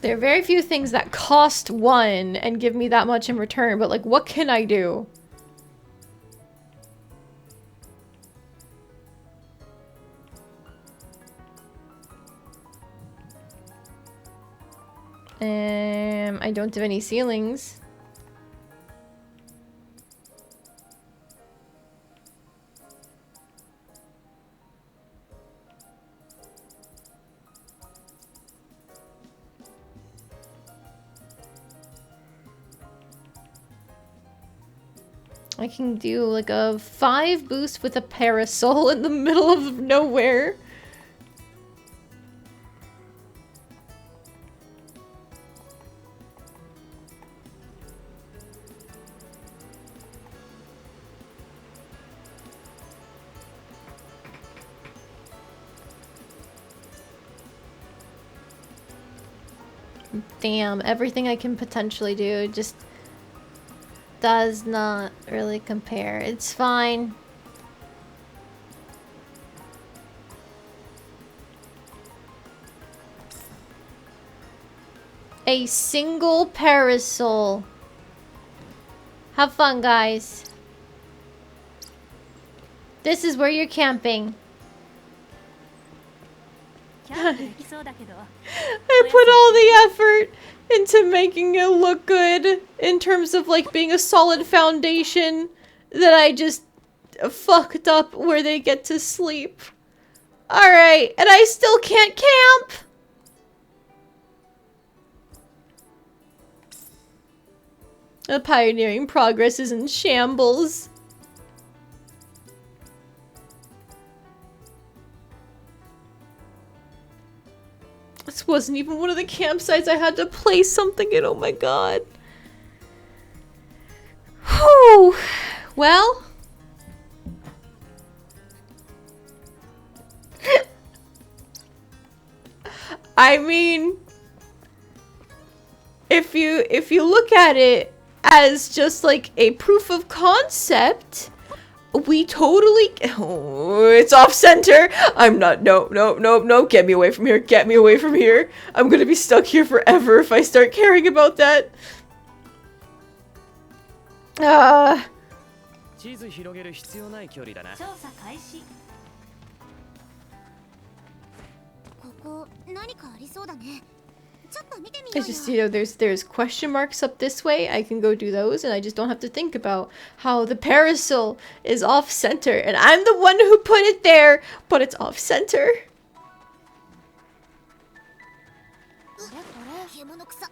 There are very few things that cost 1 and give me that much in return, but like, what can I do? I don't have any ceilings. I can do like a 5 boost with a parasol in the middle of nowhere. Damn, everything I can potentially do just does not really compare. It's fine. A single parasol. Have fun, guys. This is where you're camping. キャンプできそうだけど I put all the effort into making it look good in terms of like being a solid foundation that I just fucked up where they get to sleep. Alright, and I still can't camp! The pioneering progress is in shambles. This wasn't even one of the campsites I had to place something in. Oh my god. Whew. Well. I mean, if you look at it as just like a proof of concept, we totally... Oh, it's off center. I'm not... No, no, no, no. Get me away from here. Get me away from here. I'm gonna be stuck here forever if I start caring about that. 地図広げる必要ない距離だな。調査開始。ここ何かありそうだね。ちょっと見てみよ It's うよ。 just, you know, there's question marks up this way. I can go do those, and I just don't have to think about how the parasol is off center, and I'm the one who put it there, but it's off center. これ獣草。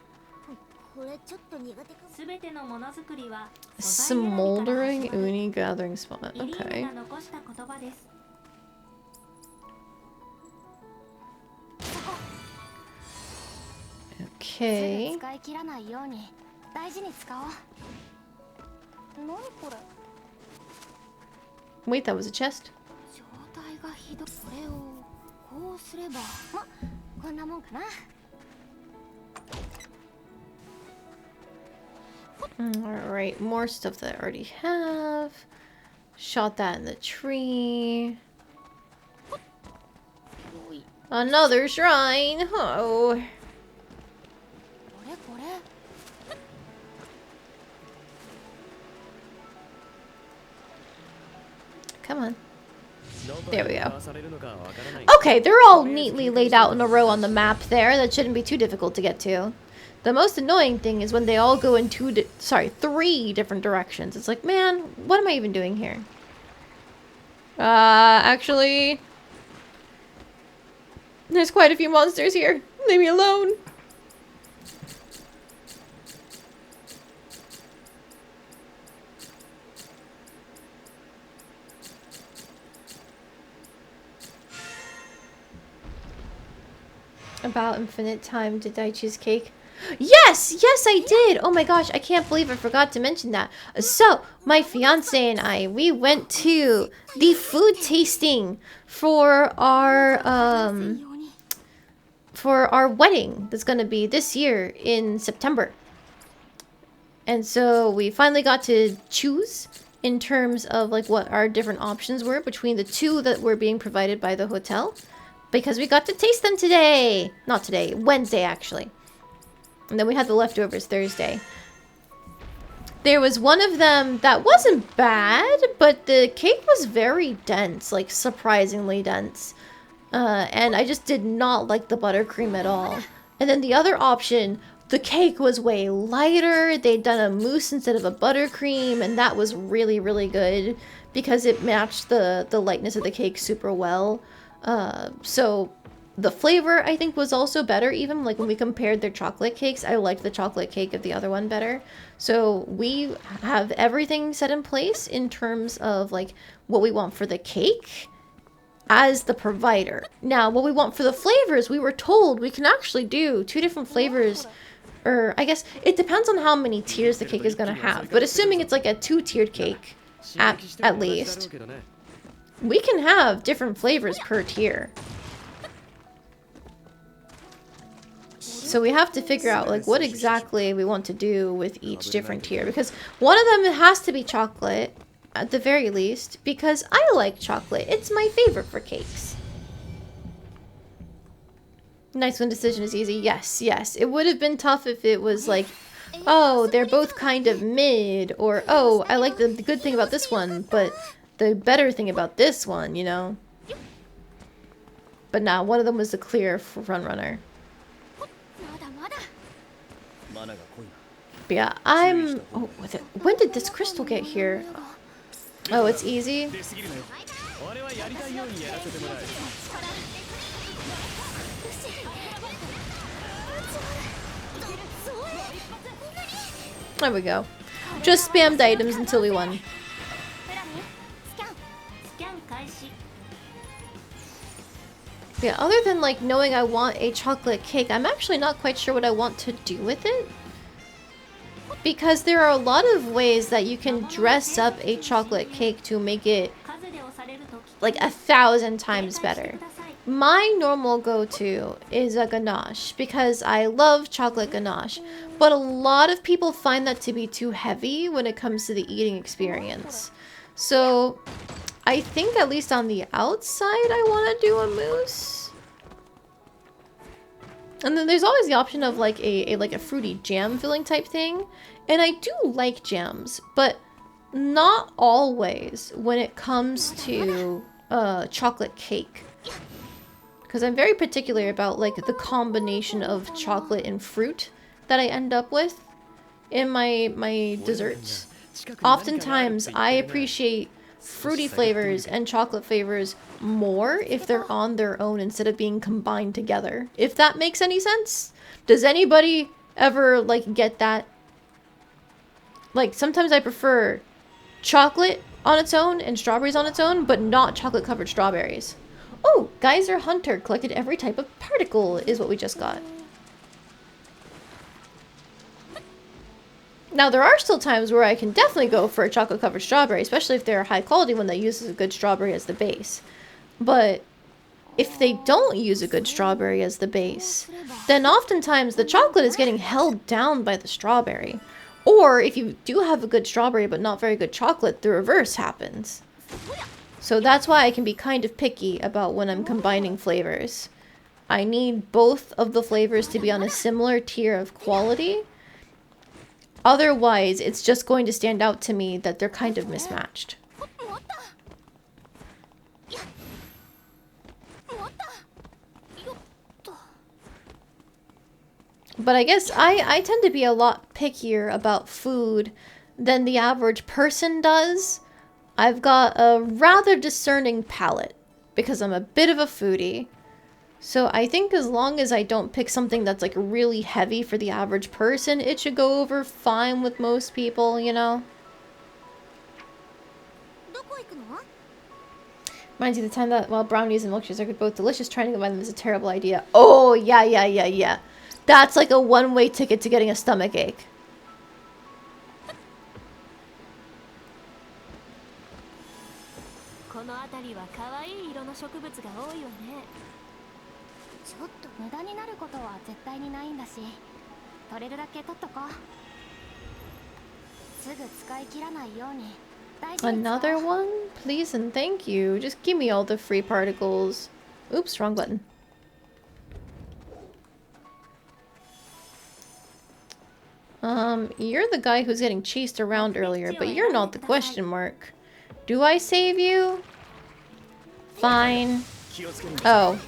これちょっと苦手かも。すべてのものづくりは素材選びから始 Smoldering まる。 uni gathering spot. イリー Okay. ヌが残した言葉です。 Okay. 使い切らないように大事に使おう。何これ。 Wait, that was a chest. 状態がひどい。これをこうすれば、ま、こんなもんかな。Alright, more stuff that I already have. Shot that in the tree. Another shrine. Oh. これこれ。 Come on. どこ There we に go. 回されるのかわからない。 Okay, they're all neatly laid out in a row on the map there. That shouldn't be too difficult to get to. The most annoying thing is when they all go in three different directions. It's like, man, what am I even doing here? Actually, there's quite a few monsters here. Leave me alone. About infinite time, did I choose cake? Yes! Yes, I did! Oh my gosh, I can't believe I forgot to mention that. So, my fiance and I, we went to the food tasting for our wedding that's gonna be this year in September. And so we finally got to choose in terms of like what our different options were between the two that were being provided by the hotel. Because we got to taste them today! Not today, Wednesday actually. And then we had the leftovers Thursday. There was one of them that wasn't bad, but the cake was very dense, like surprisingly dense. And I just did not like the buttercream at all. And then the other option, the cake was way lighter. They'd done a mousse instead of a buttercream, and that was really, really good because it matched the lightness of the cake super well. So the flavor, I think, was also better. Even like when we compared their chocolate cakes, I liked the chocolate cake of the other one better. So we have everything set in place in terms of like what we want for the cake as the provider. Now, what we want for the flavors, we were told we can actually do 2 different flavors. Or I guess it depends on how many tiers the cake is going to have. But assuming it's like a 2-tiered cake, at least, we can have different flavors per tier. So we have to figure out like what exactly we want to do with each different tier, because one of them has to be chocolate at the very least, because I like chocolate. It's my favorite for cakes. Nice when decision is easy. Yes, yes. It would have been tough if it was like, oh, they're both kind of mid, or oh, I like the good thing about this one, but the better thing about this one, you know? But nah, one of them was the clear front runner. But yeah, I'm... Oh, when did this crystal get here? Oh, it's easy? There we go. Just spammed items until we won. Yeah, other than like knowing I want a chocolate cake, I'm actually not quite sure what I want to do with it. Because there are a lot of ways that you can dress up a chocolate cake to make it like 1,000 times better. My normal go-to is a ganache because I love chocolate ganache, but a lot of people find that to be too heavy when it comes to the eating experience. So I think at least on the outside I want to do a mousse. And then there's always the option of like a fruity jam filling type thing. And I do like jams, but not always when it comes to chocolate cake. Because I'm very particular about like the combination of chocolate and fruit that I end up with in my desserts. Oftentimes I appreciate fruity flavors and chocolate flavors more if they're on their own instead of being combined together. If that makes any sense? Does anybody ever like get that? Like sometimes I prefer chocolate on its own and strawberries on its own, but not chocolate covered strawberries. Oh, Geyser Hunter collected every type of particle is what we just got. Now, there are still times where I can definitely go for a chocolate-covered strawberry, especially if they're a high-quality one that uses a good strawberry as the base. But if they don't use a good strawberry as the base, then oftentimes the chocolate is getting held down by the strawberry. Or if you do have a good strawberry but not very good chocolate, the reverse happens. So that's why I can be kind of picky about when I'm combining flavors. I need both of the flavors to be on a similar tier of quality. Otherwise, it's just going to stand out to me that they're kind of mismatched. But I guess I tend to be a lot pickier about food than the average person does. I've got a rather discerning palate because I'm a bit of a foodie. So I think as long as I don't pick something that's like really heavy for the average person, it should go over fine with most people, you know? Reminds you of the time that while brownies and milkshakes are both delicious, trying to combine them is a terrible idea. Oh, yeah. That's like a one-way ticket to getting a stomach ache. この辺りは可愛い色の植物が多いわね。ちょっと無駄になることは絶対にないんだし、取れるだけ取っとこう。すぐ使い切らないように。 Another one? Please and thank you. Just give me all the free particles. Oops, wrong button. You're the guy who's getting chased around earlier, but you're not the question mark. Do I save you? Fine. Oh.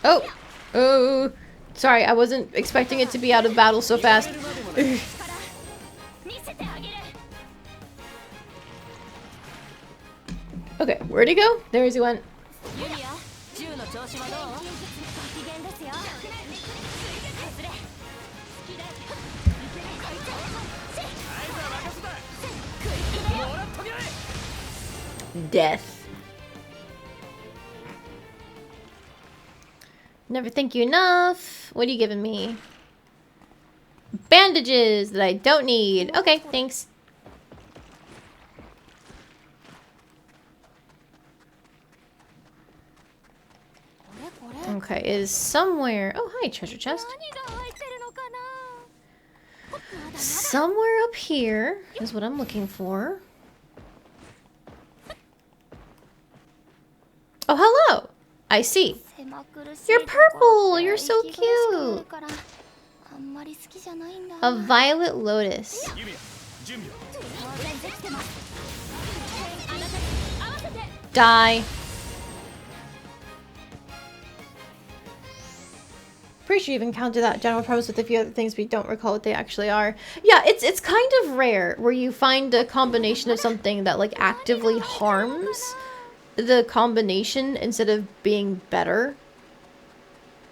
Oh! Oh! Sorry, I wasn't expecting it to be out of battle so fast. Okay, where'd he go? There he went. Death. Never thank you enough. What are you giving me? Bandages that I don't need. Okay, thanks. Okay, it is somewhere. Oh, hi, treasure chest. Somewhere up here is what I'm looking for. Oh, hello. I see. You're purple. You're so cute. A violet lotus. Die. Pretty sure you've encountered that general premise with a few other things, but you don't recall what they actually are. Yeah, it's kind of rare where you find a combination of something that like actively harms the combination instead of being better.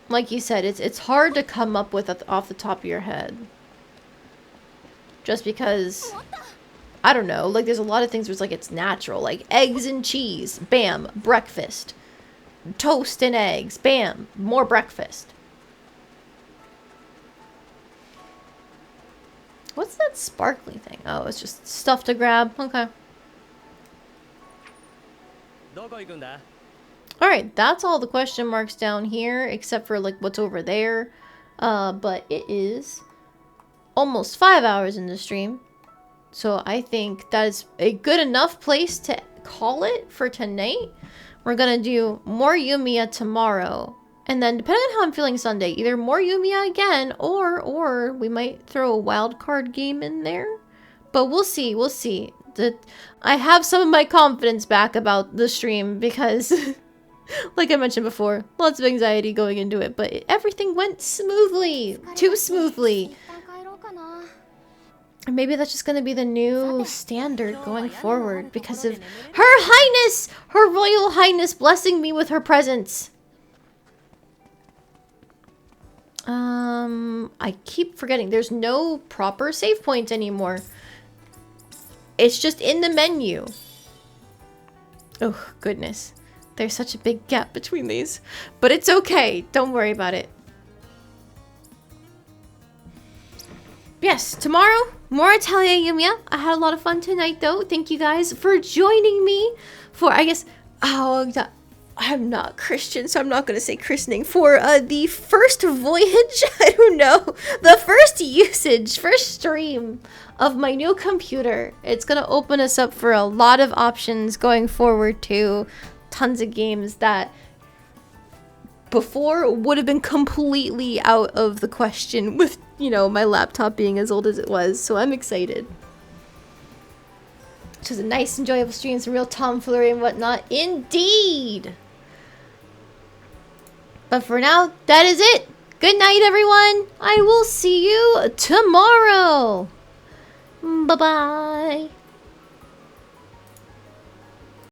Like you said, it's hard to come up with off the top of your head. Just because, I don't know, like there's a lot of things where it's like it's natural, like eggs and cheese, bam, breakfast. Toast and eggs, bam, more breakfast. What's that sparkly thing? Oh, it's just stuff to grab. Okay. Alright, that's all the question marks down here, except for like what's over there. But it is almost 5 hours in the stream. So I think that is a good enough place to call it for tonight. We're gonna do more Yumia tomorrow. And then depending on how I'm feeling Sunday, either more Yumia again, or we might throw a wild card game in there. But we'll see, we'll see. I have some of my confidence back about the stream because, like I mentioned before, lots of anxiety going into it, but everything went smoothly. Too smoothly. And maybe that's just going to be the new standard going forward because of Her Highness! Her Royal Highness blessing me with her presence. I keep forgetting. There's no proper save points anymore. It's just in the menu. Oh, goodness. There's such a big gap between these. But it's okay. Don't worry about it. Yes, tomorrow, more Atelier Yumia. I had a lot of fun tonight, though. Thank you guys for joining me for, I guess, I'm not Christian, so I'm not going to say christening. For the first voyage, I don't know, the first usage, first stream of my new computer. It's going to open us up for a lot of options going forward too. Tons of games that before would have been completely out of the question with, you know, my laptop being as old as it was. So I'm excited. It was a nice, enjoyable stream, some real tomfoolery and whatnot. Indeed! But for now, that is it. Good night, everyone. I will see you tomorrow. Bye-bye.